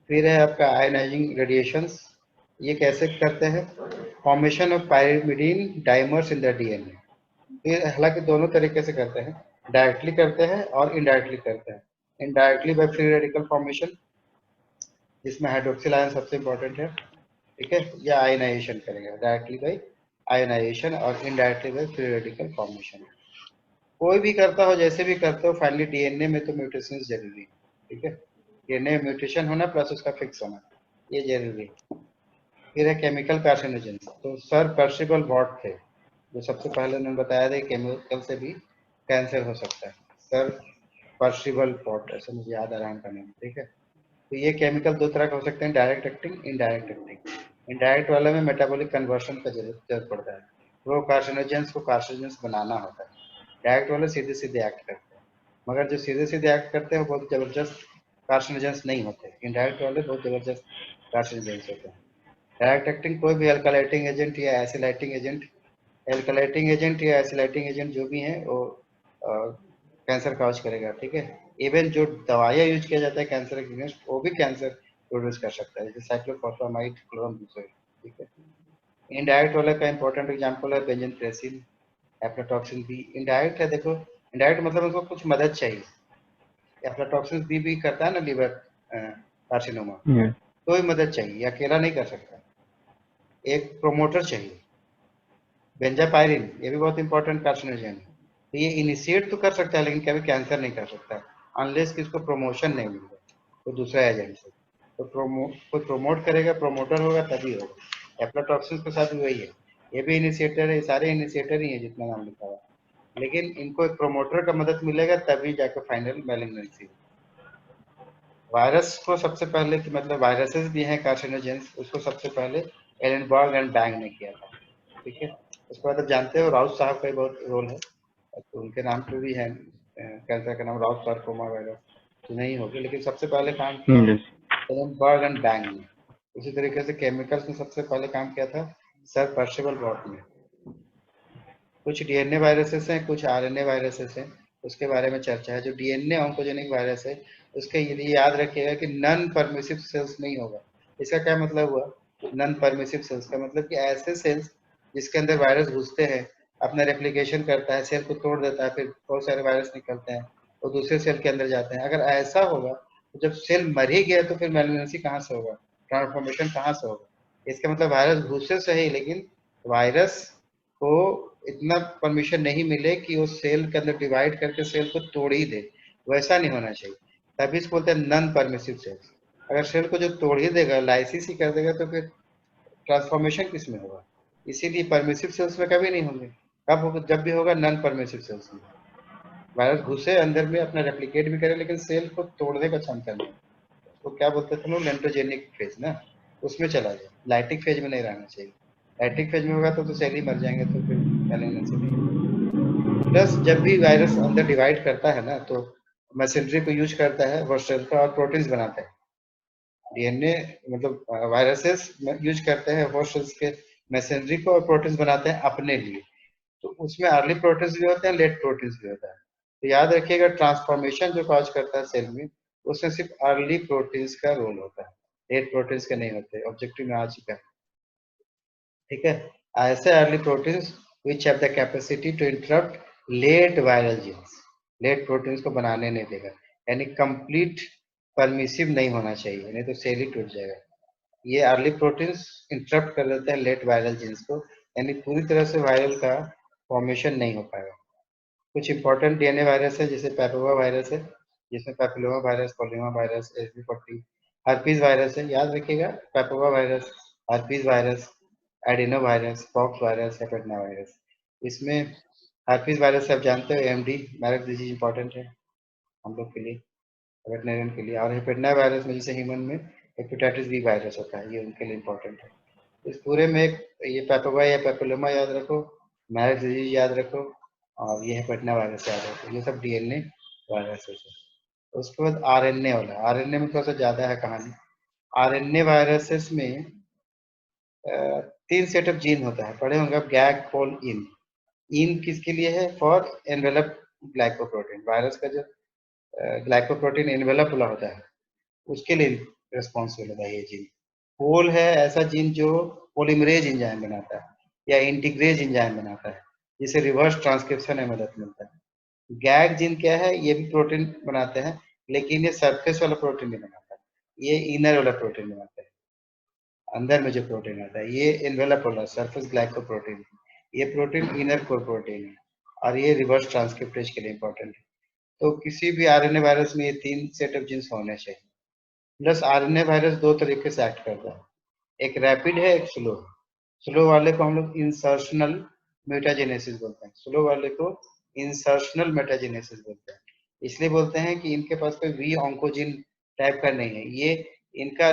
फिर है आपका आयनाइजिंग रेडिएशंस। ये कैसे करते हैं? Formation of pyrimidine dimers in the DNA. ये हालांकि दोनों तरीके से करते हैं, डायरेक्टली करते हैं और इनडायरेक्टली करते हैं। Indirectly by free radical formation, जिसमें हाइड्रोक्सिल आयन सबसे इंपॉर्टेंट है। ठीक है, या आयनाइजेशन करेंगे, डायरेक्टली बाय आयनाइजेशन और indirectly by free radical formation. कोई भी करता हो, जैसे भी करते हो, फाइनली डीएनए में तो म्यूटेशन जरूरी है। ठीक है, डीएनए में म्यूटेशन होना प्लस उसका फिक्स होना, ये जरूरी है। फिर है केमिकल कार्सिनोजेन। तो सर पर्सिबल वॉट थे जो सबसे पहले उन्होंने बताया था केमिकल से भी कैंसर हो सकता है। सर पर्सिबल वॉट, ऐसे मुझे याद आ रहा है उनका नाम। ठीक है, तो ये केमिकल दो तरह के हो सकते हैं, direct acting, indirect acting. Indirect वाले में मेटाबॉलिक कन्वर्शन का जरूरत पड़ता है, वो कार्सिनोजेंस को कार्सिनोजेंस बनाना होता है। डायरेक्ट वाले सीधे सीधे एक्ट करते हैं, मगर जो सीधे सीधे एक्ट करते हैं बहुत जबरदस्त कार्सिनोजेंस नहीं होते। इनडायरेक्ट वाले बहुत जबरदस्त कार्सिनोजेंस होते हैं। डायरेक्ट एक्टिंग कोई भी अल्कालाइटिंग एजेंट या एसिलाइटिंग एजेंट, एल्कलाइटिंग एजेंट या एसिलाइटिंग एजेंट जो भी है वो कैंसर काज करेगा। ठीक है, इवन जो दवाइयाँ यूज किया जाता है कैंसर के अगेंस्ट, वो भी कैंसर प्रोड्यूस कर सकता है, जैसे साइक्लोफॉस्फामाइड, क्लोराम्बुसेल। ठीक है, इनडायरेक्ट वाले का इंपॉर्टेंट एग्जांपल है बेंजोट्रेसिन, एफ्लाटॉक्सिन बी। इनडायरेक्ट है, देखो इनडायरेक्ट मतलब उसको कुछ मदद चाहिए। एफ्लाटॉक्सिन बी भी करता है ना लीवर कार्सिनोमा, yes तो ही मदद चाहिए, अकेला नहीं कर सकता, एक प्रोमोटर चाहिए। बेंजापायरिन ये भी बहुत इंपॉर्टेंट कार्सिनोजन है, तो ये इनिशिएट तो कर सकता है लेकिन कभी कैंसर नहीं कर सकता अनलेस कि इसको प्रमोशन नहीं मिल जाए तो दूसरा एजेंट से। तो कोई प्रोमोट करेगा, प्रोमोटर होगा तभी होगा। एफ्लाटॉक्सिन के साथ भी वही है, ये भी इनिशिएटर है, सारे इनिशिएटर ही है जितना नाम लिखा हुआ, लेकिन इनको एक प्रोमोटर का मदद मिलेगा तभी जाकर फाइनल मैलिग्नेंसी। वायरस को सबसे पहले, मतलब वायरसेस भी हैं कार्सिनोजेंस, उसको सबसे पहले एलेनबर्ग एंड बैंग ने किया था। ठीक है, उसके बाद आप जानते हो राउत साहब का बहुत रोल है, तो उनके नाम पे भी है कैंसर का नाम राउत सार्कोमा वायरस, तो नहीं होगी, लेकिन सबसे पहले काम किया yes एलेनबर्ग एंड बैंग ने। उसी तरीके से केमिकल्स में सबसे पहले काम किया था सर पर्सिबल वॉट ने। कुछ डीएनए वायरसेस हैं, कुछ आरएनए वायरसेस हैं, उसके बारे में चर्चा है। जो डीएनए ऑन्कोजेनिक वायरस है उसके लिए याद रखिएगा कि नॉन परमिसिव सेल्स नहीं होगा। इसका क्या मतलब हुआ? नॉन परमिसिव सेल्स का मतलब कि ऐसे सेल्स जिसके अंदर वायरस घुसते हैं, अपना रेप्लिकेशन करता है, सेल को तोड़ देता है, फिर बहुत सारे वायरस निकलते हैं, वो दूसरे सेल के अंदर जाते हैं। अगर ऐसा होगा तो जब सेल मर ही गया तो फिर मैलिग्नेंसी कहाँ से होगा, ट्रांसफॉर्मेशन कहाँ से होगा? इसका मतलब वायरस घुसे सही, लेकिन वायरस को इतना परमिशन नहीं मिले कि वो सेल के अंदर डिवाइड करके सेल को तोड़ ही दे, वैसा नहीं होना चाहिए। तभी इसको बोलते हैं नॉन परमिसिव सेल्स। अगर सेल को जो तोड़ ही देगा, लाइसिस ही कर देगा, तो फिर ट्रांसफॉर्मेशन किस में होगा? इसीलिए परमिसिव सेल्स में कभी नहीं होंगे। कब होगा? जब भी होगा नॉन परमिसिव सेल्स में। वायरस घुसे अंदर में अपना रेप्लिकेट भी करे, लेकिन सेल को तोड़ने का क्षमता नहीं। तो क्या बोलते थे लोग, लेंट्रोजेनिक फेज ना, उसमें चला जाए, लाइटिक फेज में नहीं रहना चाहिए। लाइटिक फेज में होगा तो सेल ही मर जाएंगे, तो फिर मैलिग्नेंसी नहीं। प्लस जब भी वायरस अंदर डिवाइड करता है ना, तो मशीनरी को यूज करता है वो सेल का और प्रोटीन्स बनाता है। डीएनए मतलब वायरसेस यूज करते हैं होस्ट सेल्स के मशीनरी को और प्रोटीन्स बनाते हैं अपने लिए। तो उसमें अर्ली प्रोटीन्स भी होते हैं, लेट प्रोटीन्स भी होता है। तो याद रखिएगा, ट्रांसफॉर्मेशन जो कॉज करता है सेल में, उसमें सिर्फ अर्ली प्रोटीन्स का रोल होता है, लेट प्रोटीन्स के नहीं होते। ऑब्जेक्टिव में आ चुका है, ठीक है। ऐसे early proteins which have the capacity to interrupt late viral genes, late proteins को बनाने नहीं देगा, यानी कंप्लीट परमिसिव नहीं होना चाहिए, नहीं तो सेल ही टूट जाएगा। ये अर्ली प्रोटीन्स इंटरप्ट कर देते हैं लेट वायरल जीन्स को, यानी पूरी तरह से वायरल का फॉर्मेशन नहीं हो पाएगा। कुछ इंपॉर्टेंट डीएनए वायरस है, जैसे पैपिलोमा वायरस है, जिसमें papilloma virus, polyoma virus, SV40, herpes virus है। याद रखिएगा, papilloma virus, herpes virus, adeno virus, pox virus, hepadna virus. इसमें हर्पीज वायरस आप जानते हो, AMD मैरिज डिजीज इंपॉर्टेंट है हम लोग के लिए, वेटनरियन के लिए। और हेपेटिना वायरस में जैसे ह्यूमन में हेपेटाइटिस बी वायरस होता है, ये उनके लिए इंपॉर्टेंट है। इस पूरे में एक ये पैपिलोमा या पैपिलोमा याद रखो, मैरिज डिजीज याद रखो, और ये हेपेटिना वायरस याद रखो। ये सब डीएनए वायरसेस है। उसके बाद आरएनए वाला, आरएनए में थोड़ा सा ज्यादा है कहानी। आरएनए वायरसेस में 3 सेट ऑफ जीन होता है, पढ़े होंगे आप, गैग, पोल, इन। इन किसके लिए है? For envelope glycoprotein. वायरस का जो ग्लाइकोप्रोटीन एनवेलप वाला होता है, उसके लिए रिस्पॉन्सिबल होता है ये जीन। पोल है ऐसा जीन जो पोलिमरेज एंजाइम बनाता है या इंटीग्रेज एंजाइम बनाता है, जिसे रिवर्स ट्रांसक्रिप्शन में मदद मिलता है। गैग जीन क्या है? ये भी प्रोटीन बनाते हैं, लेकिन ये सरफेस वाला प्रोटीन नहीं बनाता, ये इनर वाला प्रोटीन बनाता है। अंदर में जो प्रोटीन आता है ये एनवेलप वाला सरफेस ग्लाइकोप्रोटीन, ये प्रोटीन इनर कोर प्रोटीन है, और ये रिवर्स ट्रांसक्रिप्टेज के लिए इंपॉर्टेंट है। तो किसी भी आरएनए वायरस में ये 3 सेट ऑफ जीन्स होने चाहिए। प्लस आरएनए वायरस 2 तरीके से एक्ट करता है, एक रैपिड है, एक स्लो। स्लो वाले को हम लोग इंसर्शनल मेटाजेनेसिस बोलते हैं, स्लो वाले को इंसर्शनल मेटाजेनेसिस बोलते हैं। इसलिए बोलते हैं कि इनके पास कोई वी ऑन्कोजीन टाइप का नहीं है, ये इनका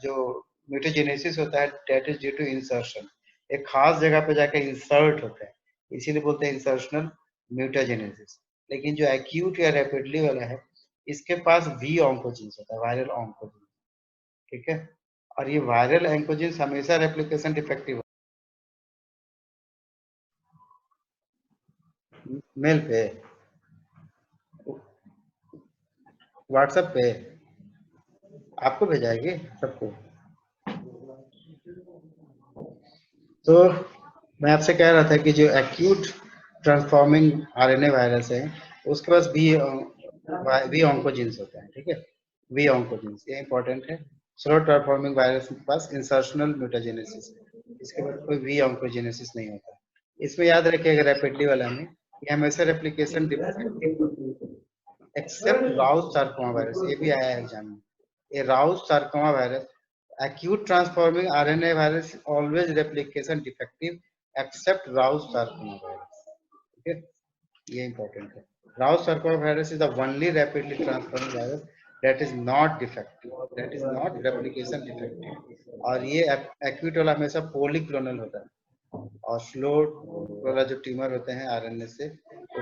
जो म्यूटाजेनेसिस होता है that is due to insertion, एक खास जगह पे जाकर इंसर्ट होता है, इसीलिए बोलते हैं इंसर्शनल म्यूटाजेनेसिस। लेकिन जो एक्यूट या रैपिडली वाला है, इसके पास वी ऑन्कोजीन्स होता है, वायरल ऑन्कोजीन, ठीक है। और ये वायरल ऑन्कोजीन्स हमेशा रेप्लिकेशन डिफेक्टिव मेल पे, व्हाट्सएप पे आपको भेजाएगी सबको। तो मैं आपसे कह रहा था कि जो एक्यूट ट्रांसफॉर्मिंग आरएनए वायरस है, उसके पास वी ऑन्कोजीन्स होता है, ठीक है, वी ऑन्कोजीन्स, ये इंपॉर्टेंट है। स्लो ट्रांसफॉर्मिंग वायरस के पास इंसर्शनल म्यूटाजेनेसिस, इसके बाद कोई वी ऑन्कोजेनेसिस नहीं होता। इसमें याद रखिएगा रैपिडली वाला में ये हमेशा replication defective except Rous sarcoma virus, ये भी आया है एग्जाम में। ये Rous sarcoma virus, acute transforming RNA virus is always replication defective except Raus sarcoma virus, ठीक है, ये इंपॉर्टेंट है। Raus sarcoma virus is the only rapidly transforming virus that is not defective, that is not replication defective, और ये acute वाला हमेशा polyclonal होता है, और स्लो वाला जो ट्यूमर होते हैं आरएनए से वो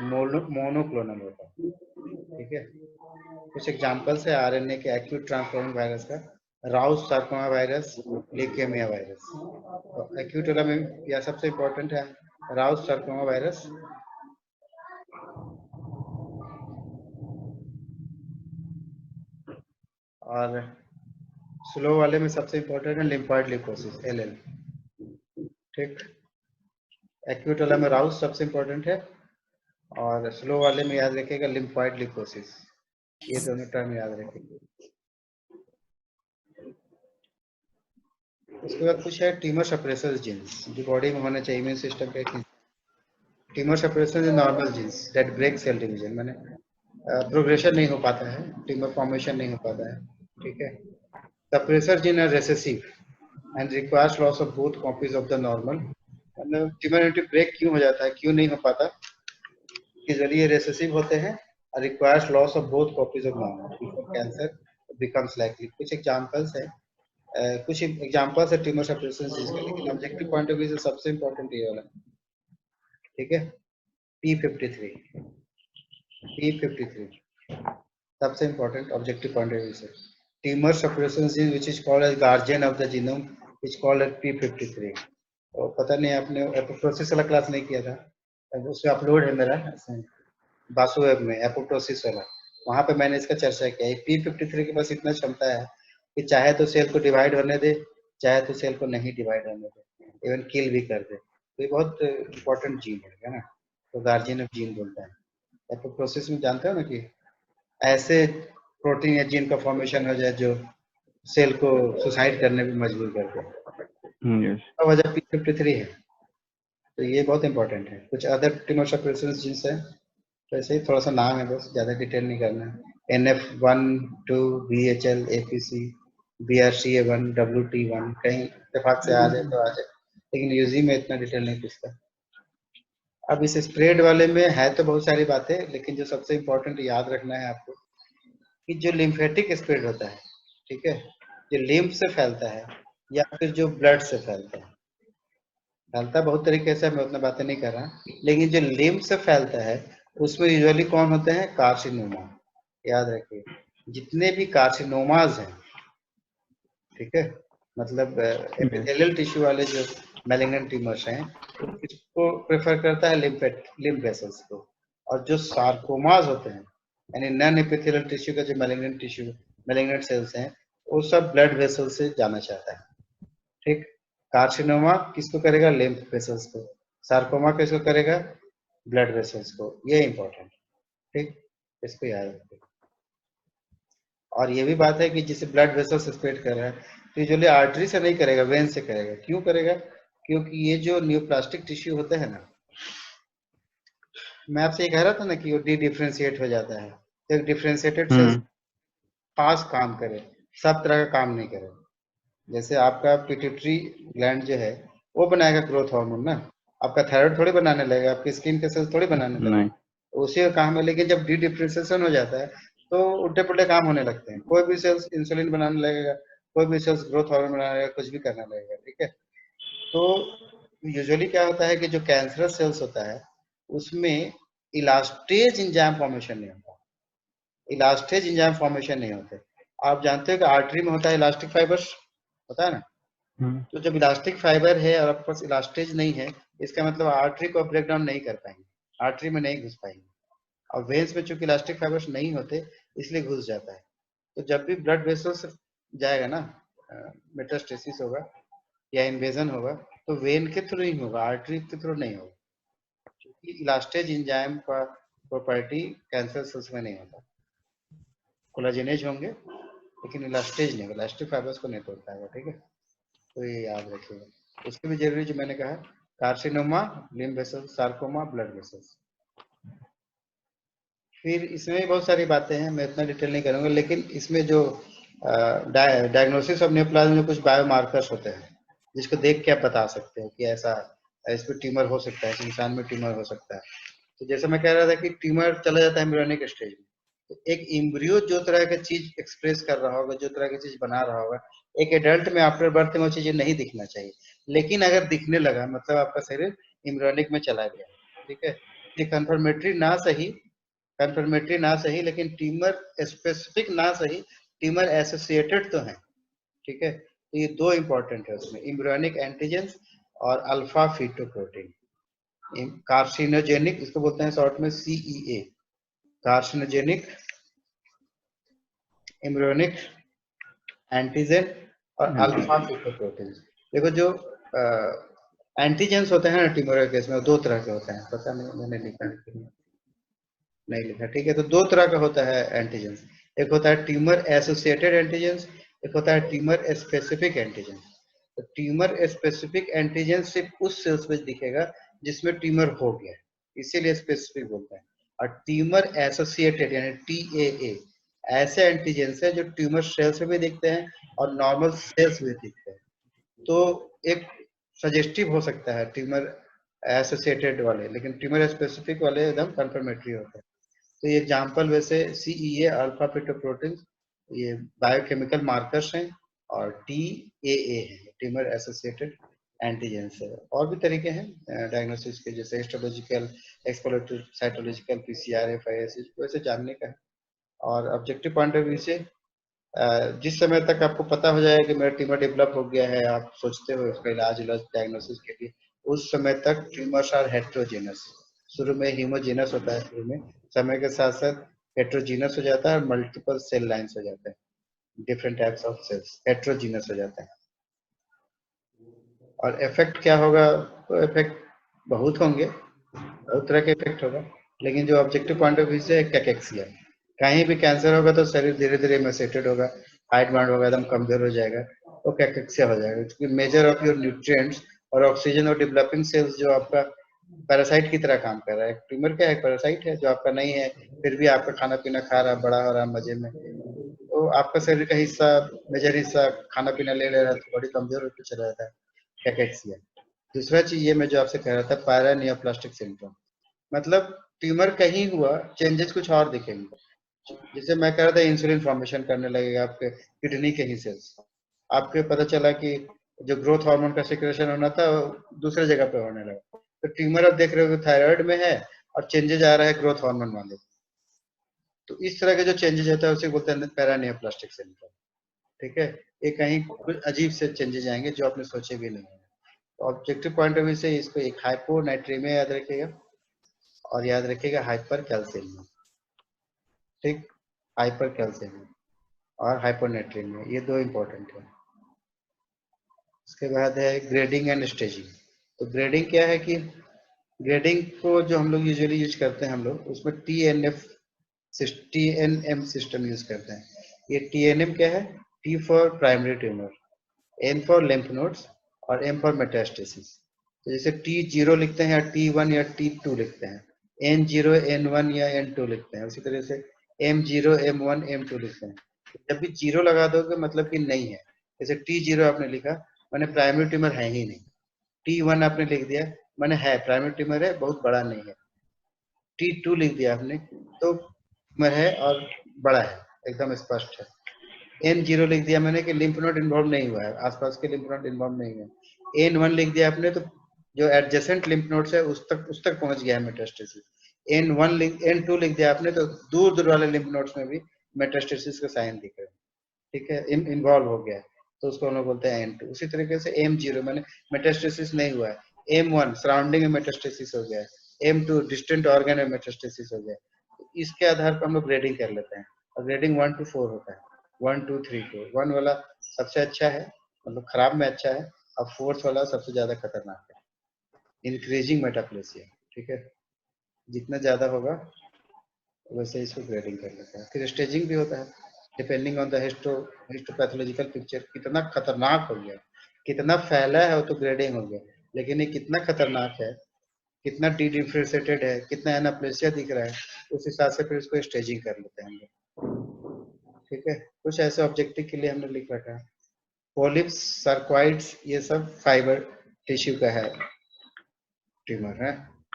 मोनोक्लोनल होता है, ठीक है। कुछ एग्जांपल्स है आरएनए के एक्यूट ट्रांसफॉर्मिंग वायरस का, Rouse sarcoma virus, leukaemia virus. तो एक्यूट वाला में यह सबसे इंपॉर्टेंट है राउस सार्कोमा वायरस, और स्लो वाले में सबसे इंपॉर्टेंट है लिम्फोइड ल्यूकोसिस, LL, ठीक। एक्यूट वाला में राउस सबसे इंपॉर्टेंट है, और स्लो वाले में याद रखिएगा लिम्फोइड लिपोसिस, ये दोनों टर्म याद रखिएगा। उसके बाद कुछ है ट्यूमर सप्रेसर जीन्स जो बॉडी में होना चाहिए, इम्यून सिस्टम का एक tumour suppressor normal genes that break cell division, माने प्रोग्रेशन नहीं हो पाता है, ट्यूमर फॉर्मेशन नहीं हो पाता है, ठीक है। Suppressor gene are recessive and requires loss of both copies of the normal, मतलब ट्यूमर इम्यूनिटी ब्रेक क्यों हो जाता है, क्यों नहीं हो पाता, कि जरिए रेसेसिव होते हैं और requires loss of both copies of normal before cancer becomes likely. कुछ एग्जांपल्स है, कुछ एग्जांपल्स है ट्यूमर सप्रेशन जीन्स का, लेकिन ऑब्जेक्टिव पॉइंट ऑफ व्यू से सबसे इंपॉर्टेंट ये वाला, ठीक है, P53 सबसे important objective point of view से। Tumour suppression gene which is called as guardian of the genome which called as P53। तो पता नहीं आपने एपोप्टोसिस वाला क्लास नहीं किया था, उसमें अपलोड है मेरा बासु वेब में, एपोप्टोसिस वाला, वहां पे मैंने इसका चर्चा किया है। P53 के पास इतना क्षमता है कि चाहे तो सेल को डिवाइड होने दे, चाहे तो सेल को नहीं डिवाइड होने दे, इवन किल भी कर दे। तो ये बहुत इंपॉर्टेंट जीन है ना, तो गार्जियन ऑफ जीन बोलता है। एपोप्टोसिस में जानते हो ना कि ऐसे प्रोटीन या जीन का फॉर्मेशन हो जाए जो सेल को सुसाइड करने पे मजबूर कर दे, Yes. तो वजह P53 है। तो ये बहुत इंपॉर्टेंट है। कुछ अदर ट्यूमर सप्रेशन जीन्स है, तो ऐसे ही थोड़ा सा नाम है, बस ज्यादा डिटेल नहीं करना है। NF1, 2, BHL, APC, BRCA1, WT1, कहीं इत्तेफाक से आ जाए तो आ जाए, लेकिन यूजी में इतना डिटेल नहीं पूछता। अब इस स्प्रेड वाले में है तो बहुत सारी बातें, लेकिन जो सबसे इम्पोर्टेंट याद रखना है आपको कि जो लिम्फेटिक स्प्रेड होता है, ठीक है, जो लिम्फ से फैलता है या फिर जो ब्लड से फैलता है, फैलता है बहुत तरीके से, मैं उतना बातें नहीं कर रहा, लेकिन जो लिम्फ से फैलता है उसमें यूजुअली कौन होते हैं, कार्सिनोमा। याद रखिए जितने भी कार्सिनोमाज हैं, ठीक है, मतलब एपिथेलियल टिश्यू वाले जो मैलिग्नेंट ट्यूमर्स हैं, तो किसको प्रेफर करता है, लिम्फ वेसल्स को। और जो सार्कोमाज होते हैं यानी नॉन एपिथेलियल टिश्यू का जो मैलिग्नेंट टिश्यू, मैलिग्नेंट सेल्स हैं, वो सब ब्लड वेसल से जाना चाहता है, ठीक। कार्सिनोमा किसको करेगा, लिम्फ वेसल्स को। सार्कोमा किसको करेगा, ब्लड वेसल्स को। ये इंपॉर्टेंट, ठीक, इसको याद रखिए। और ये भी बात है कि जिसे ब्लड वेसल सस्पेक्ट कर रहा है तो यूजुअली आर्टरी से नहीं करेगा, वेन से करेगा। क्यों करेगा, क्योंकि ये जो न्यूप्लास्टिक टिश्यू होता है ना, मैं आपसे ये कह रहा था ना कि वो डी डिफ्रेंशिएट हो जाता है, तो डिफ्रेंशिएटेड सेल्स पास काम करे, सब तरह का काम नहीं करे। जैसे आपका पिट्यूटरी ग्लैंड जो है वो बनाएगा ग्रोथ हार्मोन ना, आपका थायराइड थोड़ी बनाने लगेगा, आपकी स्किन के सेल्स थोड़ी बनाने लगेगा, उसी का काम है। लेकिन जब डी डिफ्रेंशिएशन हो जाता है तो उल्टे पुल्टे काम होने लगते हैं। कोई भी सेल्स इंसुलिन बनाने लगेगा, कोई भी सेल्स ग्रोथ हार्मोन बनाने लगेगा, कुछ भी करने लगेगा, ठीक है। तो यूजुअली क्या होता है कि जो कैंसरस सेल्स होता है उसमें इलास्टेज एंजाइम फॉर्मेशन नहीं होता, इलास्टेज एंजाइम फॉर्मेशन नहीं होते। आप जानते हो कि आर्टरी में होता है इलास्टिक फाइबर्स, होता है ना, तो जब इलास्टिक फाइबर है और आपके पास इलास्टेज नहीं है, इसका मतलब आर्टरी को ब्रेक डाउन नहीं कर पाएंगे, आर्टरी में नहीं घुस पाएंगे। और वेन्स में चूंकि इलास्टिक फाइबर्स नहीं होते इसलिए घुस जाता है। तो जब भी ब्लड वेसल्स जाएगा ना, मेटास्टेसिस होगा या इन्वेजन होगा, तो वेन के थ्रू ही होगा, आर्टरी के थ्रू नहीं होगा, क्योंकि इलास्टेज एंजाइम का प्रॉपर्टी कैंसर सेल्स में नहीं होता। कोलाजेनेज होंगे लेकिन इलास्टेज नहीं होगा, इलास्टिक फाइबर्स को नहीं तोड़ पाएगा, ठीक है। तो ये याद रखिएगा। उसके भी जरूरी जो मैंने कहा, carcinoma, lymph vessels, sarcoma, blood vessels. फिर इसमें भी बहुत सारी बातें हैं, मैं इतना डिटेल नहीं करूंगा, लेकिन इसमें जो डायग्नोसिस ऑफ न्यूप्लाज्म में कुछ बायोमार्कर्स होते हैं जिसको देख के आप बता सकते हो कि ऐसा इस पर ट्यूमर हो सकता है, इस इंसान में ट्यूमर हो सकता है। तो जैसे मैं कह रहा था कि ट्यूमर चला जाता है एम्ब्रियोनिक स्टेज में, तो एक एम्ब्रियो जो तरह की चीज एक्सप्रेस कर रहा होगा, जो तरह की चीज बना रहा होगा, एक एडल्ट में आफ्टर बर्थ में वो चीजें नहीं दिखना चाहिए, लेकिन अगर दिखने लगा मतलब आपका शरीर एम्ब्रियोनिक में चला गया, ठीक है। ये कंफर्मेटरी ना सही, लेकिन ट्यूमर स्पेसिफिक ना सही, ट्यूमर एसोसिएटेड तो है, ठीक है। तो ये दो इंपॉर्टेंट है उसमें, एम्ब्रियोनिक एंटीजेंस और अल्फा फीटोप्रोटीन। कार्सिनोजेनिक इसको बोलते हैं शॉर्ट में CEA, कार्सिनोजेनिक एम्ब्रियोनिक एंटीजन और अल्फा फीटोप्रोटीन। देखो जो एंटीजेंस होते हैं ना ट्यूमर केस में, दो तरह के होते हैं, पता नहीं मैंने लिखा है कि नहीं। नहीं लिखा, ठीक है। तो दो तरह का होता है एंटीजन, एक होता है ट्यूमर एसोसिएटेड एंटीजन, एक होता है ट्यूमर स्पेसिफिक एंटीजन। तो ट्यूमर स्पेसिफिक एंटीजन सिर्फ उस सेल्स में दिखेगा जिसमें ट्यूमर हो गया, इसीलिए स्पेसिफिक बोलते हैं। और ट्यूमर एसोसिएटेड यानी TAA ऐसे एंटीजन है जो ट्यूमर सेल्स में भी दिखते हैं और नॉर्मल सेल्स में दिखते हैं। तो एक सजेस्टिव हो सकता है ट्यूमर एसोसिएटेड वाले, लेकिन ट्यूमर स्पेसिफिक वाले एकदम कंफर्मेटरी होते हैं। तो ये एग्जांपल वैसे CEA अल्फा पेटोप्रोटीन ये बायोकेमिकल मार्कर्स हैं, और TAA है ट्यूमर एसोसिएटेड एंटीजेंस है। और भी तरीके हैं डायग्नोसिस के, जैसे histological, exploratory, cytological, PCR, FIS, वैसे जानने का है। और ऑब्जेक्टिव पॉइंट ऑफ व्यू से जिस समय तक आपको पता हो जाए कि मेरा ट्यूमर डेवलप हो गया है, आप सोचते हो इसका इलाज डायग्नोसिस के लिए, उस समय तक ट्यूमर्स आर हेट्रोजेनस। शुरू में हीमोजेनस होता है, शुरू में समय के साथ साथ हेट्रोजीनस हो जाता है और मल्टीपल सेल लाइंस हो जाते हैं, different types of cells heterogeneous हो जाता है। और इफेक्ट क्या होगा, तो इफेक्ट बहुत होंगे, बहुत तरह के इफेक्ट होगा, लेकिन जो ऑब्जेक्टिव पॉइंट ऑफ व्यू से कैकेक्सिया, कहीं भी कैंसर होगा तो शरीर धीरे धीरे एमेसिएटेड होगा, हाइट बाउंड होगा, एकदम कमजोर हो जाएगा, तो कैकेक्सिया हो जाएगा। क्योंकि मेजर ऑफ योर न्यूट्रिएंट्स और ऑक्सीजन और डेवलपिंग सेल्स जो आपका पैरासाइट की तरह काम कर रहा है। ट्यूमर क्या है, पैरासाइट है जो आपका नहीं है, फिर भी आपका खाना पीना खा रहा, बड़ा हो रहा मजे में, तो आपका शरीर का हिस्सा, मेजर हिस्सा खाना पीना ले रहा है, तो बॉडी कमजोर होकर चला जाता है, कैकेक्सिया। दूसरा चीज ये मैं जो आपसे कह रहा था, पैरानियोप्लास्टिक सिंड्रोम, मतलब ट्यूमर कहीं हुआ, चेंजेस कुछ और दिखेंगे। जैसे मैं कह रहा था इंसुलिन फॉर्मेशन करने लगेगा आपके किडनी के ही सेल्स, आपके पता चला कि जो ग्रोथ हार्मोन का सिक्रेशन होना था दूसरे जगह पे होने लगा। तो ट्यूमर आप देख रहे हो थायराइड में है और चेंजेस आ रहा है ग्रोथ हार्मोन वाले। तो इस तरह के जो चेंजेस होता है उसे बोलते हैं पैरानियोप्लास्टिक सिंड्रोम, ठीक है। ये कहीं कुछ अजीब से चेंजेस आएंगे जो आपने सोचे भी नहीं है। तो ऑब्जेक्टिव पॉइंट ऑफ व्यू से इसको एक हाइपोनाइट्रीमिया याद रखिएगा, और याद रखिएगा हाइपर कैल्सियम, ठीक, हाइपर कैल्सियम और हाइपोनेट्रीमिया, ये दो इंपॉर्टेंट है। उसके बाद है ग्रेडिंग एंड स्टेजिंग। तो ग्रेडिंग क्या है कि ग्रेडिंग को जो हम लोग यूजुअली यूज करते हैं, हम लोग उसमें TNM सिस्टम यूज करते हैं। ये TNM क्या है, T for primary tumour, N for lymph nodes और M फॉर मेटास्टेसिस। तो जैसे T0 लिखते हैं या T1 या T2 लिखते हैं, N0 N1 या N2 लिखते हैं, उसी तरह से M0 M1 M2 लिखते हैं। जब भी 0 लगा दोगे मतलब कि नहीं है। जैसे T0 आपने लिखा माने प्राइमरी ट्यूमर है ही नहीं, T1 आपने लिख दिया माने है प्राइमरी ट्यूमर है, बहुत बड़ा नहीं है। T2 लिख दिया आपने तो ट्यूमर है और बड़ा है, एकदम स्पष्ट है। N0 लिख दिया मैंने कि लिम्फ नोड इन्वॉल्व नहीं हुआ है, आसपास के लिम्फ नोड इन्वॉल्व नहीं है। N1 लिख दिया आपने तो जो एडजेसेंट लिम्फ नोड्स है उस तक पहुंच गया है मेटास्टेसिस। N2 लिख दिया आपने तो दूर दूर वाले लिम्फ नोड्स में भी मेटास्टेसिस का साइन दिख रहा है, ठीक है, इन्वॉल्व हो गया है, तो उसको हम लोग बोलते हैं N2। उसी तरीके से M0 मैंने मेटास्टेसिस नहीं हुआ है, M1 सराउंडिंग में मेटास्टेसिस हो गया है, M2 डिस्टेंट ऑर्गन में मेटास्टेसिस हो गया है। इसके आधार पर हम लोग ग्रेडिंग कर लेते हैं, और ग्रेडिंग 1 to 4 होता है, 1 2 3 4। 1 वाला सबसे अच्छा है, मतलब खराब में अच्छा है, और 4th वाला सबसे ज्यादा खतरनाक है, इंक्रीजिंग मेटाप्लेसिया, ठीक है। जितना ज्यादा होगा वैसे इसको ग्रेडिंग कर लेते हैं। फिर स्टेजिंग भी होता है, depending on the histopathological picture, कितना खतरनाक हो गया, कितना फैला है, वो तो ग्रेडिंग हो गया, लेकिन ये कितना खतरनाक है, कितना डिफरेंशिएटेड है, कितना एनाप्लेसिया दिख रहा है, उस हिसाब से फिर इसको स्टेजिंग कर लेते हैं हम लोग, ठीक है। कुछ ऐसे ऑब्जेक्टिव के लिए हमने लिख रखा है, पॉलिप्स, सर्कॉइड्स, ये सब फाइबर टिश्यू का है ट्यूमर है।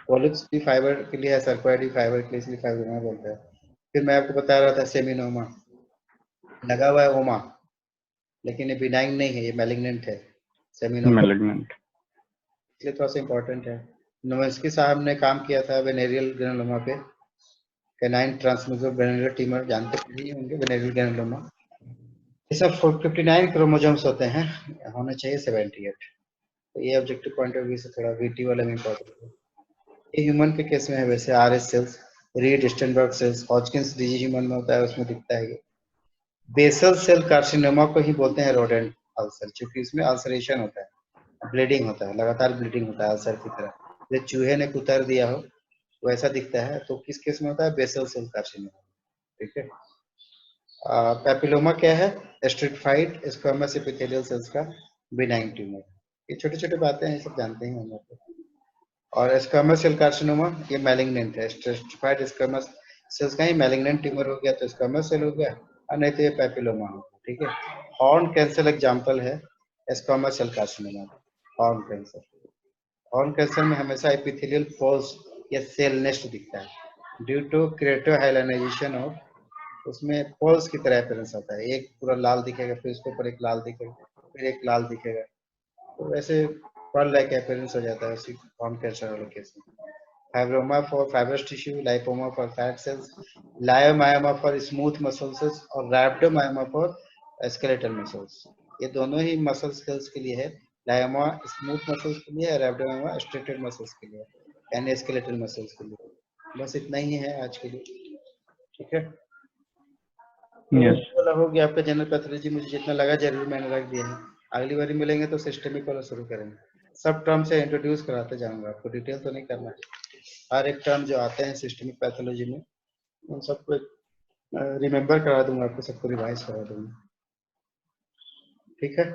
पॉलिप्स भी फाइबर के लिए है, सर्कॉइड भी फाइबर के लिए, इसलिए फाइब्रोमा बोलते हैं। फिर मैं आपको बता रहा था सेमिनोमा, लगा हुआ है ओमा, लेकिन ये बिनाइन नहीं है, ये मैलिग्नेंट है सेमिनोमा, malignant. इसलिए थोड़ा सा इंपॉर्टेंट है। नोवेस्की साहब ने काम किया था वेनेरियल ग्रेनुलोमा पे, कैनाइन ट्रांसमिसिबल वेनेरियल ट्यूमर, जानते ही होंगे वेनेरियल ग्रेनुलोमा। ये सब 59 क्रोमोसोम्स होते हैं, होना चाहिए 78। तो ये ऑब्जेक्टिव पॉइंट ऑफ व्यू से थोड़ा VT वाला में इंपॉर्टेंट है। ये ह्यूमन के केस में है, वैसे RS cells, Reed Sternberg cells, Hodgkin's disease human में होता है, उसमें दिखता है। बेसल सेल कार्सिनोमा को ही बोलते हैं रोडेंट अल्सर, क्योंकि इसमें अल्सरेशन होता है, ब्लीडिंग होता है, लगातार ब्लीडिंग होता है अल्सर की तरह, जैसे चूहे ने कुतर दिया हो वैसा दिखता है। तो किस केस में होता है? Basal cell carcinoma. ठीक है। पेपिलोमा क्या है? स्ट्रेटिफाइड स्क्वामस एपिथेलियल सेल्स का बिनाइन ट्यूमर। ये छोटे छोटे बातें हैं, सब जानते हैं हम लोग। और स्क्वामस सेल कार्सिनोमा ये मैलिग्नेंट है। स्ट्रेटिफाइड स्क्वामस सेल्स का ही मैलिग्नेंट ट्यूमर हो गया तो स्क्वामस सेल हो गया, और नहीं तो ये पेपिलोमा हो। ठीक है। हॉर्न कैंसर एग्जाम्पल है squamous cell carcinoma. Horn cancer, horn cancer में हमेशा एपिथेलियल पोल्स या सेल नेस्ट दिखता है ड्यू टू क्रेटोहाइलाइजेशन ऑफ, उसमें पोल्स की तरह अपीयरेंस आता है। एक पूरा लाल दिखेगा, फिर उसके ऊपर एक लाल दिखेगा, फिर एक लाल दिखेगा, तो वैसे पर्ल लाइक अपीयरेंस हो जाता है उसी हॉर्न कैंसर वाले केस में। Fibroma for fibrous tissue, lipoma for fat cells, leiomyoma for smooth muscle cells, और रैप्डोमायोमा फॉर स्केलेटल मसल्स। ये दोनों ही मसल सेल्स के लिए है। लायोमा स्मूथ मसल्स के लिए, रैप्डोमायोमा स्ट्रेटेड मसल्स के लिए, यानी स्केलेटल मसल्स के लिए। बस इतना ही है आज के लिए। ठीक है। Yes. वाला हो गया आपका जनरल पैथोलॉजी। मुझे जितना लगा जरूर मैंने रख दिया है। अगली बार मिलेंगे तो सिस्टमिक वाला शुरू करेंगे। सब टर्म से इंट्रोड्यूस कराते जाऊंगा आपको, डिटेल तो नहीं करना है। हर एक टर्म जो आते हैं सिस्टमिक पैथोलॉजी में उन सबको रिमेम्बर करा दूंगा आपको, सबको रिवाइज करा दूंगा। ठीक है।